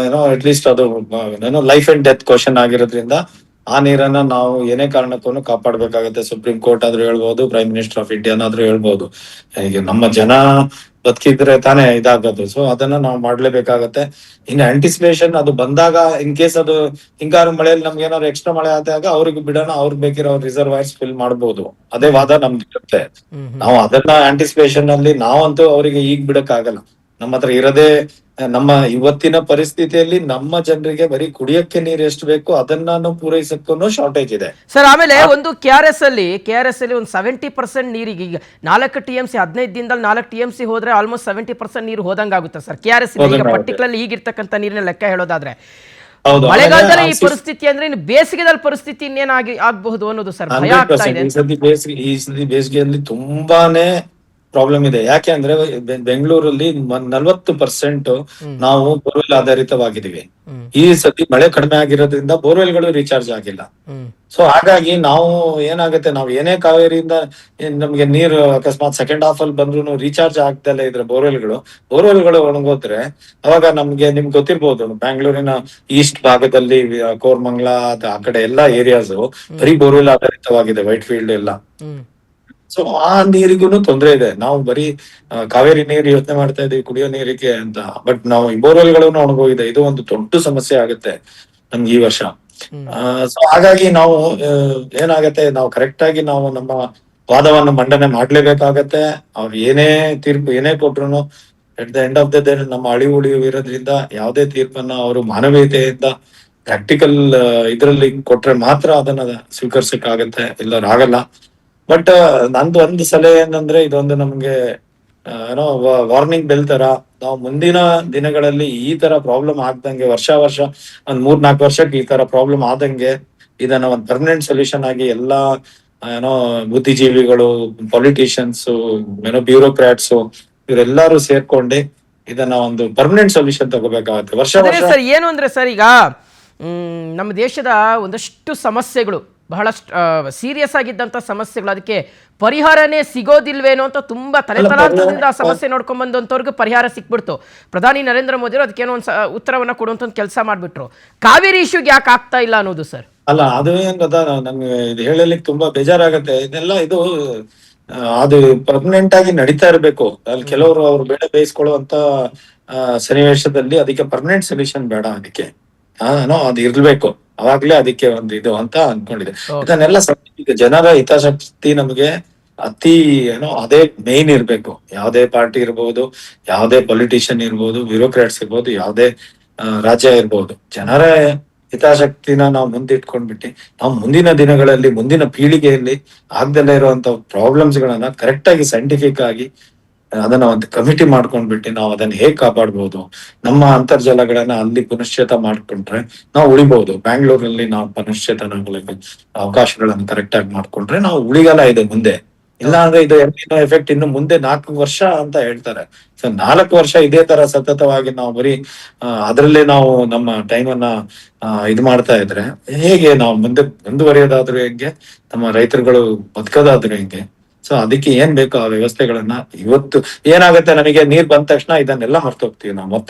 ಏನೋ ಅಟ್ಲೀಸ್ಟ್ ಅದು ಏನೋ ಲೈಫ್ ಅಂಡ್ ಡೆತ್ ಕ್ವಶನ್ ಆಗಿರೋದ್ರಿಂದ ಆ ನೀರನ್ನ ನಾವು ಏನೇ ಕಾರಣಕ್ಕೂ ಕಾಪಾಡ್ಬೇಕಾಗತ್ತೆ. ಸುಪ್ರೀಂ ಕೋರ್ಟ್ ಆದ್ರೂ ಹೇಳ್ಬೋದು, ಪ್ರೈಮ್ ಮಿನಿಸ್ಟರ್ ಆಫ್ ಇಂಡಿಯಾನಾದ್ರೂ ಹೇಳ್ಬೋದು. ಈಗ ನಮ್ಮ ಜನ ಬದುಕಿದ್ರೆ ತಾನೇ ಇದಾಗೋದು. ಸೊ ಅದನ್ನ ನಾವು ಮಾಡ್ಲೇಬೇಕಾಗತ್ತೆ. ಇನ್ನು ಆಂಟಿಸಿಪೇಷನ್ ಅದು ಬಂದಾಗ, ಇನ್ ಕೇಸ್ ಅದು ಹಿಂಗಾರು ಮಳೆಯಲ್ಲಿ ನಮ್ಗೆ ಏನಾದ್ರು ಎಕ್ಸ್ಟ್ರಾ ಮಳೆ ಆದಾಗ ಅವ್ರಿಗೆ ಬಿಡೋಣ, ಅವ್ರಿಗೆ ಬೇಕಿರೋ ರಿಸರ್ವಾಯರ್ಸ್ ಫಿಲ್ ಮಾಡ್ಬೋದು, ಅದೇ ವಾದ ನಮ್ದು ಇರುತ್ತೆ. ನಾವು ಅದನ್ನ ಆಂಟಿಸಿಪೇಷನ್ ಅಲ್ಲಿ ನಾವಂತೂ ಅವರಿಗೆ ಈಗ ಬಿಡಕ್ ಆಗಲ್ಲ. ನಮ್ಮ ಹತ್ರ ಇರೋದೇ ನಮ್ಮ ಇವತ್ತಿನ ಪರಿಸ್ಥಿತಿಯಲ್ಲಿ ನಮ್ಮ ಜನರಿಗೆ ಬರೀ ಕುಡಿಯಕ್ಕೆ ನೀರು ಎಷ್ಟು ಬೇಕು ಅದನ್ನ ಪೂರೈಸಕ್ಕೂ ಶಾರ್ಟೇಜ್ ಇದೆ ಸರ್. ಆಮೇಲೆ ಒಂದು KRS ಅಲ್ಲಿ ಒಂದು 70% ನೀರಿಗೆ, ಈಗ 4 TMC 15 ದಿನದಲ್ಲಿ 4 TMC ಹೋದ್ರೆ ಆಲ್ಮೋಸ್ಟ್ 70% ನೀರು ಹೋದಂಗಾಗುತ್ತೆ ಸರ್ KRS. ಈಗ ಪರ್ಟಿಕ್ಯುಲರ್ಲಿ ಈಗಿರ್ತಕ್ಕಂಥ ನೀರಿನ ಲೆಕ್ಕ ಹೇಳೋದಾದ್ರೆ ಮಳೆಗಾಲದಲ್ಲಿ ಈ ಪರಿಸ್ಥಿತಿ ಅಂದ್ರೆ ಇನ್ನು ಬೇಸಿಗೆದಲ್ಲಿ ಪರಿಸ್ಥಿತಿ ಇನ್ನೇನಾಗಿ ಆಗ್ಬಹುದು ಅನ್ನೋದು ಸರ್ ಭಯ ಆಗ್ತಾ ಇದೆ. ಈ ಸತಿ ಬೇಸಿಗೆಯಲ್ಲಿ ತುಂಬಾನೇ ಪ್ರಾಬ್ಲಮ್ ಇದೆ. ಯಾಕೆ ಅಂದ್ರೆ ಬೆಂಗಳೂರಲ್ಲಿ 40% ನಾವು ಬೋರ್ವೆಲ್ ಆಧಾರಿತವಾಗಿದ್ದೀವಿ. ಈ ಸತಿ ಮಳೆ ಕಡಿಮೆ ಆಗಿರೋದ್ರಿಂದ ಬೋರ್ವೆಲ್ಗಳು ರೀಚಾರ್ಜ್ ಆಗಿಲ್ಲ. ಸೊ ಹಾಗಾಗಿ ನಾವು ಏನಾಗುತ್ತೆ, ನಾವು ಏನೇ ಕಾವೇರಿಯಿಂದ ನಮ್ಗೆ ನೀರು ಅಕಸ್ಮಾತ್ ಸೆಕೆಂಡ್ ಹಾಫ್ ಅಲ್ಲಿ ಬಂದ್ರು ರೀಚಾರ್ಜ್ ಆಗ್ದಲ್ಲ ಇದ್ರೆ ಬೋರ್ವೆಲ್ಗಳು ಒಣಗೋದ್ರೆ ಅವಾಗ ನಿಮ್ಗೆ ಗೊತ್ತಿರ್ಬೋದು, ಬ್ಯಾಂಗ್ಳೂರಿನ ಈಸ್ಟ್ ಭಾಗದಲ್ಲಿ ಕೋರ್ಮಂಗ್ಲಾ ಆ ಕಡೆ ಎಲ್ಲಾ ಏರಿಯಾಸ್ ಬರೀ ಬೋರ್ವೆಲ್ ಆಧಾರಿತವಾಗಿದೆ, ವೈಟ್ ಫೀಲ್ಡ್ ಎಲ್ಲ. ಸೊ ಆ ನೀರಿಗೂ ತೊಂದರೆ ಇದೆ. ನಾವು ಬರೀ ಕಾವೇರಿ ನೀರು ಯೋಚನೆ ಮಾಡ್ತಾ ಇದೀವಿ ಕುಡಿಯೋ ನೀರಿಗೆ ಅಂತ, ಬಟ್ ನಾವು ಈ ಬೋರ್ವೆಲ್ಗಳನ್ನು ಒಣಗೋಗಿದೆ. ಇದು ಒಂದು ದೊಡ್ಡ ಸಮಸ್ಯೆ ಆಗುತ್ತೆ ನಮ್ಗೆ ಈ ವರ್ಷ. ಸೊ ಹಾಗಾಗಿ ನಾವು ಏನಾಗತ್ತೆ, ನಾವು ಕರೆಕ್ಟ್ ಆಗಿ ನಾವು ನಮ್ಮ ವಾದವನ್ನು ಮಂಡನೆ ಮಾಡ್ಲೇಬೇಕಾಗತ್ತೆ. ಅವ್ರು ಏನೇ ತೀರ್ಪು ಏನೇ ಕೊಟ್ರು ಎಟ್ the end of the day ನಮ್ಮ ಅಳಿವು ಇರೋದ್ರಿಂದ ಯಾವುದೇ ತೀರ್ಪನ್ನ ಅವರು ಮಾನವೀಯತೆಯಿಂದ ಪ್ರಾಕ್ಟಿಕಲ್ ಇದ್ರಲ್ಲಿ ಕೊಟ್ರೆ ಮಾತ್ರ ಅದನ್ನ ಸ್ವೀಕರಿಸಕ್ಕಾಗತ್ತೆ, ಇಲ್ಲರ ಆಗಲ್ಲ. ಬಟ್ ನಂದು ಒಂದು ಸಲಹೆ ಏನಂದ್ರೆ, ಇದೊಂದು ನಮ್ಗೆ ಏನೋ ವಾರ್ನಿಂಗ್ ಬೆಲ್ ತರ ನಾವು ಮುಂದಿನ ದಿನಗಳಲ್ಲಿ ಈ ತರ ಪ್ರಾಬ್ಲಮ್ ಆಗ್ದಂಗೆ ವರ್ಷ ಒಂದ್ 3-4 ವರ್ಷಕ್ಕೆ ಈ ತರ ಪ್ರಾಬ್ಲಮ್ ಆದಂಗೆ ಇದನ್ನ ಒಂದು ಪರ್ಮನೆಂಟ್ ಸೊಲ್ಯೂಷನ್ ಆಗಿ ಎಲ್ಲಾ ಏನೋ ಬುದ್ಧಿಜೀವಿಗಳು, ಪೊಲಿಟಿಷಿಯನ್ಸ್, ಏನೋ ಬ್ಯೂರೋಕ್ರಾಟ್ಸ್ ಇವರೆಲ್ಲರೂ ಸೇರ್ಕೊಂಡು ಇದನ್ನ ಒಂದು ಪರ್ಮನೆಂಟ್ ಸೊಲ್ಯೂಷನ್ ತಗೋಬೇಕಾಗತ್ತೆ. ವರ್ಷ ಸರ್ ಏನು ಅಂದ್ರೆ ಸರ್, ಈಗ ನಮ್ಮ ದೇಶದ ಒಂದಷ್ಟು ಸಮಸ್ಯೆಗಳು ಬಹಳಷ್ಟು ಸೀರಿಯಸ್ ಆಗಿದ್ದಂಥ ಸಮಸ್ಯೆಗಳು, ಅದಕ್ಕೆ ಪರಿಹಾರನೇ ಸಿಗೋದಿಲ್ವೇನೋ ಅಂತ ತುಂಬಾ ತಲೆತಲಾಂತರದಿಂದ ಆ ಸಮಸ್ಯೆ ನೋಡ್ಕೊಂಡ್ ಬಂದಂಥವ್ರಿಗೆ ಪರಿಹಾರ ಸಿಕ್ಬಿಡ್ತು. ಪ್ರಧಾನಿ ನರೇಂದ್ರ ಮೋದಿ ಅದಕ್ಕೇನೋ ಒಂದು ಉತ್ತರವನ್ನ ಕೊಡುವಂತ ಒಂದು ಕೆಲಸ ಮಾಡ್ಬಿಟ್ರು. ಕಾವೇರಿ ಇಶ್ಯೂಗೆ ಯಾಕೆ ಆಗ್ತಾ ಇಲ್ಲ ಅನ್ನೋದು ಸರ್? ಅಲ್ಲ, ಅದು ಏನ್ ಗೊತ್ತಾ, ನಂಗೆ ಇದು ಹೇಳಲಿಕ್ಕೆ ತುಂಬಾ ಬೇಜಾರಾಗತ್ತೆ. ಇದೆಲ್ಲ ಇದು ಅದು ಪರ್ಮನೆಂಟ್ ಆಗಿ ನಡೀತಾ ಇರ್ಬೇಕು. ಅಲ್ಲಿ ಕೆಲವರು ಅವ್ರು ಬೇಡ ಬೇಯಿಸ್ಕೊಳ್ಳುವಂತ ಸನ್ನಿವೇಶದಲ್ಲಿ ಅದಕ್ಕೆ ಪರ್ಮನೆಂಟ್ ಸೊಲ್ಯೂಷನ್ ಬೇಡ. ಅದಕ್ಕೆ ಅದು ಇರ್ಬೇಕು, ಅವಾಗ್ಲೇ ಅದಕ್ಕೆ ಒಂದು ಇದು ಅಂತ ಅನ್ಕೊಂಡಿದೆ. ಇದನ್ನೆಲ್ಲ ಈಗ ಜನರ ಹಿತಾಸಕ್ತಿ ನಮಗೆ ಅತಿ ಅದೇ ಮೇನ್ ಇರ್ಬೇಕು. ಯಾವ್ದೇ ಪಾರ್ಟಿ ಇರ್ಬೋದು, ಯಾವ್ದೇ ಪೊಲಿಟಿಷಿಯನ್ ಇರ್ಬೋದು, ಬ್ಯೂರೋಕ್ರಾಟ್ಸ್ ಇರ್ಬೋದು, ಯಾವ್ದೇ ರಾಜ್ಯ ಇರ್ಬೋದು, ಜನರ ಹಿತಾಸಕ್ತಿನ ನಾವು ಮುಂದಿಟ್ಕೊಂಡ್ಬಿಟ್ಟು ನಾವು ಮುಂದಿನ ದಿನಗಳಲ್ಲಿ, ಮುಂದಿನ ಪೀಳಿಗೆಯಲ್ಲಿ ಆಗ್ದಲ್ಲೇ ಇರುವಂತ ಪ್ರಾಬ್ಲಮ್ಸ್ ಗಳನ್ನ ಕರೆಕ್ಟ್ ಆಗಿ ಸೈಂಟಿಫಿಕ್ ಆಗಿ ಅದನ್ನ ಒಂದು ಕಮಿಟಿ ಮಾಡ್ಕೊಂಡ್ಬಿಟ್ಟು ನಾವು ಅದನ್ನ ಹೇಗ್ ಕಾಪಾಡ್ಬೋದು, ನಮ್ಮ ಅಂತರ್ಜಲಗಳನ್ನ ಅಲ್ಲಿ ಪುನಶ್ಚೇತ ಮಾಡ್ಕೊಂಡ್ರೆ ನಾವು ಉಳಿಬಹುದು. ಬ್ಯಾಂಗ್ಳೂರಲ್ಲಿ ನಾವು ಪುನಶ್ಚೇತನಗಳಿಗೆ ಅವಕಾಶಗಳನ್ನು ಕರೆಕ್ಟ್ ಆಗಿ ಮಾಡ್ಕೊಂಡ್ರೆ ನಾವು ಉಳಿಗಲ್ಲ ಇದೆ ಮುಂದೆ. ಇಲ್ಲ ಅಂದ್ರೆ ಇದು ಎಫೆಕ್ಟ್ ಇನ್ನು ಮುಂದೆ 4 ವರ್ಷ ಅಂತ ಹೇಳ್ತಾರೆ. ಸೊ 4 ವರ್ಷ ಇದೇ ತರ ಸತತವಾಗಿ ನಾವು ಬರೀ ಅದ್ರಲ್ಲೇ ನಾವು ನಮ್ಮ ಟೈಮ್ ಅನ್ನ ಇದು ಮಾಡ್ತಾ ಇದ್ರೆ ಹೇಗೆ ನಾವು ಮುಂದೆ ಮುಂದುವರಿಯೋದಾದ್ರೂ ಹೆಂಗೆ, ನಮ್ಮ ರೈತರುಗಳು ಬದುಕೋದಾದ್ರೂ ಹೆಂಗೆ? ಸೊ ಅದಕ್ಕೆ ಏನ್ ಬೇಕು ಆ ವ್ಯವಸ್ಥೆಗಳನ್ನ ಇವತ್ತು ಏನಾಗುತ್ತೆ, ನಮಗೆ ನೀರ್ ಬಂದ ತಕ್ಷಣ ಇದನ್ನೆಲ್ಲ ಮರ್ತೋಗ್ತೀವಿ ನಾವು.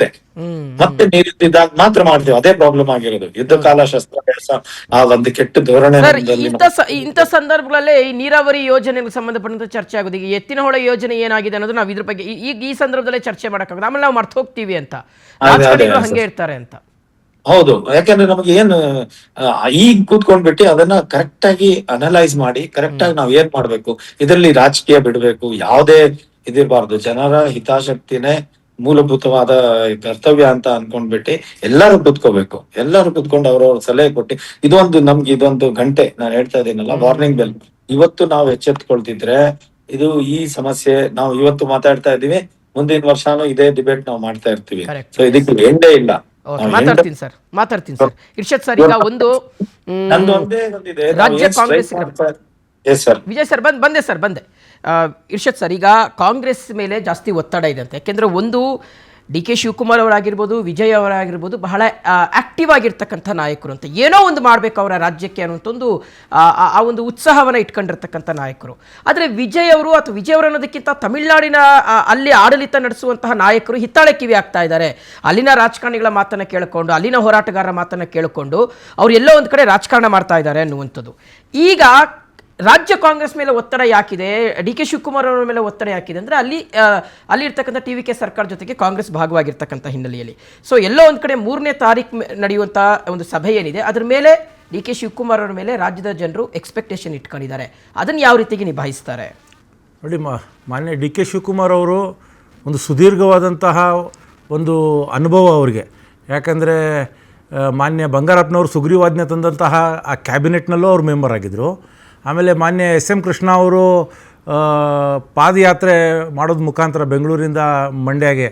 ಮತ್ತೆ ನೀರ್ ಇದ್ದಾಗ ಮಾತ್ರ ಮಾಡ್ತೀವಿ. ಅದೇ ಪ್ರಾಬ್ಲಮ್ ಆಗಿರೋದು. ಯುದ್ಧ ಕಾಲ ಶಸ್ತ್ರ ಆ ಒಂದು ಕೆಟ್ಟ ಧೋರಣೆ. ಇಂಥ ಸಂದರ್ಭಗಳಲ್ಲೇ ಈ ನೀರಾವರಿ ಯೋಜನೆಗೆ ಸಂಬಂಧಪಟ್ಟಂತ ಚರ್ಚೆ ಆಗೋದು. ಈಗ ಎತ್ತಿನಹೊಳೆ ಯೋಜನೆ ಏನಾಗಿದೆ ಅನ್ನೋದು ನಾವು ಇದ್ರ ಬಗ್ಗೆ ಈಗ ಈ ಸಂದರ್ಭದಲ್ಲೇ ಚರ್ಚೆ ಮಾಡಕ್ಕಾಗುತ್ತೆ. ಆಮೇಲೆ ನಾವು ಮರ್ತು ಹೋಗ್ತೀವಿ ಅಂತ, ಹಂಗೆ ಇರ್ತಾರೆ ಅಂತ. ಹೌದು, ಯಾಕಂದ್ರೆ ನಮಗೆ ಏನು ಈಗ ಕೂತ್ಕೊಂಡ್ಬಿಟ್ಟು ಅದನ್ನ ಕರೆಕ್ಟ್ ಆಗಿ ಅನಲೈಸ್ ಮಾಡಿ ಕರೆಕ್ಟ್ ಆಗಿ ನಾವ್ ಏನ್ ಮಾಡ್ಬೇಕು, ಇದರಲ್ಲಿ ರಾಜಕೀಯ ಬಿಡ್ಬೇಕು, ಯಾವುದೇ ಇದಿರ್ಬಾರ್ದು. ಜನರ ಹಿತಾಸಕ್ತಿನೇ ಮೂಲಭೂತವಾದ ಕರ್ತವ್ಯ ಅಂತ ಅನ್ಕೊಂಡ್ಬಿಟ್ಟು ಎಲ್ಲರೂ ಕೂತ್ಕೋಬೇಕು. ಎಲ್ಲರೂ ಕೂತ್ಕೊಂಡು ಅವ್ರವ್ರ ಸಲಹೆ ಕೊಟ್ಟು ಇದೊಂದು ಗಂಟೆ ನಾನು ಹೇಳ್ತಾ ಇದ್ದೀನಲ್ಲ, ವಾರ್ನಿಂಗ್ ಬೆಲ್. ಇವತ್ತು ನಾವು ಎಚ್ಚೆತ್ಕೊಳ್ತಿದ್ರೆ ಇದು ಈ ಸಮಸ್ಯೆ ನಾವು ಇವತ್ತು ಮಾತಾಡ್ತಾ ಇದೀವಿ, ಮುಂದಿನ ವರ್ಷನೂ ಇದೇ ಡಿಬೇಟ್ ನಾವು ಮಾಡ್ತಾ ಇರ್ತೀವಿ. ಸೊ ಇದಕ್ಕೆ ಎಂಡೇ ಇಲ್ಲ. ಮಾತಾಡ್ತೀನಿ ಸರ್. ಇರ್ಷದ್ ಸರ್, ಈಗ ಒಂದು ರಾಜ್ಯ ಕಾಂಗ್ರೆಸ್, ವಿಜಯ್ ಸರ್ ಬಂದೆ. ಇರ್ಷದ್ ಸರ್, ಈಗ ಕಾಂಗ್ರೆಸ್ ಮೇಲೆ ಜಾಸ್ತಿ ಒತ್ತಡ ಇದೆ ಅಂತ. ಯಾಕೆಂದ್ರೆ ಒಂದು ಡಿ.ಕೆ. ಶಿವಕುಮಾರ್ ಅವರಾಗಿರ್ಬೋದು, ವಿಜಯ್ ಅವರಾಗಿರ್ಬೋದು, ಬಹಳ ಆಕ್ಟಿವ್ ಆಗಿರ್ತಕ್ಕಂಥ ನಾಯಕರು ಅಂತ. ಏನೋ ಒಂದು ಮಾಡಬೇಕು ಅವರ ರಾಜ್ಯಕ್ಕೆ ಅನ್ನೋಂಥೊಂದು ಆ ಒಂದು ಉತ್ಸಾಹವನ್ನು ಇಟ್ಕೊಂಡಿರ್ತಕ್ಕಂಥ ನಾಯಕರು. ಆದರೆ ವಿಜಯ್ ಅವರು ಅಥವಾ ವಿಜಯ್ ಅವರು ಅನ್ನೋದಕ್ಕಿಂತ ತಮಿಳುನಾಡಿನ ಅಲ್ಲಿ ಆಡಳಿತ ನಡೆಸುವಂತಹ ನಾಯಕರು ಹಿತ್ತಾಳೆ ಕಿವಿ ಆಗ್ತಾ ಇದ್ದಾರೆ. ಅಲ್ಲಿನ ರಾಜಕಾರಣಿಗಳ ಮಾತನ್ನು ಕೇಳಿಕೊಂಡು, ಅಲ್ಲಿನ ಹೋರಾಟಗಾರರ ಮಾತನ್ನು ಕೇಳಿಕೊಂಡು ಅವ್ರು ಎಲ್ಲೋ ಒಂದು ಕಡೆ ರಾಜಕಾರಣ ಮಾಡ್ತಾ ಇದ್ದಾರೆ ಅನ್ನುವಂಥದ್ದು. ಈಗ ರಾಜ್ಯ ಕಾಂಗ್ರೆಸ್ ಮೇಲೆ ಒತ್ತಡ ಯಾಕಿದೆ, ಡಿ.ಕೆ. ಶಿವಕುಮಾರ್ ಅವರ ಮೇಲೆ ಒತ್ತಡ ಯಾಕಿದೆ ಅಂದರೆ ಅಲ್ಲಿ ಇರ್ತಕ್ಕಂಥ ಟಿ.ವಿ.ಕೆ. ಸರ್ಕಾರ ಜೊತೆಗೆ ಕಾಂಗ್ರೆಸ್ ಭಾಗವಾಗಿರ್ತಕ್ಕಂಥ ಹಿನ್ನೆಲೆಯಲ್ಲಿ. ಸೊ ಎಲ್ಲೋ ಒಂದು ಕಡೆ 3ನೇ ತಾರೀಕು ನಡೆಯುವಂಥ ಒಂದು ಸಭೆ ಏನಿದೆ, ಅದ್ರ ಮೇಲೆ ಡಿ.ಕೆ. ಶಿವಕುಮಾರ್ ಅವರ ಮೇಲೆ ರಾಜ್ಯದ ಜನರು ಎಕ್ಸ್ಪೆಕ್ಟೇಷನ್ ಇಟ್ಕೊಂಡಿದ್ದಾರೆ. ಅದನ್ನು ಯಾವ ರೀತಿಗೆ ನಿಭಾಯಿಸ್ತಾರೆ? ನೋಡಿ, ಮಾನ್ಯ ಡಿ.ಕೆ. ಶಿವಕುಮಾರ್ ಅವರು ಒಂದು ಸುದೀರ್ಘವಾದಂತಹ ಒಂದು ಅನುಭವ ಅವ್ರಿಗೆ. ಯಾಕಂದರೆ ಮಾನ್ಯ ಬಂಗಾರಪ್ಪನವರು ಸುಗ್ರೀವಾಜ್ಞೆ ತಂದಂತಹ ಆ ಕ್ಯಾಬಿನೆಟ್ನಲ್ಲೂ ಅವ್ರು ಮೆಂಬರ್ ಆಗಿದ್ದರು. ಆಮೇಲೆ ಮಾನ್ಯ ಎಸ್.ಎಂ. ಕೃಷ್ಣ ಅವರು ಪಾದಯಾತ್ರೆ ಮಾಡೋದು ಮುಖಾಂತರ ಬೆಂಗಳೂರಿಂದ ಮಂಡ್ಯಗೆ,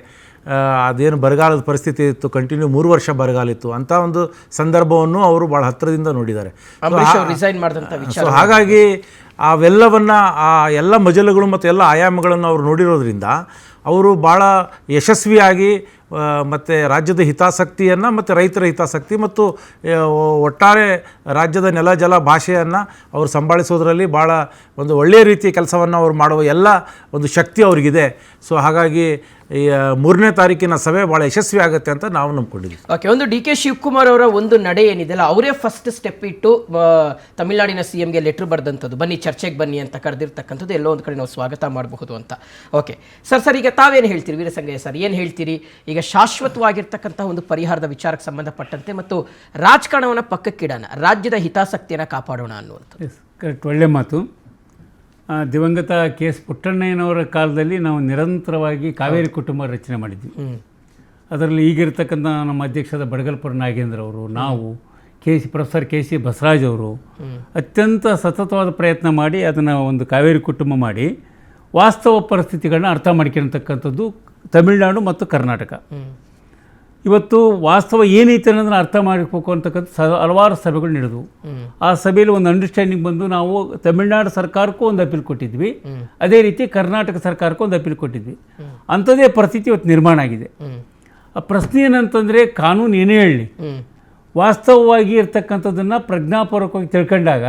ಅದೇನು ಬರಗಾಲದ ಪರಿಸ್ಥಿತಿ ಇತ್ತು, ಕಂಟಿನ್ಯೂ 3 ವರ್ಷ ಬರಗಾಲ ಇತ್ತು, ಅಂಥ ಒಂದು ಸಂದರ್ಭವನ್ನು ಅವರು ಭಾಳ ಹತ್ತಿರದಿಂದ ನೋಡಿದ್ದಾರೆ. ಸೊ ಹಾಗಾಗಿ ಅವೆಲ್ಲವನ್ನು, ಆ ಎಲ್ಲ ಮಜಲುಗಳು ಮತ್ತು ಎಲ್ಲ ಆಯಾಮಗಳನ್ನು ಅವರು ನೋಡಿರೋದ್ರಿಂದ ಅವರು ಭಾಳ ಯಶಸ್ವಿಯಾಗಿ ಮತ್ತು ರಾಜ್ಯದ ಹಿತಾಸಕ್ತಿಯನ್ನು ಮತ್ತು ರೈತರ ಹಿತಾಸಕ್ತಿ ಮತ್ತು ಒಟ್ಟಾರೆ ರಾಜ್ಯದ ನೆಲ ಜಲ ಭಾಷೆಯನ್ನು ಅವರು ಸಂಭಾಳಿಸೋದ್ರಲ್ಲಿ ಭಾಳ ಒಂದು ಒಳ್ಳೆಯ ರೀತಿಯ ಕೆಲಸವನ್ನು ಅವರು ಮಾಡುವ ಎಲ್ಲ ಒಂದು ಶಕ್ತಿ ಅವ್ರಿಗಿದೆ. ಸೊ ಹಾಗಾಗಿ 3ನೇ ತಾರೀಕಿನ ಸಭೆ ಭಾಳ ಯಶಸ್ವಿ ಆಗುತ್ತೆ ಅಂತ ನಾವು ನಂಬ್ಕೊಂಡಿದ್ದೀವಿ. ಓಕೆ, ಒಂದು ಡಿ.ಕೆ. ಶಿವಕುಮಾರ್ ಅವರ ಒಂದು ನಡೆ ಏನಿದೆಯಲ್ಲ, ಅವರೇ ಫಸ್ಟ್ ಸ್ಟೆಪ್ ಇಟ್ಟು ತಮಿಳುನಾಡಿನ ಸಿ.ಎಂ.ಗೆ ಲೆಟ್ರ್ ಬರೆದಂಥದ್ದು, ಬನ್ನಿ ಚರ್ಚೆಗೆ ಬನ್ನಿ ಅಂತ ಕರೆದಿರ್ತಕ್ಕಂಥದ್ದು, ಎಲ್ಲೋ ಒಂದು ಕಡೆ ನಾವು ಸ್ವಾಗತ ಮಾಡಬಹುದು ಅಂತ. ಓಕೆ ಸರ್, ಈಗ ತಾವೇನು ಹೇಳ್ತೀರಿ, ವೀರಸಂಗಯ್ಯ ಸರ್ ಏನು ಹೇಳ್ತೀರಿ? ಈಗ ಶಾಶ್ವತವಾಗಿರ್ತಕ್ಕಂಥ ಒಂದು ಪರಿಹಾರದ ವಿಚಾರಕ್ಕೆ ಸಂಬಂಧಪಟ್ಟಂತೆ ಮತ್ತು ರಾಜಕಾರಣವನ್ನು ಪಕ್ಕಕ್ಕಿಡೋಣ, ರಾಜ್ಯದ ಹಿತಾಸಕ್ತಿಯನ್ನು ಕಾಪಾಡೋಣ ಅನ್ನುವಂಥದ್ದು. ಕರೆಕ್ಟ್, ಒಳ್ಳೆ ಮಾತು. ದಿವಂಗತ ಕೆ ಎಸ್ ಪುಟ್ಟಣ್ಣಯ್ಯನವರ ಕಾಲದಲ್ಲಿ ನಾವು ನಿರಂತರವಾಗಿ ಕಾವೇರಿ ಕುಟುಂಬ ರಚನೆ ಮಾಡಿದ್ವಿ. ಅದರಲ್ಲಿ ಈಗಿರ್ತಕ್ಕಂಥ ನಮ್ಮ ಅಧ್ಯಕ್ಷರಾದ ಬಡಗಲ್ಪುರ ನಾಗೇಂದ್ರ ಅವರು, ನಾವು ಪ್ರೊಫೆಸರ್ ಕೆ ಸಿ ಬಸವರಾಜ್ ಅವರು ಅತ್ಯಂತ ಸತತವಾದ ಪ್ರಯತ್ನ ಮಾಡಿ ಅದನ್ನು ಒಂದು ಕಾವೇರಿ ಕುಟುಂಬ ಮಾಡಿ ವಾಸ್ತವ ಪರಿಸ್ಥಿತಿಗಳನ್ನ ಅರ್ಥ ಮಾಡ್ಕೊಂಡಿರ್ತಕ್ಕಂಥದ್ದು ತಮಿಳುನಾಡು ಮತ್ತು ಕರ್ನಾಟಕ. ಇವತ್ತು ವಾಸ್ತವ ಏನೈತೆ ಅನ್ನೋದನ್ನ ಅರ್ಥ ಮಾಡಬೇಕು ಅಂತಕ್ಕಂಥ ಹಲವಾರು ಸಭೆಗಳು ನಡೆದವು. ಆ ಸಭೆಯಲ್ಲಿ ಒಂದು ಅಂಡರ್ಸ್ಟ್ಯಾಂಡಿಂಗ್ ಬಂದು ನಾವು ತಮಿಳುನಾಡು ಸರ್ಕಾರಕ್ಕೂ ಒಂದು ಅಪೀಲ್ ಕೊಟ್ಟಿದ್ವಿ, ಅದೇ ರೀತಿ ಕರ್ನಾಟಕ ಸರ್ಕಾರಕ್ಕೂ ಒಂದು ಅಪೀಲ್ ಕೊಟ್ಟಿದ್ವಿ. ಅಂಥದ್ದೇ ಪರಿಸ್ಥಿತಿ ಇವತ್ತು ನಿರ್ಮಾಣ ಆಗಿದೆ. ಆ ಪ್ರಶ್ನೆ ಏನಂತಂದರೆ, ಕಾನೂನು ಏನೇ ಹೇಳಲಿ, ವಾಸ್ತವವಾಗಿ ಇರ್ತಕ್ಕಂಥದ್ದನ್ನು ಪ್ರಜ್ಞಾಪೂರ್ವಕವಾಗಿ ತಿಳ್ಕೊಂಡಾಗ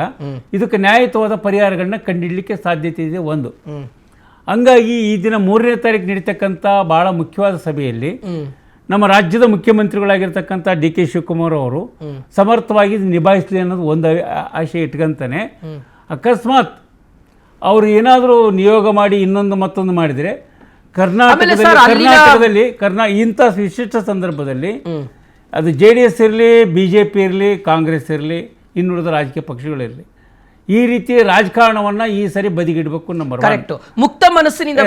ಇದಕ್ಕೆ ನ್ಯಾಯಯುತವಾದ ಪರಿಹಾರಗಳನ್ನ ಕಂಡುಹಿಡಲಿಕ್ಕೆ ಸಾಧ್ಯತೆ ಇದೆ ಒಂದು. ಹಂಗಾಗಿ ಈ ದಿನ 3ನೇ ತಾರೀಕು ನಡೀತಕ್ಕಂಥ ಭಾಳ ಮುಖ್ಯವಾದ ಸಭೆಯಲ್ಲಿ ನಮ್ಮ ರಾಜ್ಯದ ಮುಖ್ಯಮಂತ್ರಿಗಳಾಗಿರ್ತಕ್ಕಂಥ ಡಿ ಕೆ ಶಿವಕುಮಾರ್ ಅವರು ಸಮರ್ಥವಾಗಿ ನಿಭಾಯಿಸಲಿ ಅನ್ನೋದು ಒಂದು ಆಶೆ ಇಟ್ಕೊಂತಾನೆ. ಅಕಸ್ಮಾತ್ ಅವರು ಏನಾದರೂ ನಿಯೋಗ ಮಾಡಿ ಇನ್ನೊಂದು ಮತ್ತೊಂದು ಮಾಡಿದರೆ ಕರ್ನಾಟಕದಲ್ಲಿ ಇಂಥ ವಿಶಿಷ್ಟ ಸಂದರ್ಭದಲ್ಲಿ ಅದು JDS ಇರಲಿ, BJP ಇರಲಿ, ಕಾಂಗ್ರೆಸ್ ಇರಲಿ, ಇನ್ನುಳಿದ ರಾಜಕೀಯ ಪಕ್ಷಗಳಿರಲಿ, ಈ ರೀತಿ ರಾಜಕಾರಣವನ್ನ ಈ ಸರಿ ಬದಿಗಿಡಬೇಕು. ಕರೆಕ್ಟ್, ಮುಕ್ತ ಮನಸ್ಸಿನಿಂದ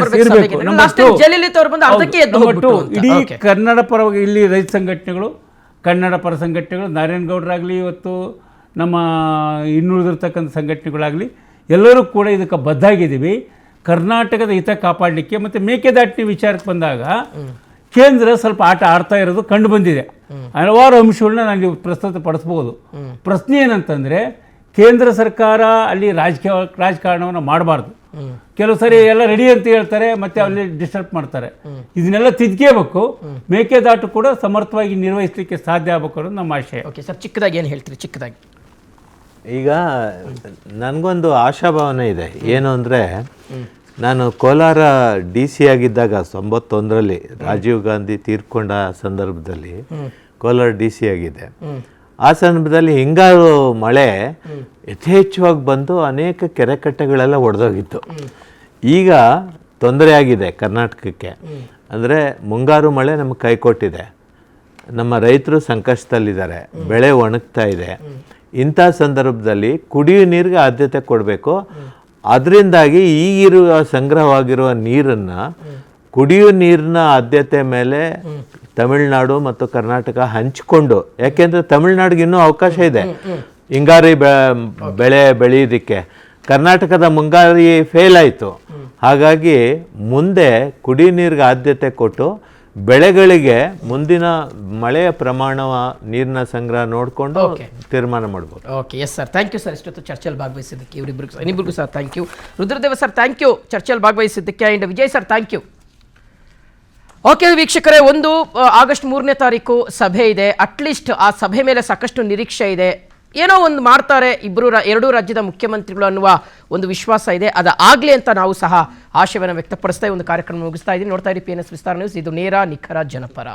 ಇಡೀ ಕನ್ನಡ ಪರವಾಗಿ ಇಲ್ಲಿ ರೈತ ಸಂಘಟನೆಗಳು, ಕನ್ನಡ ಪರ ಸಂಘಟನೆಗಳು, ನಾರಾಯಣಗೌಡರಾಗಲಿ, ಇವತ್ತು ನಮ್ಮ ಇನ್ನುಳಿದಿರ್ತಕ್ಕಂಥ ಸಂಘಟನೆಗಳಾಗಲಿ, ಎಲ್ಲರೂ ಕೂಡ ಇದಕ್ಕೆ ಬದ್ಧಾಗಿದ್ದೀವಿ. ಕರ್ನಾಟಕದ ಹಿತ ಕಾಪಾಡಲಿಕ್ಕೆ. ಮತ್ತು ಮೇಕೆದಾಟಿನ ವಿಚಾರಕ್ಕೆ ಬಂದಾಗ ಕೇಂದ್ರ ಸ್ವಲ್ಪ ಆಟ ಆಡ್ತಾ ಇರೋದು ಕಂಡು ಬಂದಿದೆ. ಹಲವಾರು ಅಂಶಗಳನ್ನ ನಾನು ಪ್ರಸ್ತುತಪಡಿಸ್ಬೋದು. ಪ್ರಶ್ನೆ ಏನಂತಂದರೆ, ಕೇಂದ್ರ ಸರ್ಕಾರ ಅಲ್ಲಿ ರಾಜಕಾರಣವನ್ನು ಮಾಡಬಾರ್ದು. ಕೆಲವು ಸರಿ ಎಲ್ಲ ರೆಡಿ ಅಂತ ಹೇಳ್ತಾರೆ, ಮತ್ತೆ ಅಲ್ಲಿ ಡಿಸ್ಟರ್ಬ್ ಮಾಡ್ತಾರೆ. ಇದನ್ನೆಲ್ಲ ತಿದ್ಕೇಬೇಕು. ಮೇಕೆದಾಟು ಕೂಡ ಸಮರ್ಥವಾಗಿ ನಿರ್ವಹಿಸಲಿಕ್ಕೆ ಸಾಧ್ಯ ಆಗಬೇಕು ಅನ್ನೋದು ನಮ್ಮ ಆಶಯ. ಓಕೆ ಸರ್, ಚಿಕ್ಕದಾಗಿ ಏನು ಹೇಳ್ತೀರಿ? ಚಿಕ್ಕದಾಗಿ ಈಗ ನನಗೊಂದು ಆಶಾಭಾವನೆ ಇದೆ. ಏನು ಅಂದರೆ, ನಾನು ಕೋಲಾರ DC ಆಗಿದ್ದಾಗ 91ರಲ್ಲಿ ರಾಜೀವ್ ಗಾಂಧಿ ತೀರ್ಕೊಂಡ ಸಂದರ್ಭದಲ್ಲಿ ಕೋಲಾರ DC ಆಗಿದ್ದೆ. ಆ ಸಂದರ್ಭದಲ್ಲಿ ಹಿಂಗಾರು ಮಳೆ ಯಥೇಚ್ಛವಾಗಿ ಬಂದು ಅನೇಕ ಕೆರೆಕಟ್ಟೆಗಳೆಲ್ಲ ಒಡೆದೋಗಿತ್ತು. ಈಗ ತೊಂದರೆ ಆಗಿದೆ ಕರ್ನಾಟಕಕ್ಕೆ. ಅಂದರೆ ಮುಂಗಾರು ಮಳೆ ನಮಗೆ ಕೈಕೊಟ್ಟಿದೆ, ನಮ್ಮ ರೈತರು ಸಂಕಷ್ಟದಲ್ಲಿದ್ದಾರೆ, ಬೆಳೆ ಒಣಗ್ತಾ ಇದೆ. ಇಂಥ ಸಂದರ್ಭದಲ್ಲಿ ಕುಡಿಯುವ ನೀರಿಗೆ ಆದ್ಯತೆ ಕೊಡಬೇಕು. ಅದರಿಂದಾಗಿ ಈಗಿರುವ ಸಂಗ್ರಹವಾಗಿರುವ ನೀರನ್ನು ಕುಡಿಯುವ ನೀರಿನ ಆದ್ಯತೆ ಮೇಲೆ ತಮಿಳುನಾಡು ಮತ್ತು ಕರ್ನಾಟಕ ಹಂಚಿಕೊಂಡು, ಯಾಕೆಂದರೆ ತಮಿಳುನಾಡಿಗೆ ಇನ್ನೂ ಅವಕಾಶ ಇದೆ ಹಿಂಗಾರಿ ಬೆಳೆ ಬೆಳೆಯೋದಕ್ಕೆ. ಕರ್ನಾಟಕದ ಮುಂಗಾರಿ ಫೇಲ್ ಆಯಿತು. ಹಾಗಾಗಿ ಮುಂದೆ ಕುಡಿಯುವ ನೀರಿಗೆ ಆದ್ಯತೆ ಕೊಟ್ಟು ಬೆಳೆಗಳಿಗೆ ಮುಂದಿನ ಮಳೆಯ ಪ್ರಮಾಣ, ನೀರಿನ ಸಂಗ್ರಹ ನೋಡಿಕೊಂಡು ತೀರ್ಮಾನ ಮಾಡ್ಬೋದು. Okay, yes sir, thank you sir. ಇಷ್ಟೊತ್ತು ಚರ್ಚೆಯಲ್ಲಿ ಭಾಗವಹಿಸಿದ್ದಕ್ಕೆ ಇನ್ನಿಬ್ಬರಿಗೂ sir thank you. Rudradeva sir thank you ಚರ್ಚೆಯಲ್ಲಿ ಭಾಗವಹಿಸಿದ್ದಕ್ಕೆ. And Vijay sir thank you. Okay ವೀಕ್ಷಕರೇ, ಆಗಸ್ಟ್ 3ನೇ ತಾರೀಕು ಸಭೆ ಇದೆ. ಅಟ್ಲೀಸ್ಟ್ ಆ ಸಭೆ ಮೇಲೆ ಸಾಕಷ್ಟು ನಿರೀಕ್ಷೆ ಇದೆ. ಏನೋ ಒಂದು ಮಾಡ್ತಾರೆ ಎರಡೂ ರಾಜ್ಯದ ಮುಖ್ಯಮಂತ್ರಿಗಳು ಅನ್ನುವ ಒಂದು ವಿಶ್ವಾಸ ಇದೆ. ಅದಾಗಲಿ ಅಂತ ನಾವು ಸಹ ಆಶಯವನ್ನು ವ್ಯಕ್ತಪಡಿಸ್ತಾ ಒಂದು ಕಾರ್ಯಕ್ರಮ ಮುಗಿಸ್ತಾ ಇದ್ದೀವಿ. ನೋಡ್ತಾ ಇರಿ PNS ವಿಸ್ತಾರ ನ್ಯೂಸ್. ಇದು ನೇರ, ನಿಖರ, ಜನಪರ.